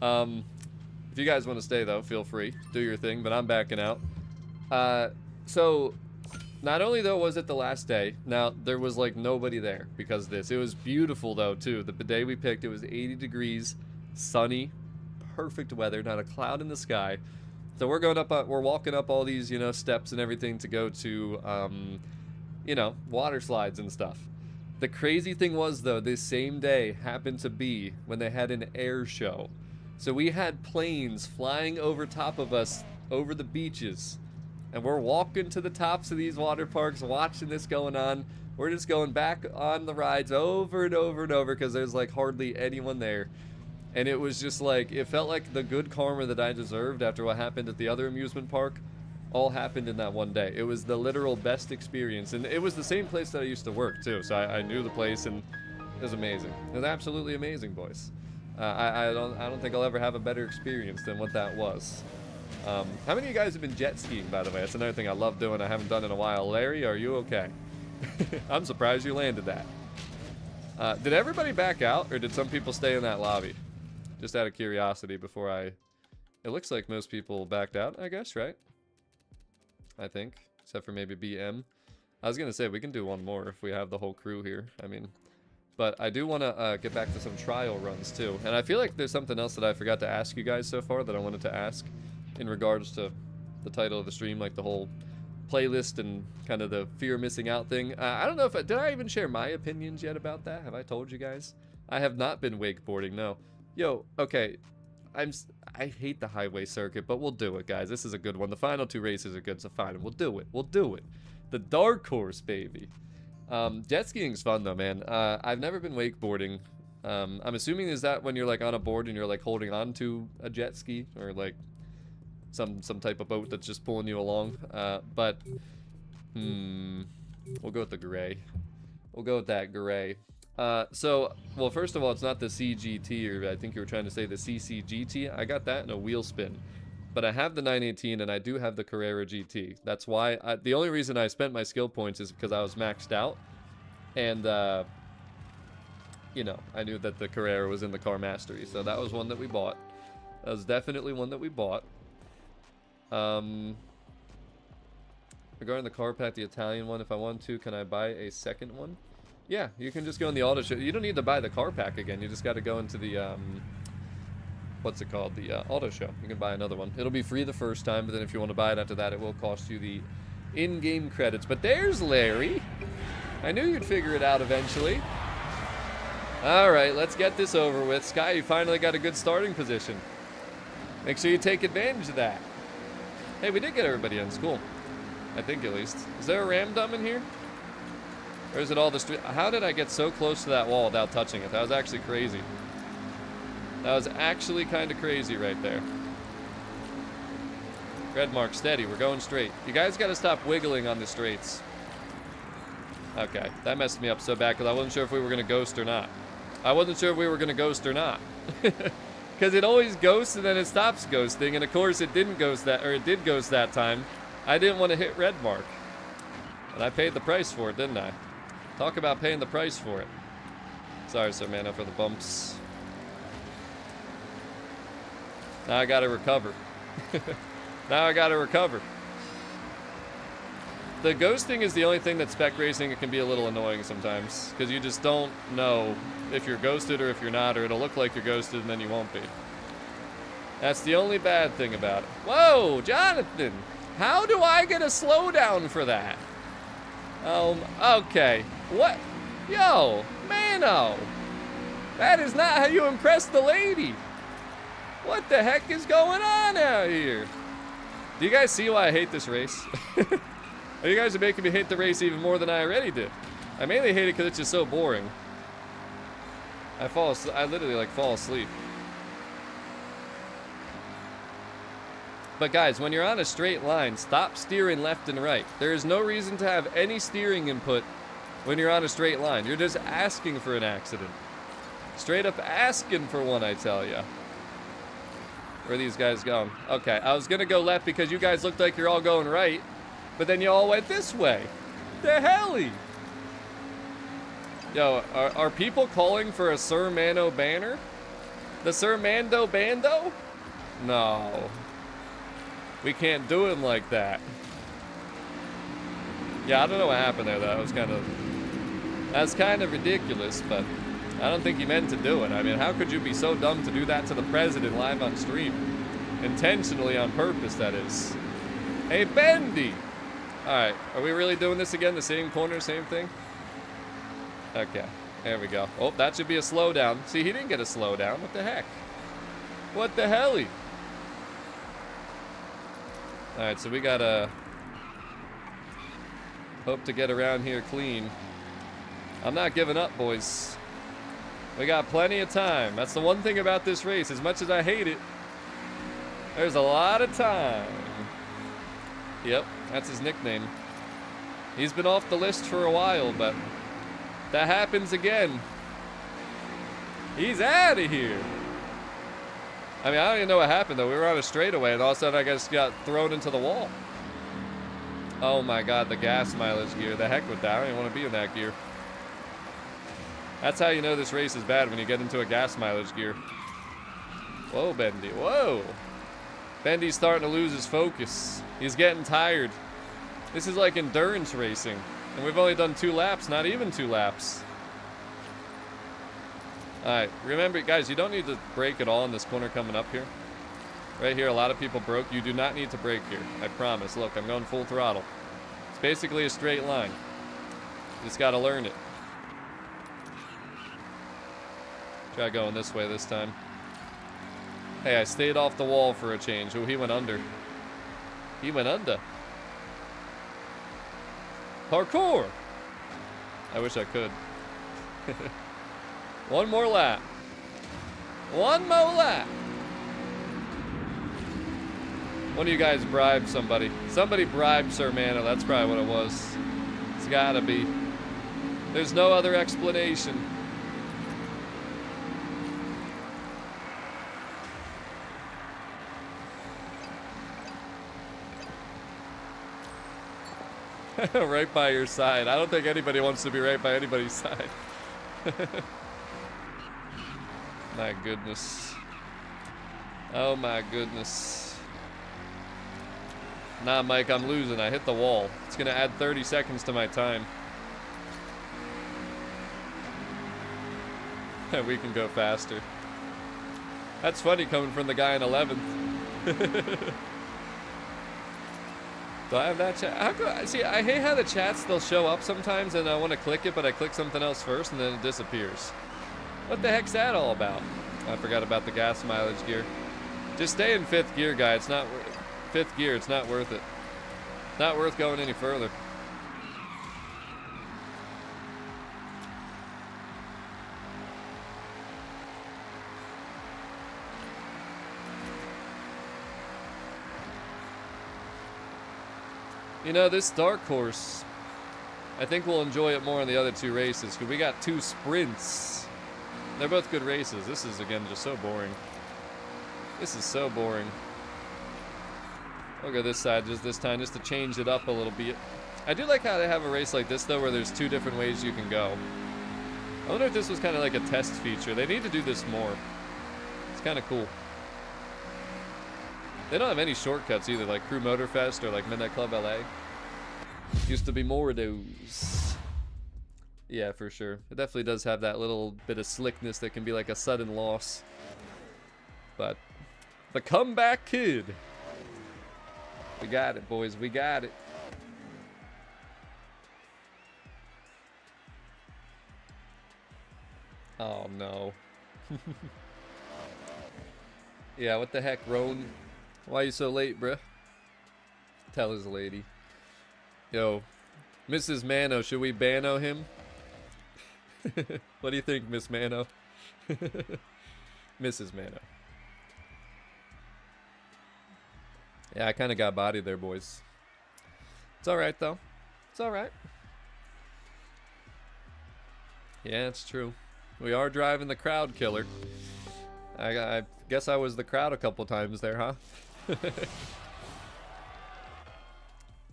If you guys want to stay, though, feel free. Do your thing, but I'm backing out. So, not only, though, was it the last day, now, there was, like, nobody there because of this. It was beautiful, though, too. The day we picked, it was 80 degrees, sunny, perfect weather, not a cloud in the sky. So we're going up, we're walking up all these, you know, steps and everything to go to, you know, water slides and stuff. The crazy thing was, though, this same day happened to be when they had an air show. So we had planes flying over top of us over the beaches. And we're walking to the tops of these water parks, watching this going on. We're just going back on the rides over and over and over because there's like hardly anyone there. And it was just like, it felt like the good karma that I deserved after what happened at the other amusement park all happened in that one day. It was the literal best experience. And it was the same place that I used to work too. So I knew the place, and it was amazing. It was absolutely amazing, boys. I don't think I'll ever have a better experience than what that was. How many of you guys have been jet skiing, by the way? That's another thing I love doing. I haven't done in a while. Larry, are you okay? I'm surprised you landed that. Did everybody back out, or did some people stay in that lobby? Just out of curiosity before I... It looks like most people backed out, I guess, right? I think. Except for maybe BM. I was going to say, we can do one more if we have the whole crew here. I mean... But I do want to get back to some trial runs, too. And I feel like there's something else that I forgot to ask you guys so far that I wanted to ask in regards to the title of the stream, like the whole playlist and kind of the fear of missing out thing. I don't know if did I even share my opinions yet about that? Have I told you guys? I have not been wakeboarding, no. Yo, okay, I hate the highway circuit, but we'll do it, guys. This is a good one. The final 2 races are good, so fine. We'll do it. We'll do it. The dark horse, baby. Jet skiing's fun though, man. I've never been wakeboarding. I'm assuming is that when you're like on a board and you're like holding on to a jet ski, or like some type of boat that's just pulling you along. But we'll go with the gray. We'll go with that gray. So, well, first of all, it's not the CGT, or I think you were trying to say the CCGT. I got that in a wheel spin. But I have the 918, and I do have the Carrera GT. That's why, the only reason I spent my skill points is because I was maxed out. And, you know, I knew that the Carrera was in the Car Mastery. So that was one that we bought. That was definitely one that we bought. Regarding the car pack, the Italian one, if I want to, can I buy a second one? Yeah, you can just go in the auto show. You don't need to buy the car pack again. You just got to go into the, what's it called? The auto show. You can buy another one. It'll be free the first time, but then if you want to buy it after that, it will cost you the in-game credits. But there's Larry. I knew you'd figure it out eventually. All right, let's get this over with. Sky, you finally got a good starting position. Make sure you take advantage of that. Hey, we did get everybody in. It's cool. I think, at least. Is there a ram dump in here? Or is it all the street? How did I get so close to that wall without touching it? That was actually crazy. That was actually kind of crazy right there. Red mark, steady. We're going straight. You guys got to stop wiggling on the straights. Okay, that messed me up so bad because I wasn't sure if we were going to ghost or not. I wasn't sure if we were going to ghost or not. Because it always ghosts and then it stops ghosting. And of course it didn't ghost that, or it did ghost that time. I didn't want to hit red mark. And I paid the price for it, didn't I? Talk about paying the price for it. Sorry, Sir Mana, for the bumps. Now I gotta recover. Now I gotta recover. The ghosting is the only thing that spec racing it can be a little annoying sometimes. Because you just don't know if you're ghosted or if you're not, or it'll look like you're ghosted and then you won't be. That's the only bad thing about it. Whoa, Jonathan! How do I get a slowdown for that? Okay. What? Yo, Mano! That is not how you impress the lady! What the heck is going on out here? Do you guys see why I hate this race? You guys are making me hate the race even more than I already did. I mainly hate it because it's just so boring. I literally like fall asleep. But guys, when you're on a straight line, stop steering left and right. There is no reason to have any steering input when you're on a straight line. You're just asking for an accident. Straight up asking for one, I tell ya. Where are these guys going? Okay, I was gonna go left because you guys looked like you're all going right, but then you all went this way. The helly? Yo, are people calling for a Sir Mano banner? The Sir Mando Bando? No. We can't do him like that. Yeah, I don't know what happened there, though. That's kind of ridiculous, but I don't think he meant to do it. I mean, how could you be so dumb to do that to the president live on stream? Intentionally, on purpose, that is. Hey, Bendy! Alright, are we really doing this again? The same corner, same thing? Okay, there we go. Oh, that should be a slowdown. See, he didn't get a slowdown. What the heck? What the helly? Alright, so we gotta hope to get around here clean. I'm not giving up, boys. We got plenty of time. That's the one thing about this race. As much as I hate it, there's a lot of time. Yep, that's his nickname. He's been off the list for a while, but that happens again. He's out of here. I mean, I don't even know what happened, though. We were on a straightaway, and all of a sudden I just got thrown into the wall. Oh my god, the gas mileage gear. The heck with that. I don't even want to be in that gear. That's how you know this race is bad, when you get into a gas mileage gear. Whoa, Bendy. Whoa. Bendy's starting to lose his focus. He's getting tired. This is like endurance racing. And we've only done 2 laps, not even 2 laps. Alright, remember, guys, you don't need to brake at all in this corner coming up here. Right here, a lot of people broke. You do not need to brake here. I promise. Look, I'm going full throttle. It's basically a straight line. You just gotta learn it. Try going this way this time. Hey, I stayed off the wall for a change. Oh, he went under. He went under. Parkour! I wish I could. One more lap. One more lap. One of you guys bribed somebody. Somebody bribed Sir Mano. That's probably what it was. It's gotta be. There's no other explanation. Right by your side. I don't think anybody wants to be right by anybody's side. My goodness. Oh my goodness. Nah, Mike, I'm losing. I hit the wall. It's gonna add 30 seconds to my time. We can go faster. That's funny coming from the guy in 11th. Do I have that chat? See, I hate how the chats, they'll show up sometimes and I want to click it, but I click something else first and then it disappears. What the heck's that all about? I forgot about the gas mileage gear. Just stay in 5th gear, guy. It's not 5th gear. It's not worth it. Not worth going any further. You know, this dark horse, I think we'll enjoy it more on the other 2 races, because we got 2 sprints. They're both good races. This is, again, just so boring. This is so boring. I'll go this side just this time, just to change it up a little bit. I do like how they have a race like this, though, where there's 2 different ways you can go. I wonder if this was kind of like a test feature. They need to do this more. It's kind of cool. They don't have any shortcuts either, like Crew Motorfest or like Midnight Club LA. Used to be more of those. Yeah, for sure. It definitely does have that little bit of slickness that can be like a sudden loss. But the comeback kid. We got it, boys. We got it. Oh, no. Yeah, what the heck, Roan? Why you so late, bruh? Tell his lady. Yo, Mrs. Mano, should we bano him? What do you think, Miss Mano? Mrs. Mano. Yeah, I kind of got bodied there, boys. It's alright, though. It's alright. Yeah, it's true. We are driving the crowd killer. I guess I was the crowd a couple times there, huh?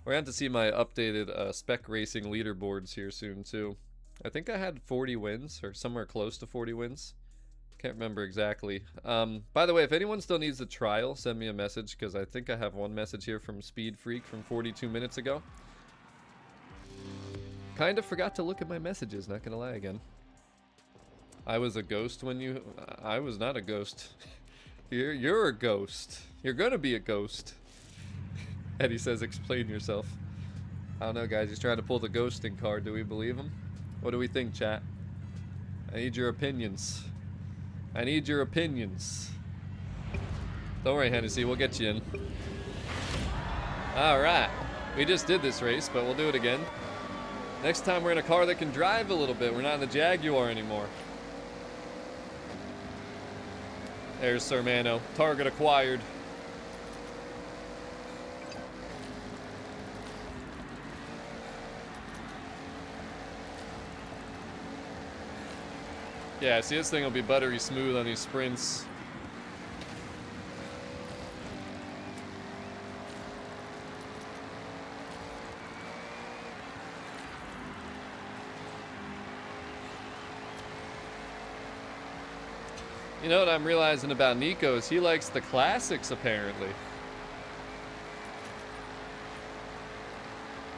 We're going to see my updated spec racing leaderboards here soon, too. I think I had 40 wins, or somewhere close to 40 wins. Can't remember exactly. By the way, if anyone still needs a trial, send me a message, because I think I have one message here from Speed Freak from 42 minutes ago. Kind of forgot to look at my messages, not gonna lie again. I was a ghost when you... I was not a ghost. You're a ghost. You're gonna be a ghost. Eddie says, explain yourself. I don't know, guys. He's trying to pull the ghosting card. Do we believe him? What do we think, chat? I need your opinions. I need your opinions. Don't worry, Hennessy. We'll get you in. Alright. We just did this race, but we'll do it again. Next time we're in a car that can drive a little bit. We're not in the Jaguar anymore. There's Sir Mano. Target acquired. Yeah, see, this thing will be buttery smooth on these sprints. You know what I'm realizing about Nico is he likes the classics, apparently.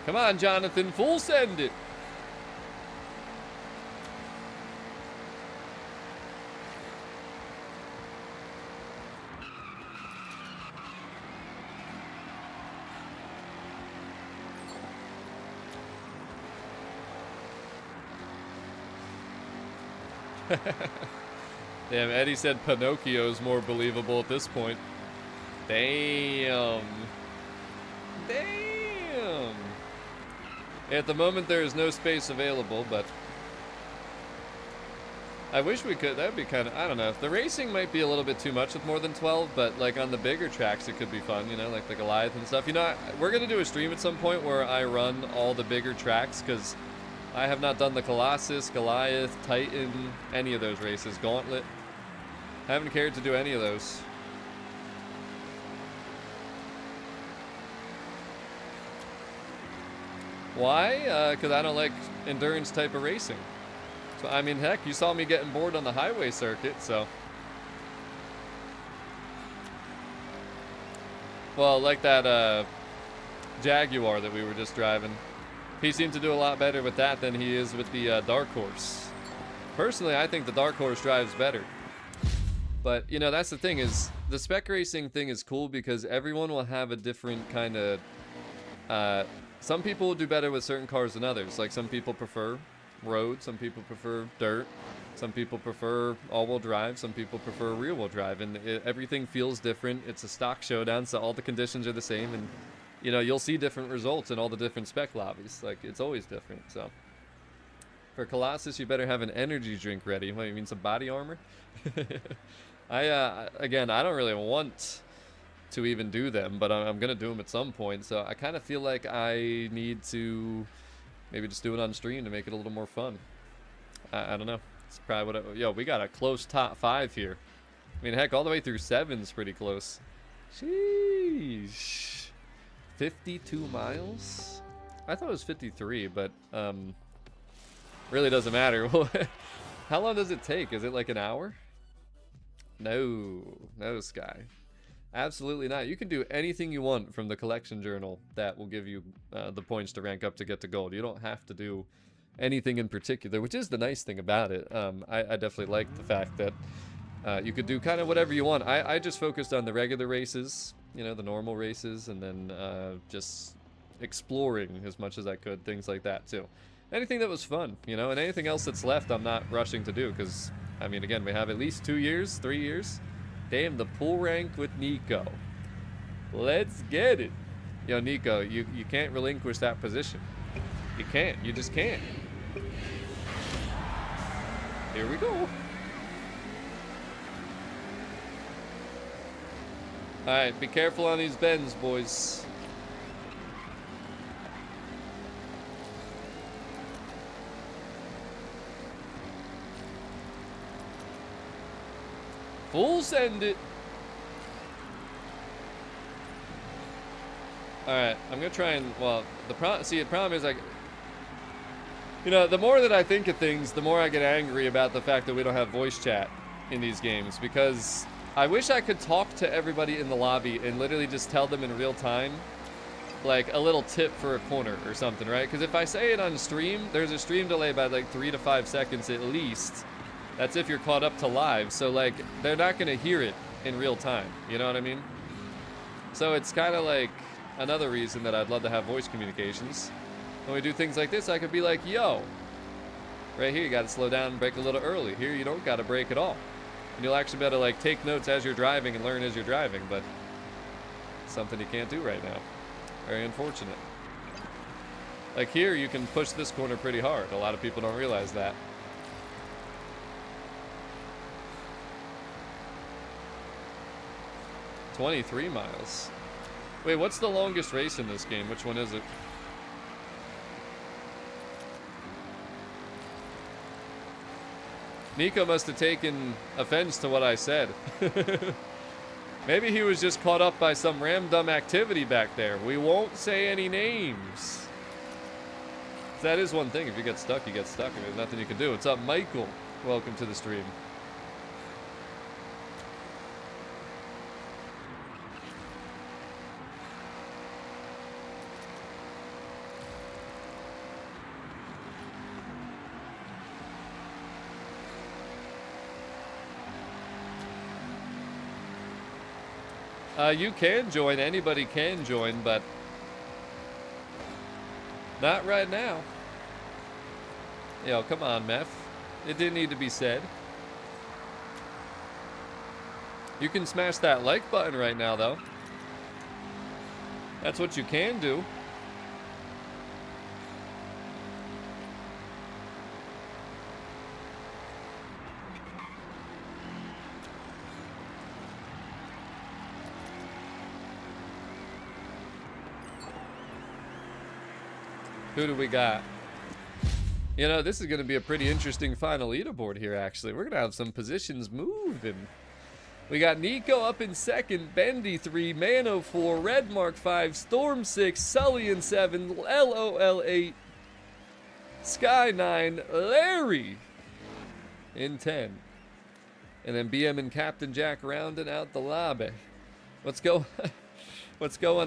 Come on, Jonathan, full send it. Damn, Eddie said Pinocchio's more believable at this point. Damn. Damn. At the moment, there is no space available, but I wish we could. That'd be kind of, I don't know. The racing might be a little bit too much with more than 12, but like on the bigger tracks, it could be fun, you know, like the Goliath and stuff. You know, we're going to do a stream at some point where I run all the bigger tracks because I have not done the Colossus, Goliath, Titan, any of those races. Gauntlet. Haven't cared to do any of those. Why? Because I don't like endurance type of racing. So, I mean, heck, you saw me getting bored on the highway circuit, so. Well, like that Jaguar that we were just driving. He seemed to do a lot better with that than he is with the Dark Horse. Personally, I think the Dark Horse drives better. But, you know, that's the thing is, the spec racing thing is cool because everyone will have a different kind of, some people will do better with certain cars than others. Like, some people prefer road, some people prefer dirt, some people prefer all-wheel drive, some people prefer rear-wheel drive, and everything feels different. It's a stock showdown, so all the conditions are the same, and, you know, you'll see different results in all the different spec lobbies. Like, it's always different, so. For Colossus, you better have an energy drink ready. What, you mean some body armor? Again, I don't really want to even do them, but I'm gonna do them at some point, so I kind of feel like I need to maybe just do it on stream to make it a little more fun. I don't know. It's probably what yo, we got a close top 5 here. I mean, heck, all the way through 7's pretty close. Sheesh. 52 miles? I thought it was 53, but, really doesn't matter. How long does it take? Is it like an hour? No, Sky. Absolutely not. You can do anything you want from the collection journal that will give you the points to rank up to get to gold. You don't have to do anything in particular, which is the nice thing about it. I definitely like the fact that you could do kind of whatever you want. I just focused on the regular races, you know, the normal races, and then just exploring as much as I could, things like that too. Anything that was fun, you know, and anything else that's left I'm not rushing to do because, I mean, again, we have at least 2 years, 3 years. Damn, the pool rank with Nico. Let's get it. Yo, Nico, you can't relinquish that position. You can't. You just can't. Here we go. Alright, be careful on these bends, boys. Full send it. Alright, I'm gonna try and, well, the problem is, like, you know, the more that I think of things, the more I get angry about the fact that we don't have voice chat in these games, because I wish I could talk to everybody in the lobby and literally just tell them in real time, like, a little tip for a corner or something, right? Because if I say it on stream, there's a stream delay by, like, 3 to 5 seconds at least. That's if you're caught up to live, so, like, they're not gonna hear it in real time, you know what I mean? So it's kind of like another reason that I'd love to have voice communications. When we do things like this, I could be like, yo, right here, you gotta slow down and brake a little early. Here, you don't gotta brake at all. And you'll actually be able to, like, take notes as you're driving and learn as you're driving, but it's something you can't do right now. Very unfortunate. Like here, you can push this corner pretty hard. A lot of people don't realize that. $23 miles. Wait, what's the longest race in this game? Which one is it? Nico must have taken offense to what I said. Maybe he was just caught up by some random activity back there. We won't say any names. That is one thing. If you get stuck, you get stuck. And there's nothing you can do. What's up, Michael? Welcome to the stream. You can join, anybody can join, but not right now. Yo, come on, Meph. It didn't need to be said. You can smash that like button right now, though. That's what you can do. Who do we got? You know, this is going to be a pretty interesting final leaderboard here, actually. We're going to have some positions moving. We got Nico up in second, Bendy 3, Mano 4, Redmark 5, Storm 6, Sully in 7, LOL 8, Sky 9, Larry in 10. And then BM and Captain Jack rounding out the lobby. What's going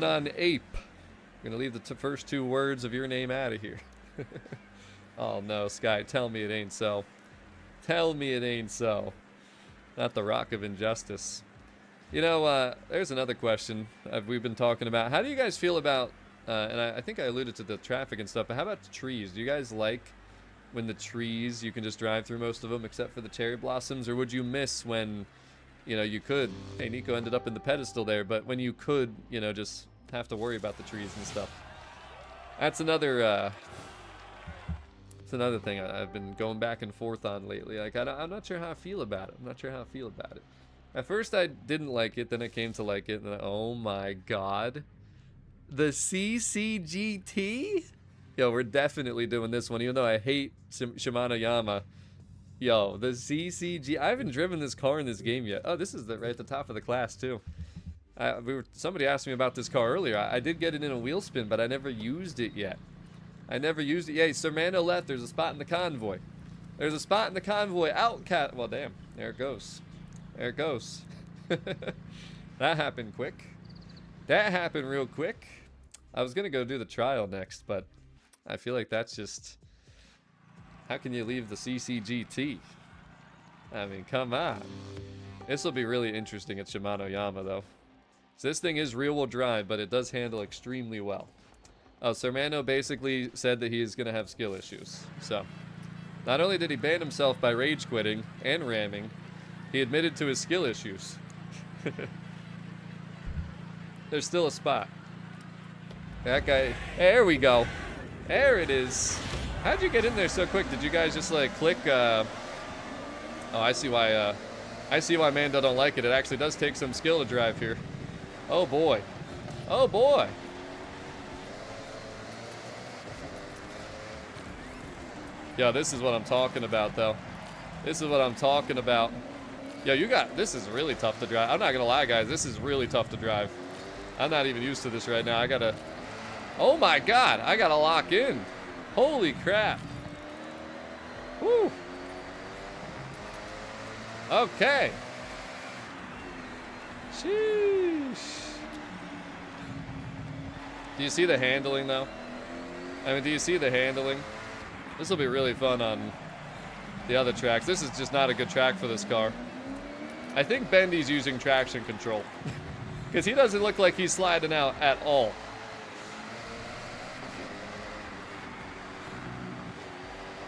on, Ape? I'm going to leave the first two words of your name out of here. Oh no, Sky, tell me it ain't so. Tell me it ain't so. Not the Rock of Injustice. You know, there's another question we've been talking about. How do you guys feel about, and I think I alluded to the traffic and stuff, but how about the trees? Do you guys like when the trees, you can just drive through most of them except for the cherry blossoms? Or would you miss when, you know, you could, hey, Nico ended up in the pedestal there, but when you could, you know, just have to worry about the trees and stuff? That's another, it's another thing I've been going back and forth on lately. Like, I'm not sure how I feel about it. At first, I didn't like it. Then I came to like it. And oh my god. The CCGT? Yo, we're definitely doing this one. Even though I hate Shimano Yama. Yo, the CCG. I haven't driven this car in this game yet. Oh, this is right at the top of the class, too. Somebody asked me about this car earlier. I did get it in a wheel spin, but I never used it yet. Yeah, Sir Mando left. There's a spot in the convoy. There's a spot in the convoy. Outcat. Well, damn. There it goes. There it goes. That happened quick. That happened real quick. I was going to go do the trial next, but I feel like that's just... How can you leave the CCGT? I mean, come on. This will be really interesting at Shimano Yama, though. So this thing is rear-wheel drive, but it does handle extremely well. Oh, Sermano basically said that he is going to have skill issues. So, not only did he ban himself by rage quitting and ramming, he admitted to his skill issues. There's still a spot. That guy, there we go. There it is. How'd you get in there so quick? Did you guys just like click, Oh, I see why Mando don't like it. It actually does take some skill to drive here. Oh boy. Oh boy. Yo, this is what I'm talking about, though. This is what I'm talking about. Yo, this is really tough to drive. I'm not gonna lie, guys. This is really tough to drive. I'm not even used to this right now. Oh my god, I gotta lock in. Holy crap. Woo. Okay. Sheesh. Do you see the handling, though? I mean, do you see the handling? This will be really fun on the other tracks. This is just not a good track for this car. I think Bendy's using traction control. Because he doesn't look like he's sliding out at all.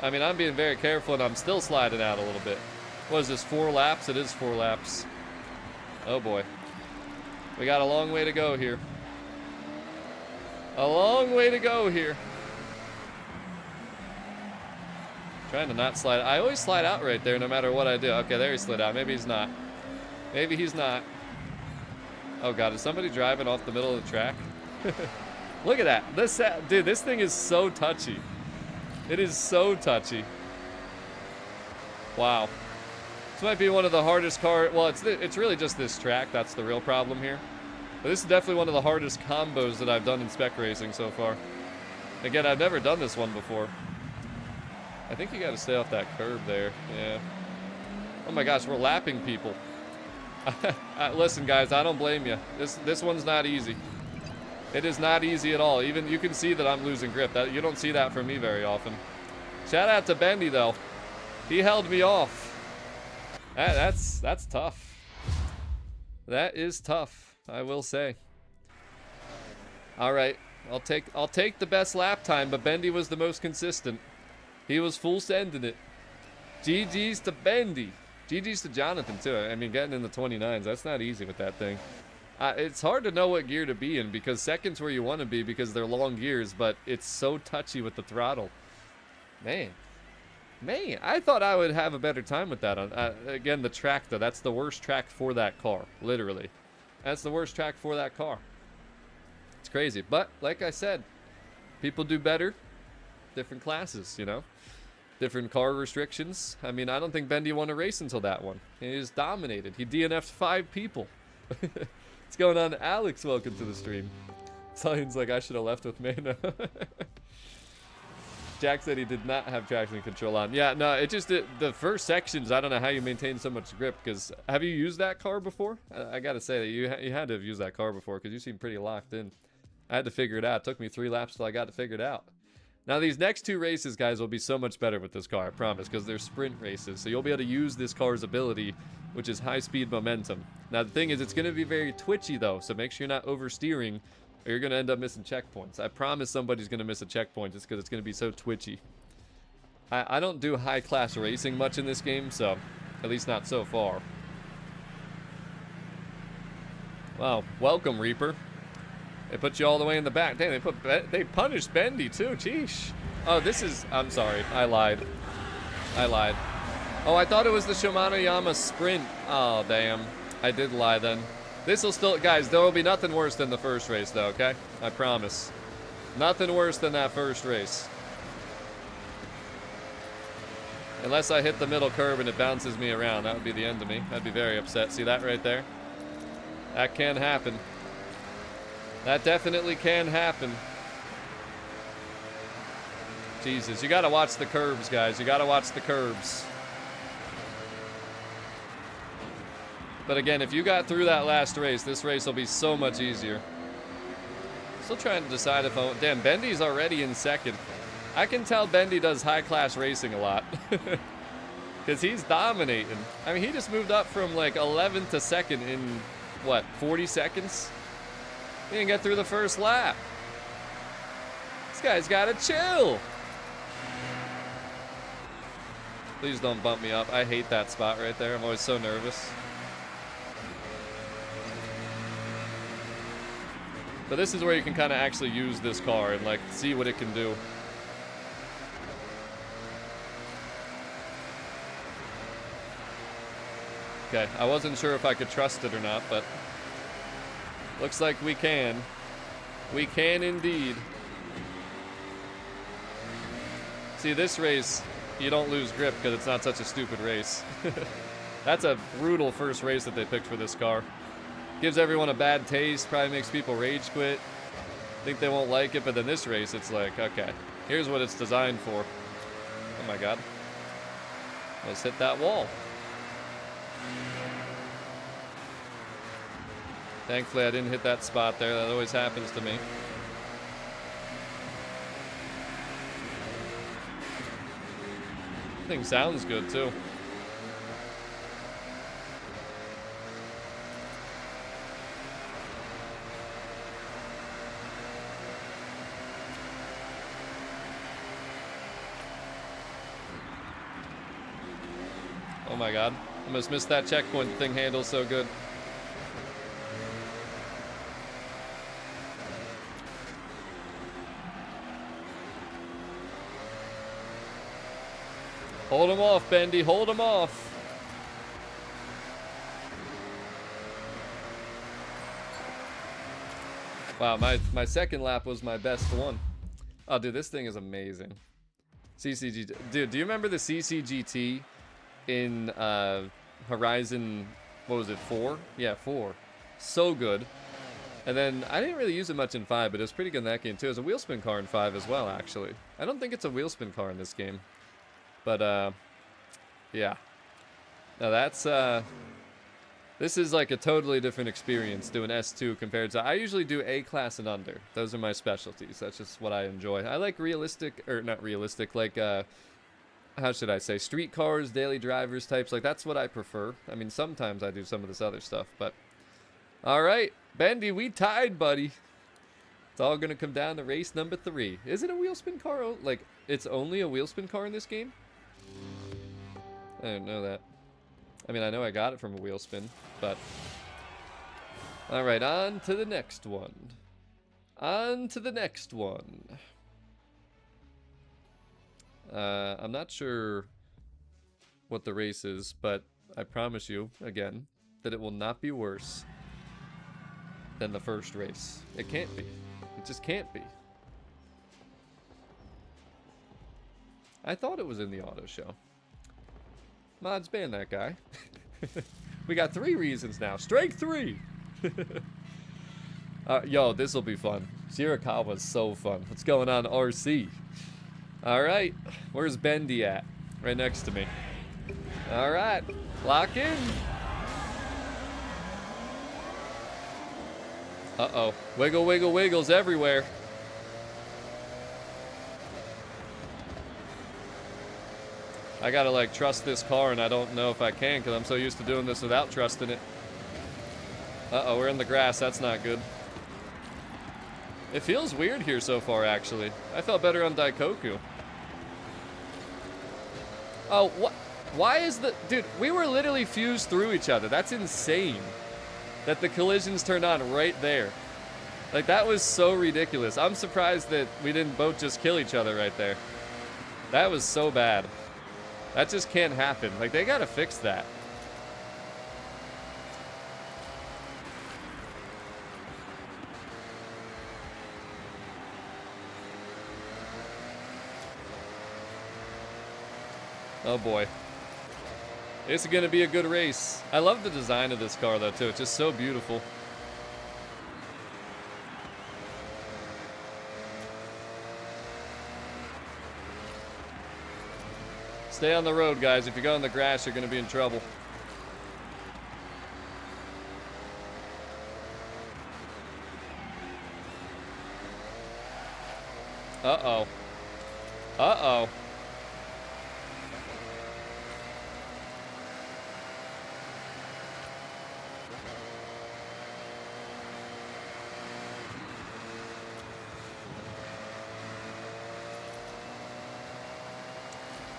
I mean, I'm being very careful and I'm still sliding out a little bit. What is this, 4 laps? It is 4 laps. Oh boy. We got a long way to go here. A long way to go here. Trying to not slide. I always slide out right there no matter what I do. Okay, there he slid out. Maybe he's not. Maybe he's not. Oh god, is somebody driving off the middle of the track? Look at that. Dude, this thing is so touchy. It is so touchy. Wow. This might be one of the hardest well, it's really just this track. That's the real problem here. But this is definitely one of the hardest combos that I've done in spec racing so far. Again, I've never done this one before. I think you got to stay off that curb there. Yeah. Oh my gosh, we're lapping people. Listen, guys, I don't blame you. This one's not easy. It is not easy at all. Even you can see that I'm losing grip. You don't see that from me very often. Shout out to Bendy though. He held me off. That's tough. That is tough, I will say. All right, I'll take the best lap time, but Bendy was the most consistent. He was full sending it. GG's to Bendy. GG's to Jonathan, too. I mean, getting in the 29s, that's not easy with that thing. It's hard to know what gear to be in because second's where you want to be because they're long gears, but it's so touchy with the throttle. Man, I thought I would have a better time with that. Again, the track, though, that's the worst track for that car, literally. That's the worst track for that car. It's crazy. But, like I said, people do better. different classes, you know? Different car restrictions. I mean, I don't think Bendy won a race until that one. He just dominated. He DNF'd 5 people. What's going on, Alex? Welcome to the stream. Science like I should have left with Mano. Jack said he did not have traction control on. Yeah, no, it just, the first sections, I don't know how you maintain so much grip, because have you used that car before? I gotta say that you had to have used that car before, because you seem pretty locked in. I had to figure it out. It took me 3 laps till I got it figured out. Now, these next 2 races, guys, will be so much better with this car, I promise, because they're sprint races, so you'll be able to use this car's ability, which is high-speed momentum. Now, the thing is, it's going to be very twitchy, though, so make sure you're not oversteering, or you're going to end up missing checkpoints. I promise somebody's going to miss a checkpoint just because it's going to be so twitchy. I don't do high-class racing much in this game, so at least not so far. Wow, welcome, Reaper. They put you all the way in the back. Damn, they punished Bendy, too. Sheesh. Oh, this is... I'm sorry. I lied. Oh, I thought it was the Shimano Yama Sprint. Oh, damn. I did lie then. This will still, guys, there will be nothing worse than the first race, though, okay? I promise. Nothing worse than that first race. Unless I hit the middle curve and it bounces me around, that would be the end of me. I'd be very upset. See that right there? That can happen. That definitely can happen. Jesus, you gotta watch the curbs, guys. You gotta watch the curbs. But again, if you got through that last race, this race will be so much easier. Still trying to decide if I... Damn, Bendy's already in second. I can tell Bendy does high-class racing a lot. Because he's dominating. I mean, he just moved up from, like, 11th to second in, what, 40 seconds? He didn't get through the first lap. This guy's gotta chill. Please don't bump me up. I hate that spot right there. I'm always so nervous. But this is where you can kind of actually use this car and, like, see what it can do. Okay, I wasn't sure if I could trust it or not, but looks like we can. We can indeed. See, this race, you don't lose grip because it's not such a stupid race. That's a brutal first race that they picked for this car. Gives everyone a bad taste, probably makes people rage quit. Think they won't like it, but then this race, it's like, okay, here's what it's designed for. Oh my god. Let's hit that wall. Thankfully, I didn't hit that spot there. That always happens to me. Thing sounds good, too. Oh my god. Almost missed that checkpoint. The thing handles so good. Hold him off, Bendy. Hold him off. Wow, my second lap was my best one. Oh, dude, this thing is amazing. CCG... Dude, do you remember the CCGT in Horizon... What was it, 4? Yeah, 4. So good. And then, I didn't really use it much in 5, but it was pretty good in that game, too. It was a wheel spin car in 5 as well, actually. I don't think it's a wheel spin car in this game. But, yeah. Now that's, this is like a totally different experience doing S2 compared to, I usually do A-class and under. Those are my specialties. That's just what I enjoy. I like realistic, or not realistic, like, how should I say, street cars, daily drivers types, like, that's what I prefer. I mean, sometimes I do some of this other stuff, but. Alright, Bendy, we tied, buddy. It's all gonna come down to race number 3. Is it a wheel spin car? Like, it's only a wheel spin car in this game? I didn't know that. I mean, I know I got it from a wheel spin, but... Alright, on to the next one. On to the next one. I'm not sure what the race is, but I promise you, again, that it will not be worse than the first race. It can't be. It just can't be. I thought it was in the auto show. Mods ban that guy. We got 3 reasons now. Strike 3! Yo, this will be fun. Shirakawa's so fun. What's going on, RC? Alright. Where's Bendy at? Right next to me. Alright. Lock in. Uh-oh. Wiggle, wiggle, wiggles everywhere. I gotta, like, trust this car, and I don't know if I can, because I'm so used to doing this without trusting it. Uh-oh, we're in the grass. That's not good. It feels weird here so far, actually. I felt better on Daikoku. Oh, what? Why is the... Dude, we were literally fused through each other. That's insane. That the collisions turned on right there. Like, that was so ridiculous. I'm surprised that we didn't both just kill each other right there. That was so bad. That just can't happen. Like, they gotta fix that. Oh boy. This is gonna be a good race. I love the design of this car though too. It's just so beautiful. Stay on the road, guys. If you go in the grass, you're gonna be in trouble. Uh-oh. Uh-oh.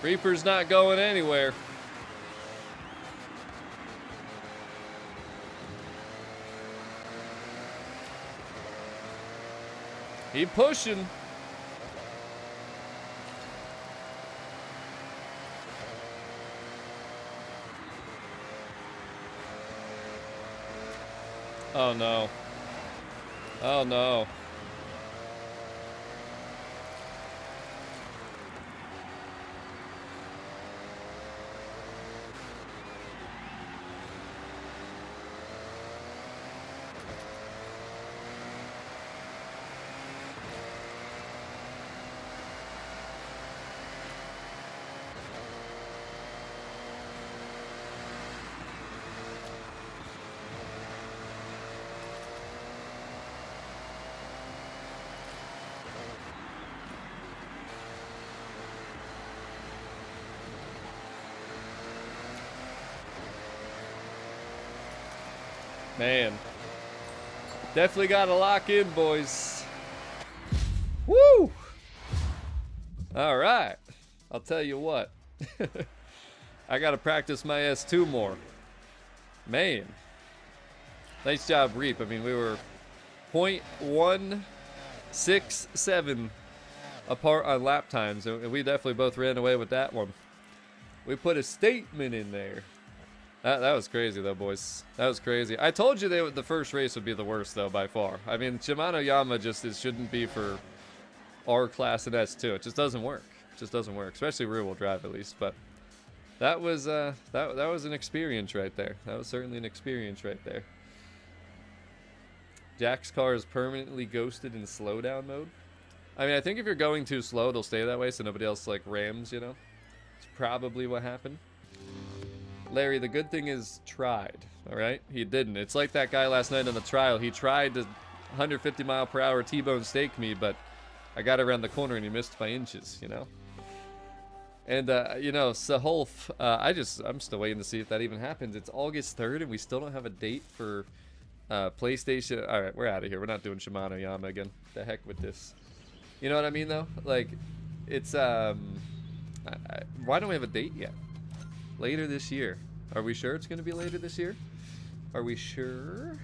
Reaper's not going anywhere. He pushing. Oh no. Oh no. Man. Definitely got to lock in, boys. Woo! All right. I'll tell you what. I got to practice my S2 more. Man. Nice job, Reap. I mean, we were 0.167 apart on lap times, and we definitely both ran away with that one. We put a statement in there. That was crazy, though, boys. That was crazy. I told you the first race would be the worst, though, by far. I mean, Shimano Yama just shouldn't be for R class and S2. It just doesn't work. It just doesn't work, especially rear-wheel drive, at least. But that was that was an experience right there. That was certainly an experience right there. Jack's car is permanently ghosted in slowdown mode. I mean, I think if you're going too slow, they'll stay that way, so nobody else like rams. You know, it's probably what happened. Larry, the good thing is tried, all right? He didn't. It's like that guy last night on the trial. He tried to 150 mile per hour T-bone stake me, but I got around the corner and he missed by inches, you know? And, you know, Saholf, I'm still waiting to see if that even happens. It's August 3rd and we still don't have a date for PlayStation. All right, we're out of here. We're not doing Shimano Yama again. The heck with this. You know what I mean, though? Like, it's, why don't we have a date yet? Later this year. Are we sure it's going to be later this year? Are we sure?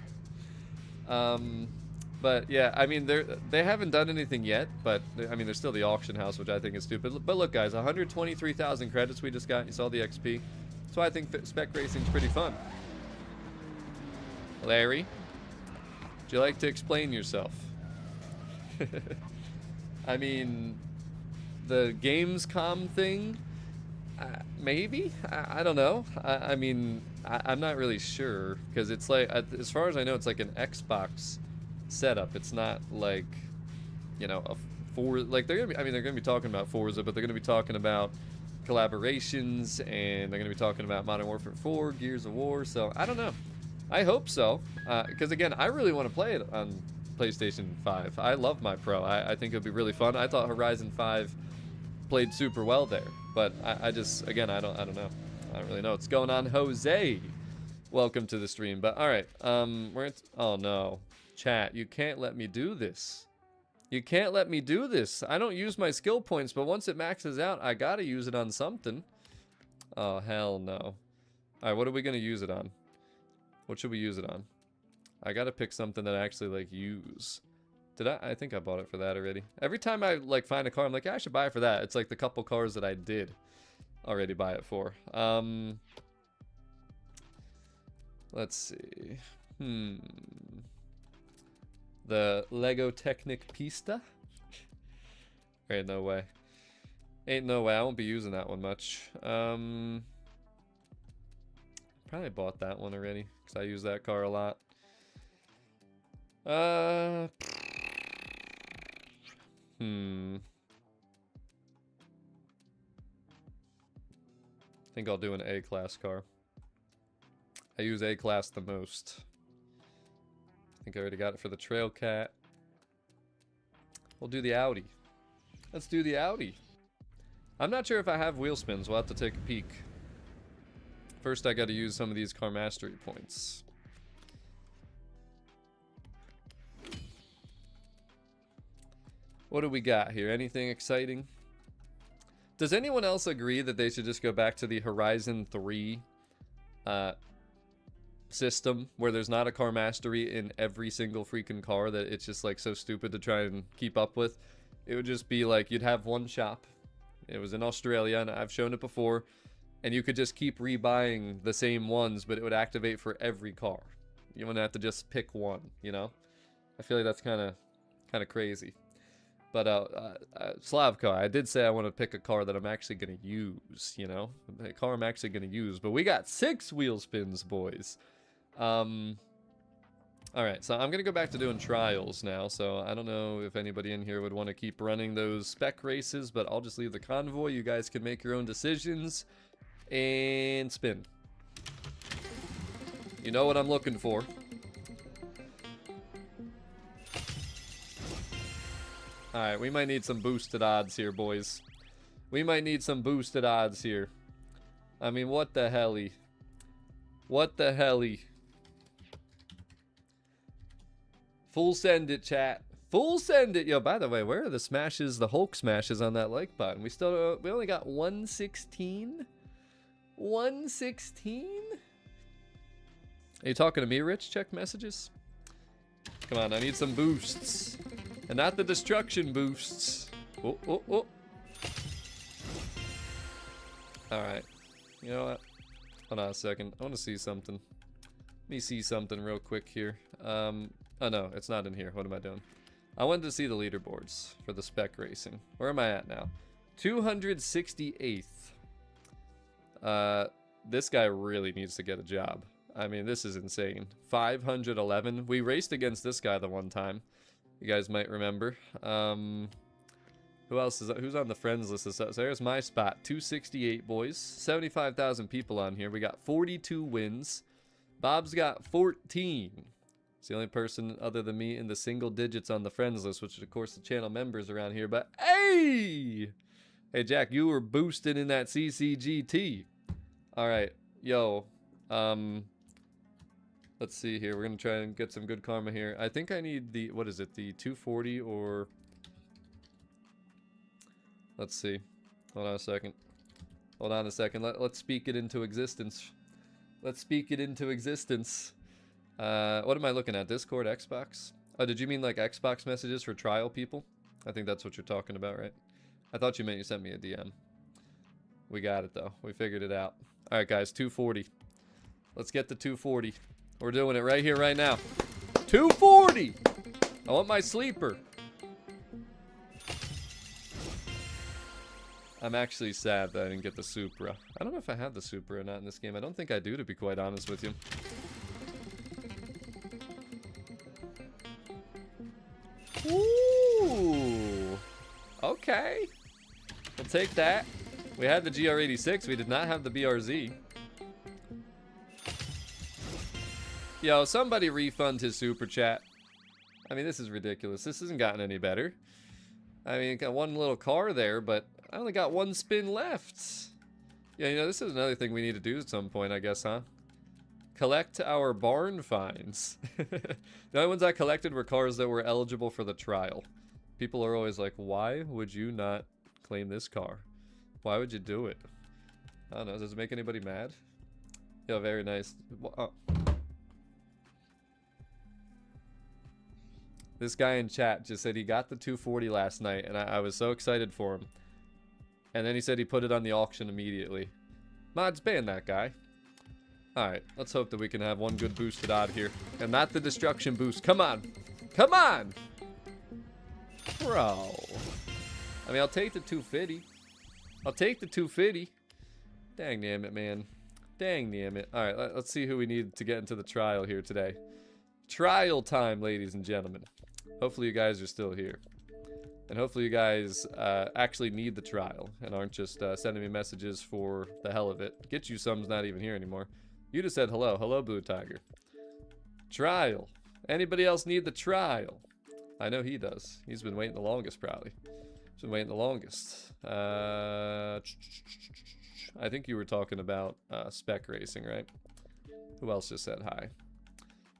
But yeah, I mean, they haven't done anything yet, but I mean, there's still the auction house, which I think is stupid. But look, guys, 123,000 credits we just got. You saw the XP. So I think spec racing's pretty fun. Larry, would you like to explain yourself? I mean, the Gamescom thing, maybe. I don't know. I mean, I'm not really sure because it's like, as far as I know, it's like an Xbox setup. It's not like, you know, like they're gonna be. I mean, they're gonna be talking about Forza, but they're gonna be talking about collaborations, and they're gonna be talking about Modern Warfare 4, Gears of War. So I don't know. I hope so, because again, I really want to play it on PlayStation 5. I love my Pro. I think it would be really fun. I thought Horizon 5 played super well there, but I just, again, I don't know. I don't really know what's going on. Jose, welcome to the stream. But all right, oh no, chat, you can't let me do this. You can't let me do this. I don't use my skill points, but once it maxes out, I gotta use it on something. Oh hell no. All right, what are we gonna use it on? What should we use it on? I gotta pick something that I actually like use. Did I think I bought it for that already. Every time I like find a car, I'm like, yeah, I should buy it for that. It's like the couple cars that I did already buy it for. Let's see. The Lego Technic Pista? Ain't no way. Ain't no way. I won't be using that one much. Probably bought that one already because I use that car a lot. I think I'll do an A-class car. I use A-class the most. I think I already got it for the Trailcat. We'll do the Audi. Let's do the Audi. I'm not sure if I have wheel spins. We'll have to take a peek. First, I got to use some of these car mastery points. What do we got here? Anything exciting? Does anyone else agree that they should just go back to the Horizon 3 system where there's not a car mastery in every single freaking car, that it's just like so stupid to try and keep up with? It would just be like you'd have one shop. It was in Australia, and I've shown it before. And you could just keep rebuying the same ones, but it would activate for every car. You wouldn't have to just pick one, you know? I feel like that's kind of crazy. But Slavko, I did say I want to pick a car that I'm actually going to use, you know? A car I'm actually going to use. But we got 6 wheel spins, boys. Alright, so I'm going to go back to doing trials now. So I don't know if anybody in here would want to keep running those spec races, but I'll just leave the convoy. You guys can make your own decisions. And spin. You know what I'm looking for. Alright, we might need some boosted odds here, boys. We might need some boosted odds here. I mean, what the helly? What the helly? Full send it, chat. Full send it. Yo, by the way, where are the smashes, the Hulk smashes on that like button? We only got 116? 116? Are you talking to me, Rich? Check messages. Come on, I need some boosts. And not the destruction boosts. Oh, oh, oh. Alright. You know what? Hold on a second. I want to see something. Let me see something real quick here. Oh no, it's not in here. What am I doing? I wanted to see the leaderboards for the spec racing. Where am I at now? 268th. This guy really needs to get a job. I mean, this is insane. 511. We raced against this guy the one time. You guys might remember. Who else is that? Who's on the friends list? So there's my spot. 268, boys. 75,000 people on here. We got 42 wins. Bob's got 14. It's the only person other than me in the single digits on the friends list, which is, of course, the channel members around here. But, hey! Hey, Jack, you were boosted in that CCGT. All right. Yo. Let's see here. We're going to try and get some good karma here. I think I need the, what is it? The 240 or... Let's see. Hold on a second. Hold on a second. Let's speak it into existence. Let's speak it into existence. What am I looking at? Discord, Xbox? Oh, did you mean like Xbox messages for trial people? I think that's what you're talking about, right? I thought you meant you sent me a DM. We got it, though. We figured it out. All right, guys, 240. Let's get to 240. We're doing it right here, right now. 240! I want my sleeper. I'm actually sad that I didn't get the Supra. I don't know if I have the Supra or not in this game. I don't think I do, to be quite honest with you. Ooh. Okay. We'll take that. We had the GR86. We did not have the BRZ. Yo, somebody refund his super chat. I mean, this is ridiculous. This hasn't gotten any better. I mean, got one little car there, but I only got one spin left. Yeah, you know, this is another thing we need to do at some point, I guess, huh? Collect our barn finds. The only ones I collected were cars that were eligible for the trial. People are always like, why would you not claim this car? Why would you do it? I don't know. Does it make anybody mad? Yeah, very nice. Oh. This guy in chat just said he got the 240 last night, and I was so excited for him. And then he said he put it on the auction immediately. Mods, ban that guy. Alright, let's hope that we can have one good boosted odd here. And not the destruction boost. Come on! Come on! Bro. I mean, I'll take the 250. I'll take the 250. Dang damn it, man. Dang damn it. Alright, let's see who we need to get into the trial here today. Trial time, ladies and gentlemen. Hopefully you guys are still here. And hopefully you guys actually need the trial and aren't just sending me messages for the hell of it. Get you some's not even here anymore. You just said hello. Hello, Blue Tiger. Trial. Anybody else need the trial? I know he does. He's been waiting the longest, probably. He's been waiting the longest. I think you were talking about spec racing, right? Who else just said hi?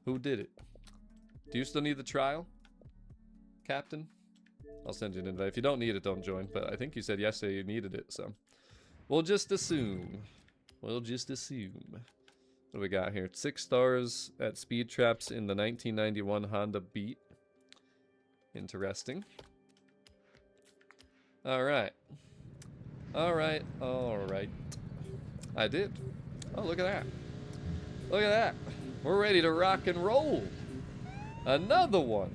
Who did it? Do you still need the trial, Captain? I'll send you an invite. If you don't need it, don't join. But I think you said yesterday you needed it, so we'll just assume. We'll just assume. What do we got here? 6 stars at speed traps in the 1991 Honda Beat. Interesting. All right. All right. All right. I did. Oh, look at that. Look at that. We're ready to rock and roll. Another one.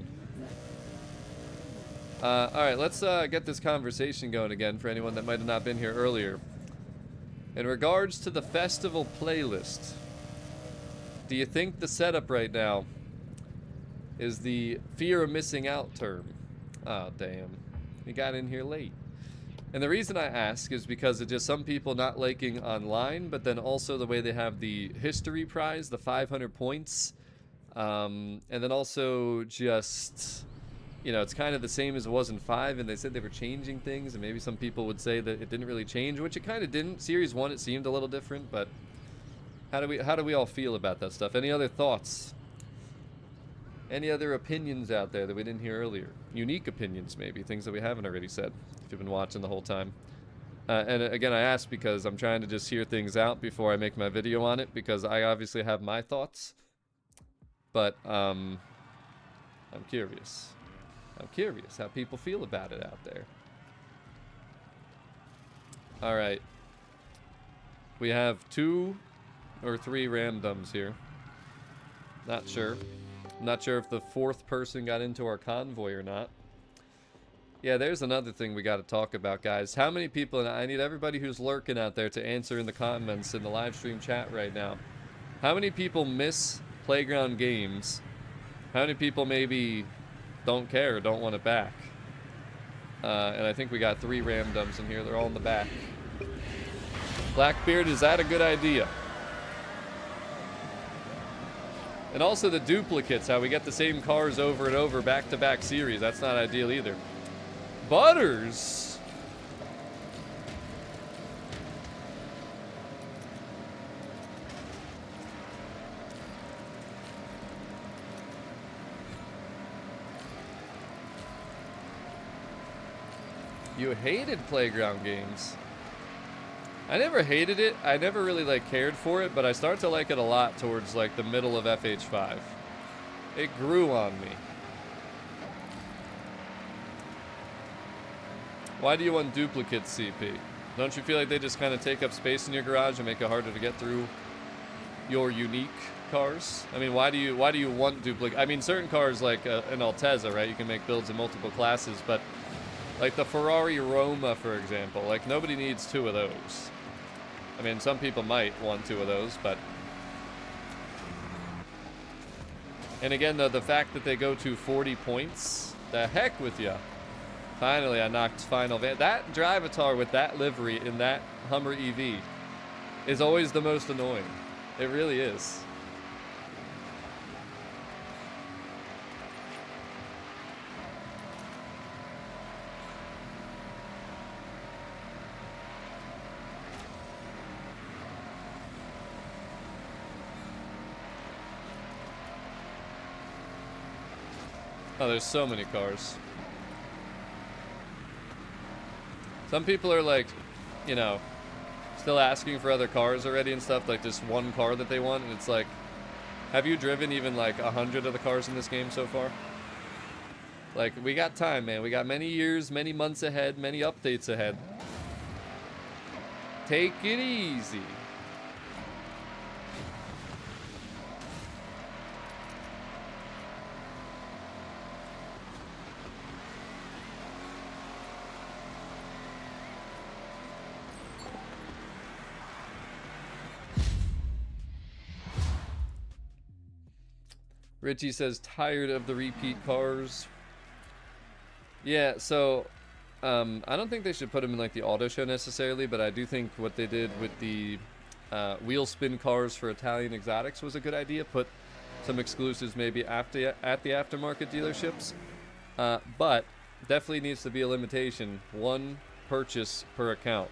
All right, let's get this conversation going again for anyone that might have not been here earlier. In regards to the festival playlist, do you think the setup right now is the fear of missing out term? Oh, damn. You got in here late. And the reason I ask is because of just some people not liking online, but then also the way they have the history prize, the 500 points. And then also just, you know, it's kind of the same as it was in 5, and they said they were changing things, and maybe some people would say that it didn't really change, which it kind of didn't. Series 1, it seemed a little different, but how do we all feel about that stuff? Any other thoughts? Any other opinions out there that we didn't hear earlier? Unique opinions, maybe, things that we haven't already said, if you've been watching the whole time. And again, I ask because I'm trying to just hear things out before I make my video on it, because I obviously have my thoughts. But, I'm curious. I'm curious how people feel about it out there. Alright. We have 2 or 3 randoms here. Not sure. I'm not sure if the 4th person got into our convoy or not. Yeah, there's another thing we got to talk about, guys. How many people, and I need everybody who's lurking out there to answer in the comments in the live stream chat right now. How many people miss Playground games? How many people maybe don't care, don't want it back? And I think we got 3 randoms in here. They're all in the back. Blackbeard, is that a good idea? And also the duplicates, how we get the same cars over and over, back-to-back series. That's not ideal either. Butters! You hated Playground games. I never hated it. I never really like cared for it, but I start to like it a lot towards like the middle of FH5. It grew on me. Why do you want duplicates, CP? Don't you feel like they just kind of take up space in your garage and make it harder to get through your unique cars? I mean, why do you want duplicate? I mean, certain cars like an Altezza, right? You can make builds in multiple classes, but Like the Ferrari Roma, for example. Like, nobody needs 2 of those. I mean, some people might want 2 of those, but... And again, though, the fact that they go to 40 points, the heck with ya. Finally, I knocked Final Van. That Drivatar with that livery in that Hummer EV is always the most annoying. It really is. Oh, there's so many cars. Some people are like, you know, still asking for other cars already and stuff, like just one car that they want, and it's like, have you driven even like 100 of the cars in this game so far? Like, we got time, man. We got many years, many months ahead, many updates ahead. Take it easy. Richie says, tired of the repeat cars. Yeah, so I don't think they should put them in like the auto show necessarily, but I do think what they did with the wheel spin cars for Italian exotics was a good idea. Put some exclusives maybe at the aftermarket dealerships, but definitely needs to be a limitation, 1 purchase per account.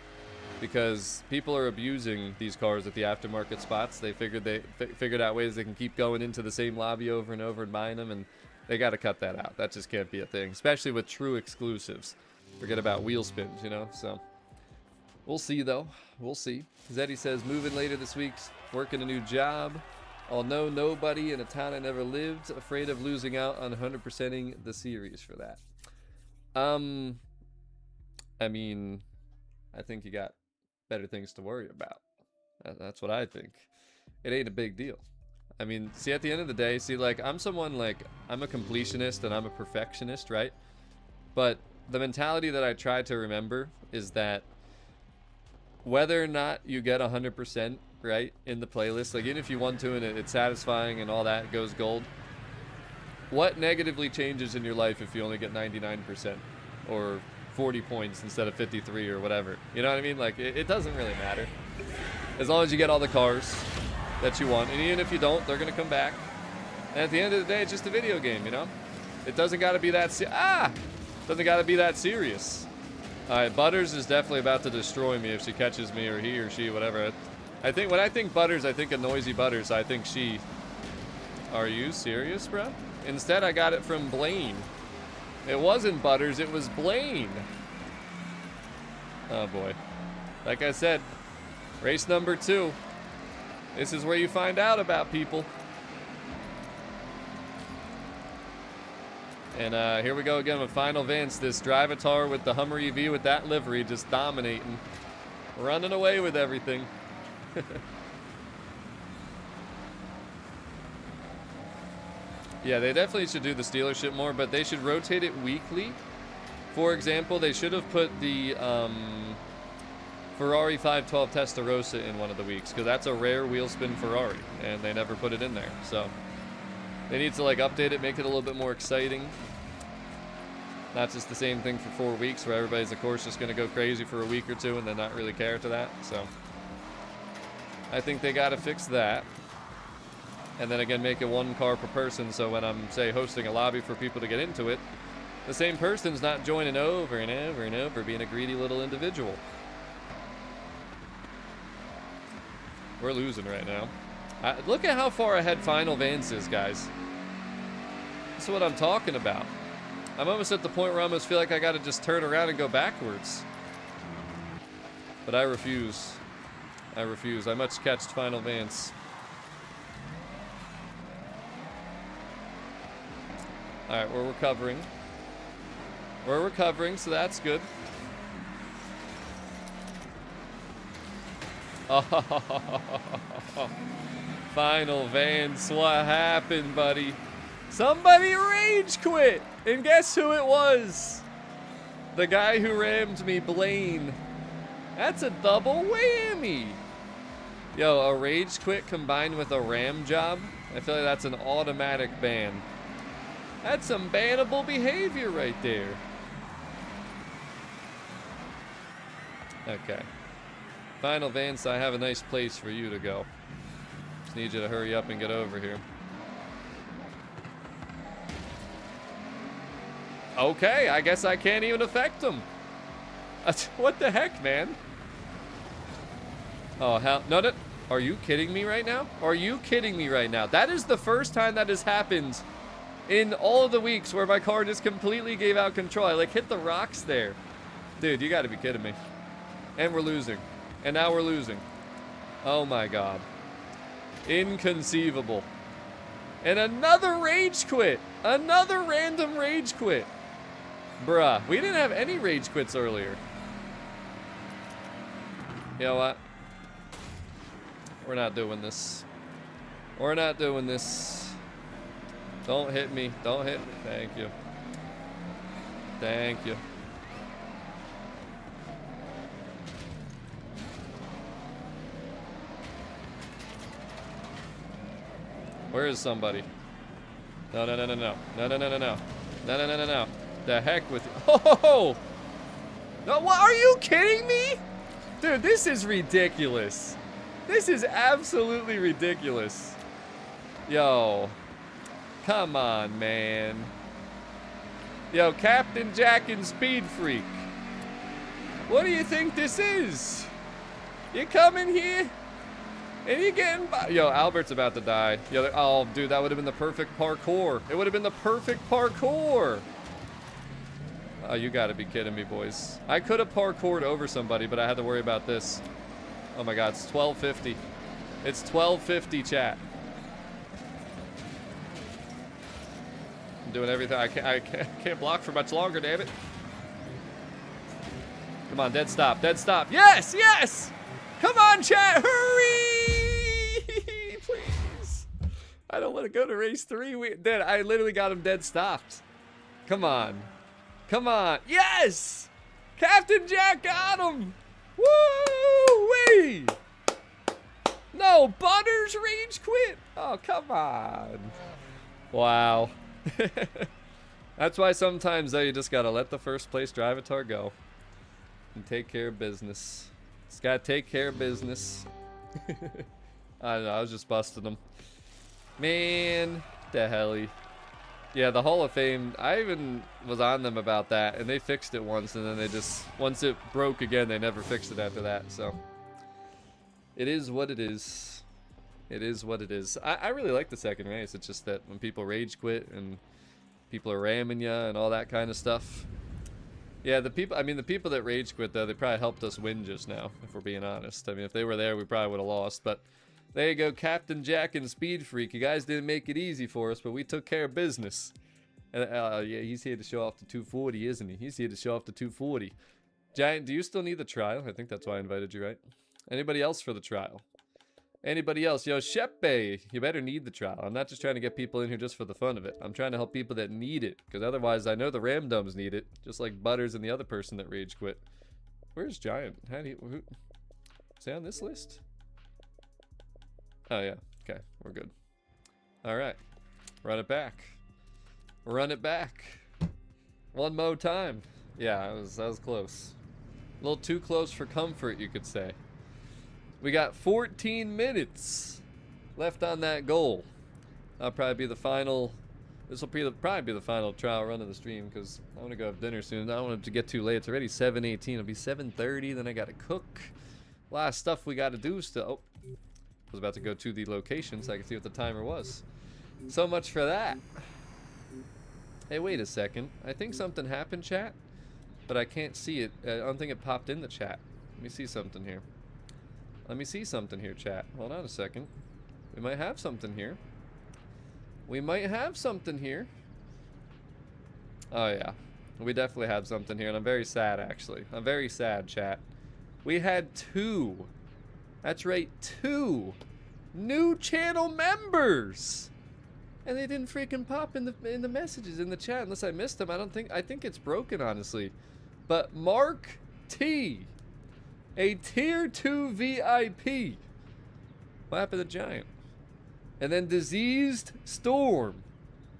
Because people are abusing these cars at the aftermarket spots. They figured out ways they can keep going into the same lobby over and over and buying them, and they got to cut that out. That just can't be a thing, especially with true exclusives. Forget about wheel spins, you know. So we'll see, though. We'll see. Zeddy says, moving later this week, working a new job. I'll know nobody in a town I never lived. Afraid of losing out on 100%ing the series for that. I mean, I think you got better things to worry about. That's what I think. It ain't a big deal. I mean, see, at the end of the day, see, like, I'm someone, like, I'm a completionist and I'm a perfectionist, right? But the mentality that I try to remember is that whether or not you get 100%, right, in the playlist, like, even if you want to and it's satisfying and all that goes gold, what negatively changes in your life if you only get 99% or 40 points instead of 53 or whatever? You know what I mean? Like, it doesn't really matter. As long as you get all the cars that you want. And even if you don't, they're going to come back. And at the end of the day, it's just a video game, you know? It doesn't got to be that doesn't got to be that serious. All right, Butters is definitely about to destroy me if she catches me, or he or she, whatever. When I think Butters, I think a noisy Butters. I think she. Are you serious, bro? Instead, I got it from Blaine. It wasn't Butters, it was Blaine. Oh boy. Like I said, race number 2. This is where you find out about people. And here we go again with Final Vance. This Drivatar with the Hummer EV with that livery just dominating. Running away with everything. Yeah, they definitely should do the dealership more, but they should rotate it weekly. For example, they should have put the Ferrari 512 Testarossa in one of the weeks, because that's a rare wheel spin Ferrari, and they never put it in there. So they need to like update it, make it a little bit more exciting. Not just the same thing for 4 weeks, where everybody's of course just going to go crazy for a week or 2 and then not really care to that. So I think they got to fix that. And then again, make it 1 car per person, so when I'm, say, hosting a lobby for people to get into it, the same person's not joining over and over and over, being a greedy little individual. We're losing right now. Look at how far ahead Final Vance is, guys. That's what I'm talking about. I'm almost at the point where I almost feel like I got to just turn around and go backwards. But I refuse. I refuse. I much catched Final Vance. Alright, we're recovering. We're recovering, so that's good. Oh, Final Vance, what happened, buddy? Somebody rage quit! And guess who it was? The guy who rammed me, Blaine. That's a double whammy. Yo, a rage quit combined with a ram job? I feel like that's an automatic ban. That's some bannable behavior right there. Okay. Final Vance, I have a nice place for you to go. Just need you to hurry up and get over here. Okay, I guess I can't even affect him. What the heck, man? Oh, hell. No, no. Are you kidding me right now? Are you kidding me right now? That is the first time that has happened in all of the weeks where my car just completely gave out control. I, like, hit the rocks there. Dude, you gotta be kidding me. And we're losing. And now we're losing. Oh, my God. Inconceivable. And another rage quit. Another random rage quit. Bruh, we didn't have any rage quits earlier. You know what? We're not doing this. We're not doing this. Don't hit me. Don't hit me. Thank you. Thank you. Where is somebody? No, no, no, no, no. No, no, no, no, no. No, no, no, no, no. The heck with you. Oh! No, what? Are you kidding me? Dude, this is ridiculous. This is absolutely ridiculous. Yo. Come on, man. Yo, Captain Jack and Speed Freak. What do you think this is? You come in here and you getting by. Yo, Albert's about to die. Yo, oh, dude, that would have been the perfect parkour. It would have been the perfect parkour. Oh, you gotta be kidding me, boys. I could have parkoured over somebody, but I had to worry about this. Oh my God, it's 12:50. It's 12:50, chat. I'm doing everything. I can't block for much longer, damn it. Come on, dead stop, dead stop. Yes, yes! Come on, chat, hurry! Please. I don't want to go to race 3. I literally got him dead stopped. Come on. Come on. Yes! Captain Jack got him! Woo-wee! No, Butters rage quit! Oh, come on. Wow. That's why sometimes, though, you just gotta let the first place drivatar go. And take care of business. Just gotta take care of business. I don't know, I was just busting them. Man, the helly. Yeah, the Hall of Fame, I even was on them about that, and they fixed it once, and then they just, once it broke again, they never fixed it after that, so. It is what it is. It is what it is. I really like the second race. It's just that when people rage quit, and people are ramming you, and all that kind of stuff. Yeah, the people that rage quit, though, they probably helped us win just now, if we're being honest. I mean, if they were there, we probably would have lost, but there you go, Captain Jack and Speed Freak. You guys didn't make it easy for us, but we took care of business. And yeah, he's here to show off the 240, isn't he? He's here to show off the 240. Giant, do you still need the trial? I think that's why I invited you, right? Anybody else for the trial? Anybody else? Yo, Sheppe, you better need the trial. I'm not just trying to get people in here just for the fun of it. I'm trying to help people that need it, because otherwise I know the Ramdums need it, just like Butters and the other person that rage quit. Where's Giant? How do you... Is he on this list? Oh, yeah. Okay, we're good. All right. Run it back. Run it back. One more time. Yeah, that was close. A little too close for comfort, you could say. We got 14 minutes left on that goal. That'll probably be the final. This will probably be the final trial run of the stream, because I want to go have dinner soon. I don't want it to get too late. It's already 7:18. It'll be 7:30. Then I got to cook. A lot of stuff we got to do still. Oh. I was about to go to the location so I could see what the timer was. So much for that. Hey, wait a second. I think something happened, chat, but I can't see it. I don't think it popped in the chat. Let me see something here. Let me see something here, chat. Hold on a second. We might have something here. We might have something here. Oh, yeah. We definitely have something here, and I'm very sad, actually. I'm very sad, chat. We had 2. That's right, 2 new channel members, and they didn't freaking pop in the messages in the chat unless I missed them. I think it's broken, honestly. But Mark T, a tier 2 VIP. What happened to Giant? And then Diseased Storm,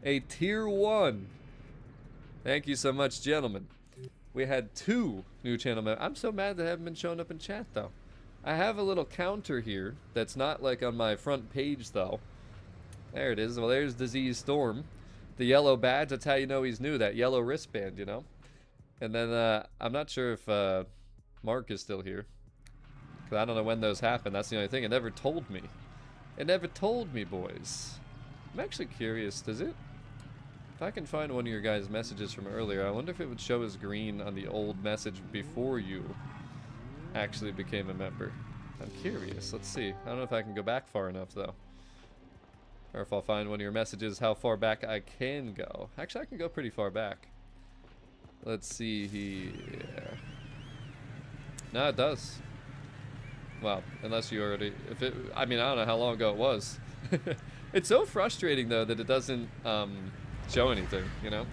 a tier 1. Thank you so much, gentlemen. We had 2 new channel members. I'm so mad they haven't been showing up in chat, though. I have a little counter here that's not like on my front page, though. There it is. Well, there's Diseased Storm. The yellow badge, that's how you know he's new. That yellow wristband, you know? And then, I'm not sure if Mark is still here. Because I don't know when those happened. That's the only thing. It never told me. It never told me, boys. I'm actually curious. Does it? If I can find one of your guys' messages from earlier, I wonder if it would show as green on the old message before you actually became a member. I'm curious. Let's see. I don't know if I can go back far enough, though. Or if I'll find one of your messages, how far back I can go. Actually, I can go pretty far back. Let's see here. No, it does. Well, unless you already... I mean, I don't know how long ago it was. It's so frustrating, though, that it doesn't show anything, you know?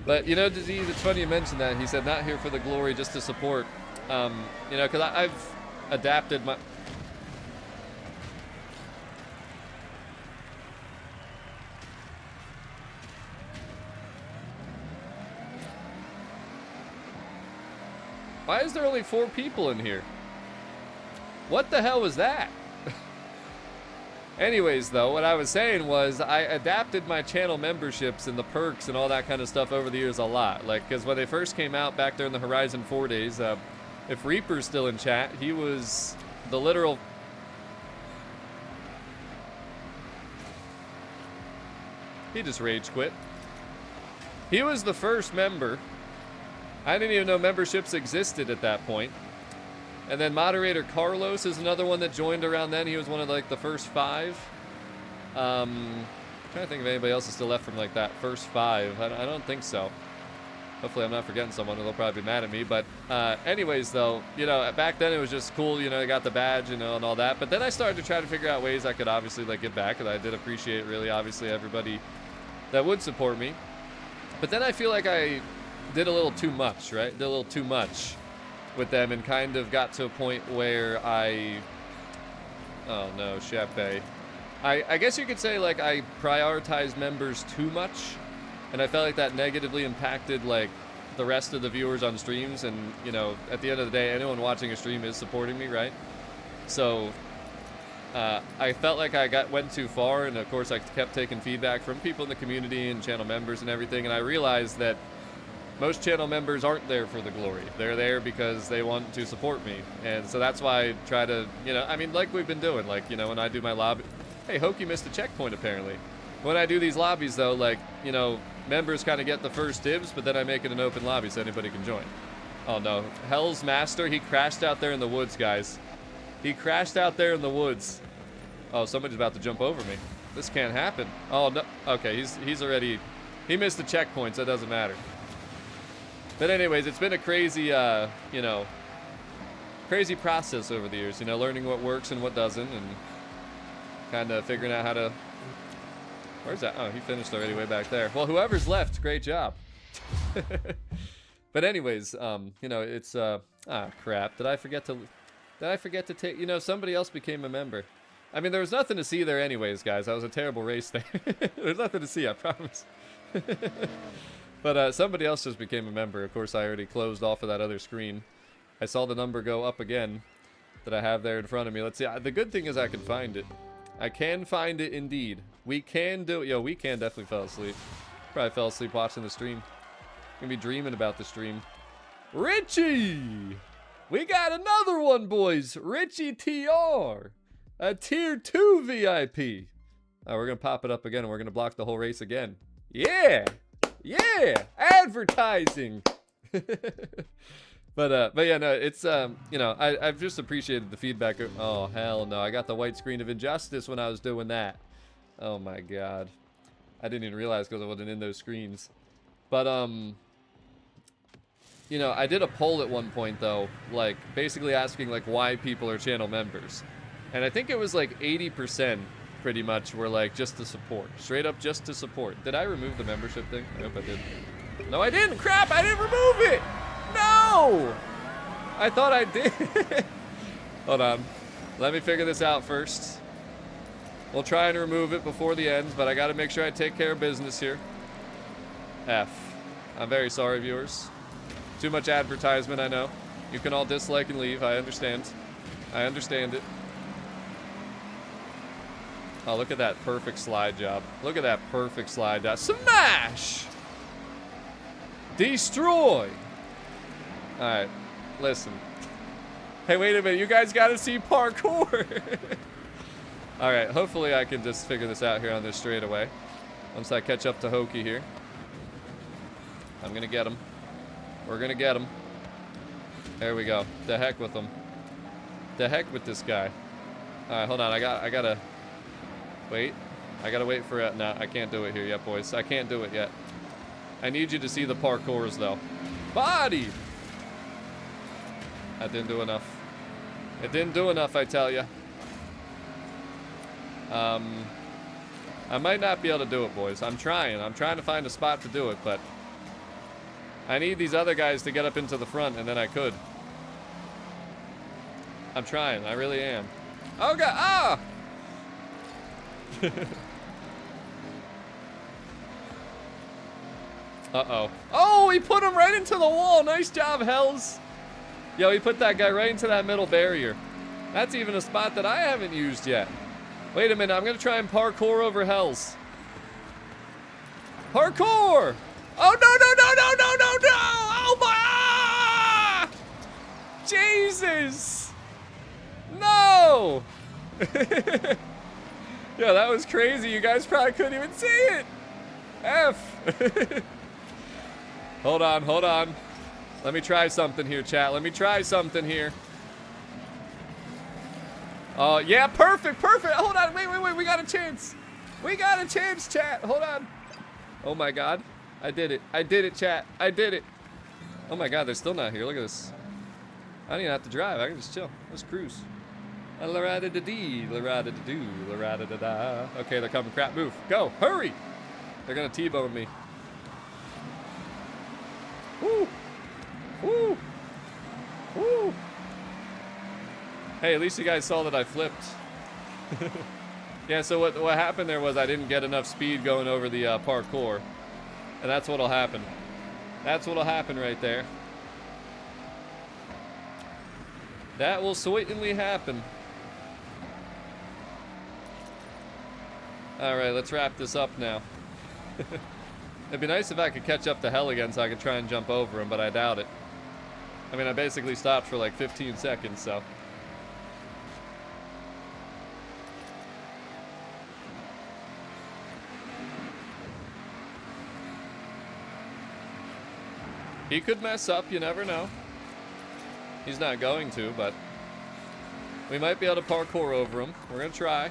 But, you know, Disease, it's funny you mentioned that. He said, not here for the glory, just to support. You know, because I've adapted my... Why is there only 4 people in here? What the hell was that? Anyways, though, what I was saying was I adapted my channel memberships and the perks and all that kind of stuff over the years a lot. Like, because when they first came out back during the Horizon 4 days, if Reaper's still in chat, he was the literal... He just rage quit. He was the first member. I didn't even know memberships existed at that point. And then Moderator Carlos is another one that joined around then. He was one of like the first 5. Trying to think if anybody else is still left from like that first 5. I don't think so. Hopefully I'm not forgetting someone, or they'll probably be mad at me. But anyways, though, you know, back then it was just cool. You know, I got the badge, you know, and all that. But then I started to try to figure out ways I could obviously like get back, because I did appreciate really obviously everybody that would support me. But then I feel like I did a little too much, right? Did a little too much with them, and kind of got to a point where I... Oh no, Chape. I guess you could say like I prioritized members too much, and I felt like that negatively impacted like the rest of the viewers on streams. And you know, at the end of the day, anyone watching a stream is supporting me, right? So I felt like I went too far, and of course I kept taking feedback from people in the community and channel members and everything, and I realized that most channel members aren't there for the glory. They're there because they want to support me. And so that's why I try to, you know, I mean, like we've been doing, like, you know, when I do my lobby. Hey, Hokie missed a checkpoint, apparently. When I do these lobbies, though, like, you know, members kind of get the first dibs, but then I make it an open lobby so anybody can join. Oh, no. Hell's Master, he crashed out there in the woods, guys. He crashed out there in the woods. Oh, somebody's about to jump over me. This can't happen. Oh, no. Okay, he's already... He missed the checkpoint, so it doesn't matter. But anyways, it's been a crazy, you know, crazy process over the years, you know, learning what works and what doesn't, and kind of figuring out how to... Where's that? Oh, he finished already way back there. Well, whoever's left, great job. But anyways, you know, it's, crap. Did I forget to take, you know, somebody else became a member. I mean, there was nothing to see there anyways, guys. That was a terrible race there. There's nothing to see, I promise. But somebody else just became a member. Of course, I already closed off of that other screen. I saw the number go up again that I have there in front of me. Let's see. The good thing is I can find it. I can find it indeed. We can do it. Yo, we can definitely fell asleep. Probably fell asleep watching the stream. Gonna be dreaming about the stream. Richie! We got another one, boys. Richie TR. A tier 2 VIP. Oh, we're gonna pop it up again, and we're gonna block the whole race again. Yeah! Yeah, advertising. But yeah, no, it's you know, I've just appreciated the feedback. Oh hell no, I got the white screen of injustice when I was doing that. Oh my god, I didn't even realize because I wasn't in those screens. But you know, I did a poll at one point though, like basically asking like why people are channel members, and I think it was like 80%. Pretty much were like just to support, straight up just to support. Did I remove the membership thing? I hope I did. No, I didn't. Crap, I didn't remove it. No! I thought I did. Hold on. Let me figure this out first. We'll try and remove it before the end, but I gotta make sure I take care of business here. F. I'm very sorry, viewers. Too much advertisement, I know. You can all dislike and leave, I understand. I understand it. Oh, look at that perfect slide job. Look at that perfect slide job. Smash! Destroy! Alright, listen. Hey, wait a minute, you guys gotta see parkour! Alright, hopefully I can just figure this out here on this straightaway. Once I catch up to Hokey here. I'm gonna get him. We're gonna get him. There we go. The heck with him. The heck with this guy. Alright, hold on, I gotta... Wait. I gotta wait for it. No, I can't do it here yet, boys. I can't do it yet. I need you to see the parkours, though. Body! That didn't do enough. It didn't do enough, I tell ya. I might not be able to do it, boys. I'm trying. I'm trying to find a spot to do it, but I need these other guys to get up into the front, and then I could. I'm trying. I really am. Oh, God. Ah! Uh-oh. Oh, he put him right into the wall. Nice job, Hells. Yo, he put that guy right into that middle barrier. That's even a spot that I haven't used yet. Wait a minute, I'm gonna try and parkour over Hells. Parkour! Oh, no! Oh, my! Ah! Jesus! No! Yo, that was crazy. You guys probably couldn't even see it. F. Hold on. Let me try something here, chat. Let me try something here. Oh, yeah, perfect. Hold on, wait. We got a chance. We got a chance, chat. Hold on. Oh, my God. I did it, chat. I did it. Oh, my God, they're still not here. Look at this. I don't even have to drive. I can just chill. Let's cruise. La-ra-da-da-dee, la-ra-da-da-doo, la-ra-da-da-da. Okay, they're coming. Crap, move. Go. Hurry. They're going to T-bone me. Woo. Woo. Woo. Hey, at least you guys saw that I flipped. Yeah, so what happened there was I didn't get enough speed going over the parkour. And that's what'll happen. That's what'll happen right there. That will certainly happen. Alright, let's wrap this up now. It'd be nice if I could catch up to Hell again so I could try and jump over him, but I doubt it. I mean, I basically stopped for like 15 seconds, so... He could mess up, you never know. He's not going to, but... we might be able to parkour over him. We're gonna try.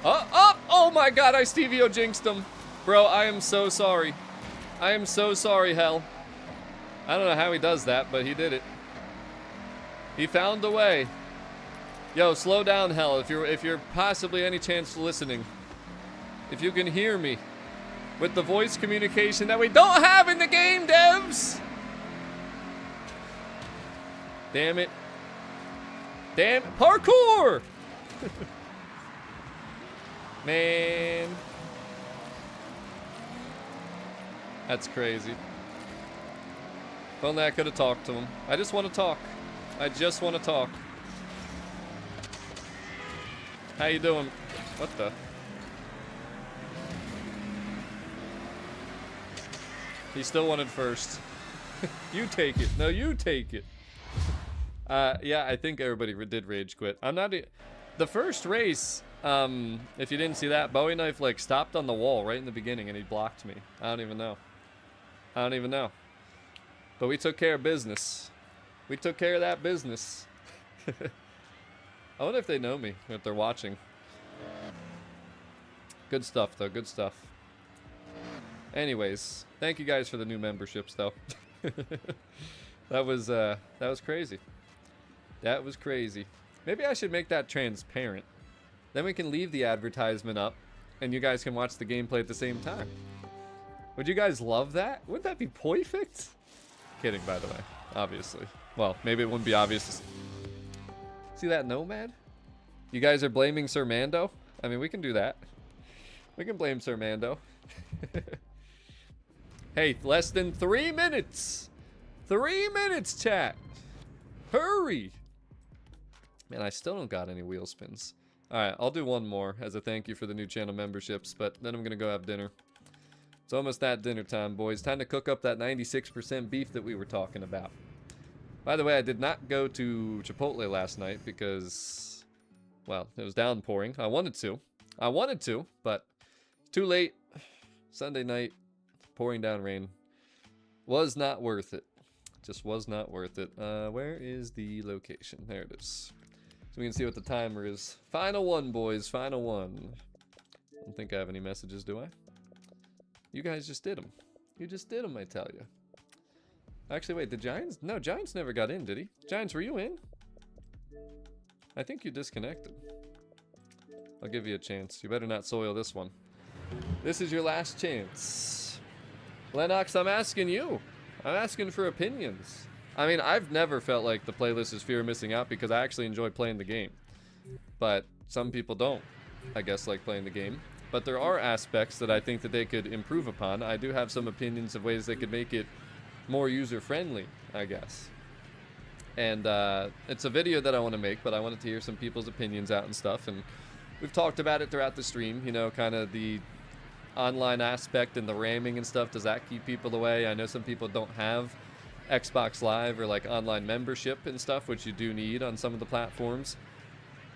Oh my God, I Stevie-O jinxed him. Bro, I am so sorry. I am so sorry, Hell. I don't know how he does that, but he did it. He found a way. Yo, slow down, Hell, if you're possibly any chance listening. If you can hear me. With the voice communication that we don't have in the game, devs! Damn it. Damn it. Parkour! Man. That's crazy. If only I could have talked to him. I just want to talk. I just want to talk. How you doing? What the? He still wanted first. You take it. No, you take it. Yeah, I think everybody did rage quit. I'm not... The first race, if you didn't see that, Bowie Knife, like, stopped on the wall right in the beginning and he blocked me. I don't even know. I don't even know. But we took care of business. We took care of that business. I wonder if they know me, if they're watching. Good stuff, though. Good stuff. Anyways, thank you guys for the new memberships, though. That was crazy. That was crazy. Maybe I should make that transparent. Then we can leave the advertisement up, and you guys can watch the gameplay at the same time. Would you guys love that? Wouldn't that be perfect? Kidding, by the way. Obviously. Well, maybe it wouldn't be obvious. See that nomad? You guys are blaming Sir Mando? I mean, we can do that. We can blame Sir Mando. Hey, less than 3 minutes. 3 minutes, chat. Hurry. Man, I still don't got any wheel spins. Alright, I'll do one more as a thank you for the new channel memberships, but then I'm gonna go have dinner. It's almost that dinner time, boys. Time to cook up that 96% beef that we were talking about. By the way, I did not go to Chipotle last night because, well, it was downpouring. I wanted to, but too late. Sunday night, pouring down rain. Was not worth it. Just was not worth it. Where is the location? There it is. So we can see what the timer is. Final one, boys. Final one. I don't think I have any messages, do I? You guys just did them. You just did them, I tell you. Actually, wait, the Giants? No, Giants never got in, did he? Giants, were you in? I think you disconnected. I'll give you a chance. You better not soil this one. This is your last chance. Lennox, I'm asking you. I'm asking for opinions. I mean, I've never felt like the playlist is fear of missing out because I actually enjoy playing the game. But some people don't, I guess, like playing the game. But there are aspects that I think that they could improve upon. I do have some opinions of ways they could make it more user-friendly, I guess. And it's a video that I want to make, but I wanted to hear some people's opinions out and stuff. And we've talked about it throughout the stream, you know, kind of the online aspect and the ramming and stuff. Does that keep people away? I know some people don't have Xbox Live or like online membership and stuff, which you do need on some of the platforms.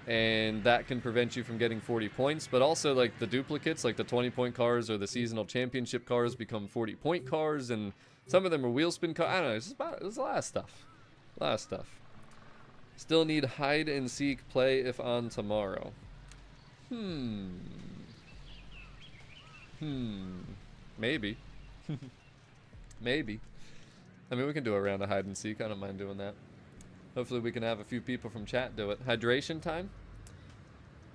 And that can prevent you from getting 40 points, but also like the duplicates, like the 20-point cars or the seasonal championship cars become 40-point cars, and some of them are wheel spin cars. I don't know, there's a lot of stuff. A lot of stuff. Still need hide and seek play if on tomorrow. Maybe. Maybe. I mean, we can do a round of hide and seek. I don't mind doing that. Hopefully we can have a few people from chat do it. Hydration time?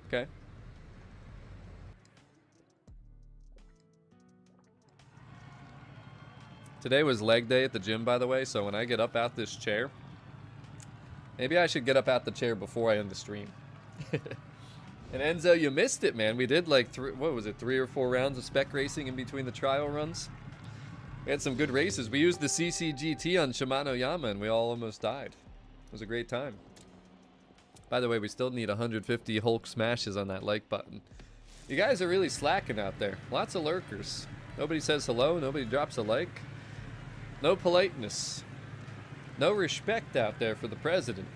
Okay. Today was leg day at the gym, by the way, so when I get up out this chair, maybe I should get up out the chair before I end the stream. And Enzo, you missed it, man. We did like 3 or 4 rounds of spec racing in between the trial runs. We had some good races. We used the CCGT on Shimano Yama and we all almost died. It was a great time. By the way, we still need 150 Hulk smashes on that like button. You guys are really slacking out there. Lots of lurkers. Nobody says hello. Nobody drops a like. No politeness. No respect out there for the president.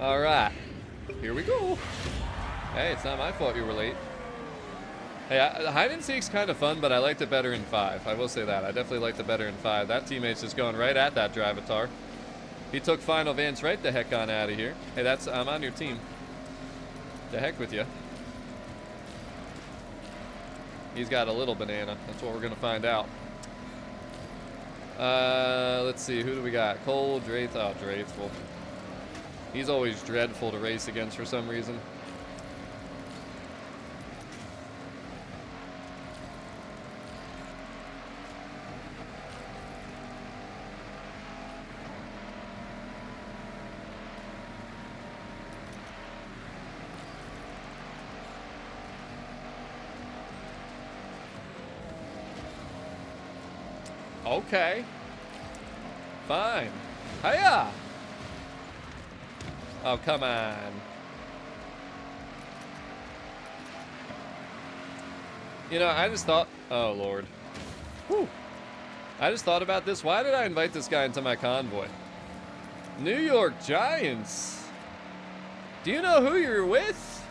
All right. Here we go. Hey, it's not my fault you were late. Hey, hide and seek's kind of fun, but I liked it better in 5. I will say that. I definitely liked it better in 5. That teammate's just going right at that Drivatar. He took Final Vance right the heck on out of here. Hey, I'm on your team. The heck with you. He's got a little banana. That's what we're going to find out. Let's see. Who do we got? Cole, Draith. Oh, Draith. Well, he's always dreadful to race against for some reason. Okay. Fine. Hiya! Oh, come on. You know, I just thought... Oh, Lord. Whew. I just thought about this. Why did I invite this guy into my convoy? New York Giants. Do you know who you're with?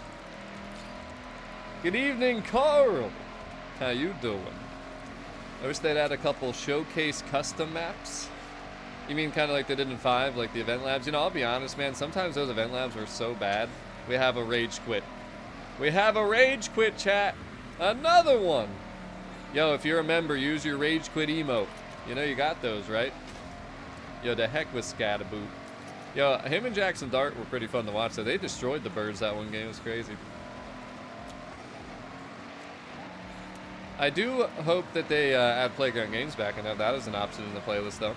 Good evening, Carl. How you doing? I wish they'd add a couple showcase custom maps. You mean kind of like they did in 5, like the event labs? You know, I'll be honest, man. Sometimes those event labs were so bad. We have a rage quit. We have a rage quit, chat. Another one. Yo, if you're a member, use your rage quit emote. You know you got those, right? Yo, the heck with Scattaboo. Yo, him and Jackson Dart were pretty fun to watch. So they destroyed the birds that one game. It was crazy. I do hope that they add Playground Games back and have that as an option in the playlist, though.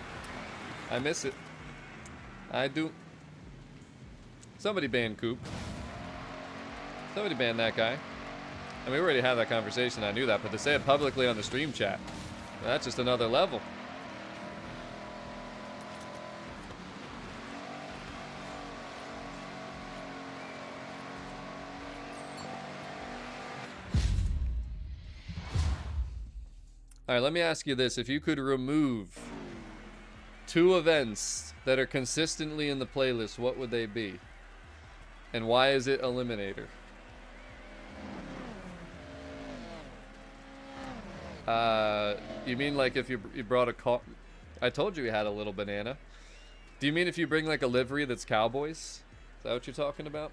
I miss it. I do. Somebody ban Coop. Somebody ban that guy. I mean, we already had that conversation. I knew that, but to say it publicly on the stream chat, that's just another level. All right, let me ask you this. If you could remove 2 events that are consistently in the playlist, what would they be? And why is it Eliminator? You mean like if you brought a car? I told you we had a little banana. Do you mean if you bring like a livery that's Cowboys? Is that what you're talking about?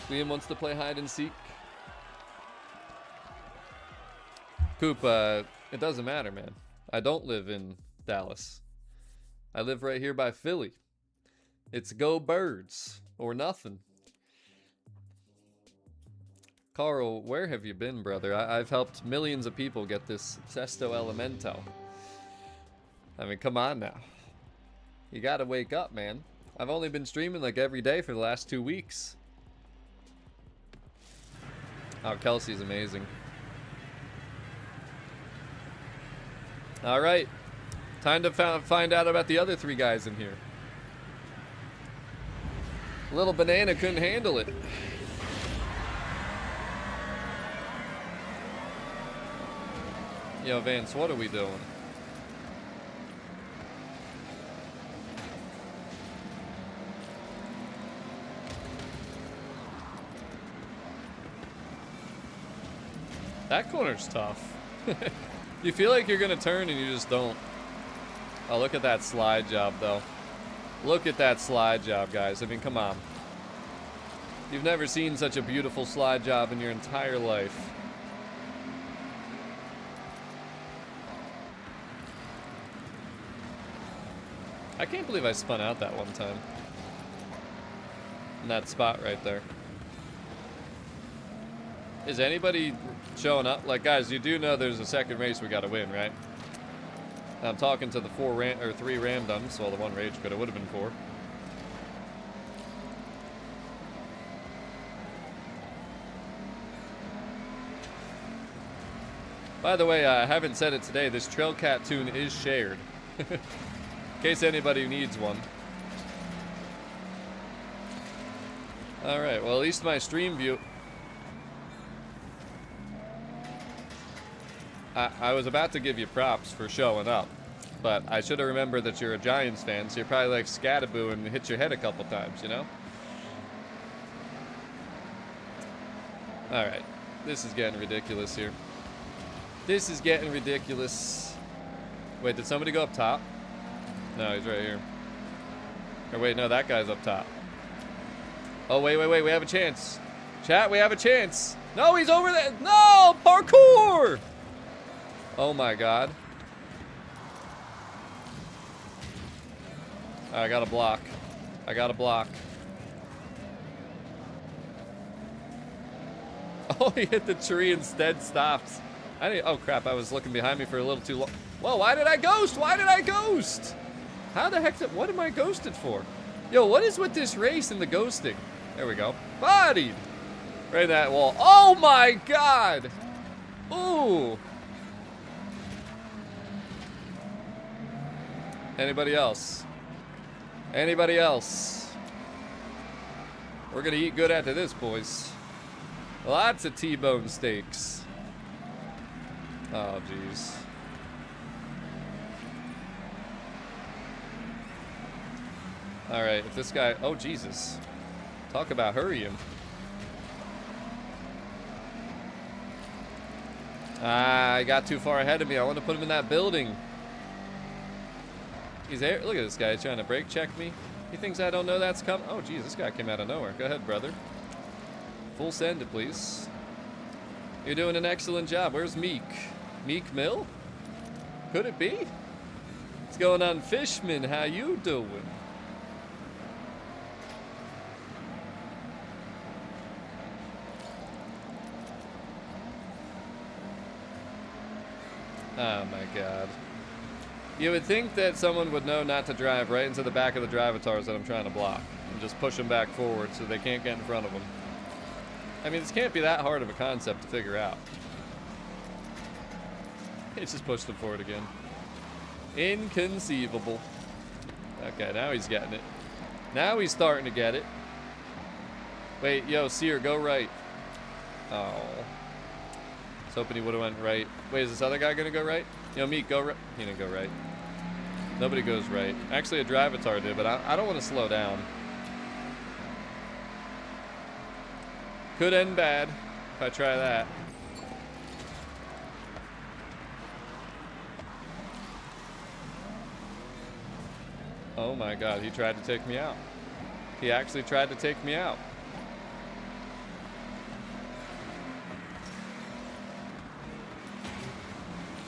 Liam wants to play hide and seek. Coop, it doesn't matter, man. I don't live in Dallas. I live right here by Philly. It's go Birds or nothing. Carl, where have you been, brother? I've helped millions of people get this Sesto Elemento. I mean, come on now. You gotta wake up, man. I've only been streaming like every day for the last 2 weeks. Oh, Kelsey's amazing. All right. Time to find out about the other 3 guys in here. Little banana couldn't handle it. Yo, Vance, what are we doing? That corner's tough. You feel like you're gonna turn and you just don't. Oh, look at that slide job, though. Look at that slide job, guys. I mean, come on. You've never seen such a beautiful slide job in your entire life. I can't believe I spun out that one time. In that spot right there. Is anybody showing up? Like, guys, you do know there's a second race we gotta win, right? I'm talking to the 3 randoms. Well, the 1 rage could have would have been 4. By the way, I haven't said it today. This Trailcat tune is shared. In case anybody needs one. Alright, well, at least my stream view... I was about to give you props for showing up, but I should have remembered that you're a Giants fan, so you're probably like Scattaboo and hit your head a couple times, you know? Alright, this is getting ridiculous here. This is getting ridiculous. Wait, did somebody go up top? No, he's right here. Or wait, no, that guy's up top. Oh, wait, we have a chance. Chat, we have a chance. No, he's over there. No, parkour! Oh my god. I got a block. I got a block. Oh, he hit the tree instead, stopped. Oh crap, I was looking behind me for a little too long. Whoa, why did I ghost? Why did I ghost? How the heck what am I ghosted for? Yo, what is with this race and the ghosting? There we go. Bodied! Right in that wall. Oh my god! Ooh! Anybody else? Anybody else? We're gonna eat good after this, boys. Lots of T-bone steaks. Oh, jeez. Alright, if this guy... Oh, Jesus. Talk about hurrying. Ah, he got too far ahead of me. I want to put him in that building. He's there. Look at this guy. He's trying to brake check me. He thinks I don't know that's coming. Oh, geez, this guy came out of nowhere. Go ahead, brother. Full send it, please. You're doing an excellent job. Where's Meek? Meek Mill? Could it be? What's going on, Fishman? How you doing? Oh my god. You would think that someone would know not to drive right into the back of the drivatars that I'm trying to block and just push them back forward so they can't get in front of them. I mean, this can't be that hard of a concept to figure out. It's just pushed them forward again. Inconceivable. Okay, now he's getting it. Now he's starting to get it. Wait, yo, Seer, go right. Oh. I was hoping he would have went right. Wait, is this other guy gonna go right? Yo, Meek, go right. He didn't go right. Nobody goes right. Actually, a drivatar did, but I don't want to slow down. Could end bad if I try that. Oh my god, he tried to take me out. He actually tried to take me out.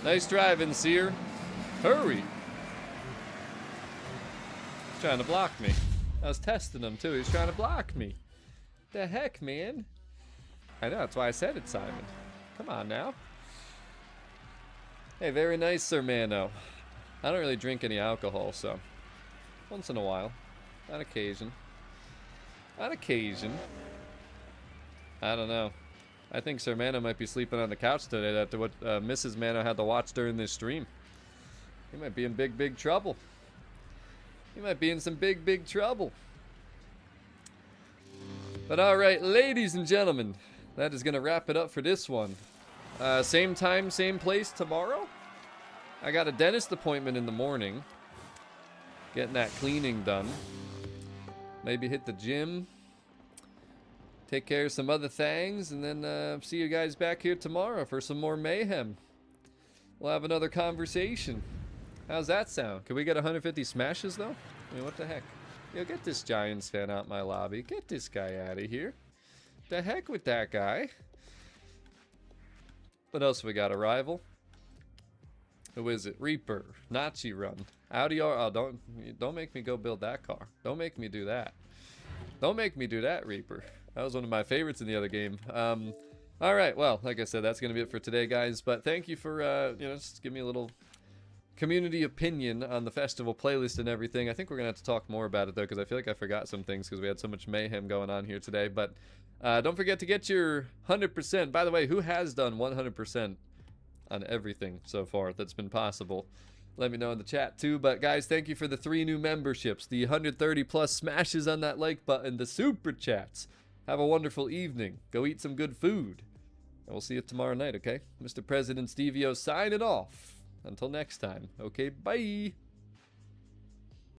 Nice driving, Seer. Hurry. He's trying to block me. I was testing him too. He's trying to block me. The heck, man? I know, that's why I said it, Simon. Come on now. Hey, very nice, Sir Mano. I don't really drink any alcohol, so once in a while. On occasion. On occasion. I don't know. I think Sir Mano might be sleeping on the couch today after what Mrs. Mano had to watch during this stream. He might be in big, big trouble. He might be in some big, big trouble. But alright, ladies and gentlemen, that is going to wrap it up for this one. Same time, same place tomorrow. I got a dentist appointment in the morning. Getting that cleaning done. Maybe hit the gym. Take care of some other things. And then see you guys back here tomorrow for some more mayhem. We'll have another conversation. How's that sound? Can we get 150 smashes though? I mean, what the heck? Yo, get this Giants fan out my lobby. Get this guy out of here. The heck with that guy. What else we got? A rival? Who is it? Reaper. Nachi Run. Audi R. Oh, don't make me go build that car. Don't make me do that. Don't make me do that, Reaper. That was one of my favorites in the other game. All right. Well, like I said, that's going to be it for today, guys. But thank you for, just give me a little community opinion on the festival playlist and everything. I think we're going to have to talk more about it, though, because I feel like I forgot some things because we had so much mayhem going on here today. But don't forget to get your 100%. By the way, who has done 100% on everything so far that's been possible? Let me know in the chat too. But guys, thank you for the 3 new memberships, the 130 plus smashes on that like button, the super chats. Have a wonderful evening. Go eat some good food. And we'll see you tomorrow night, okay? Mr. President Stevio signing off. Until next time. Okay, bye.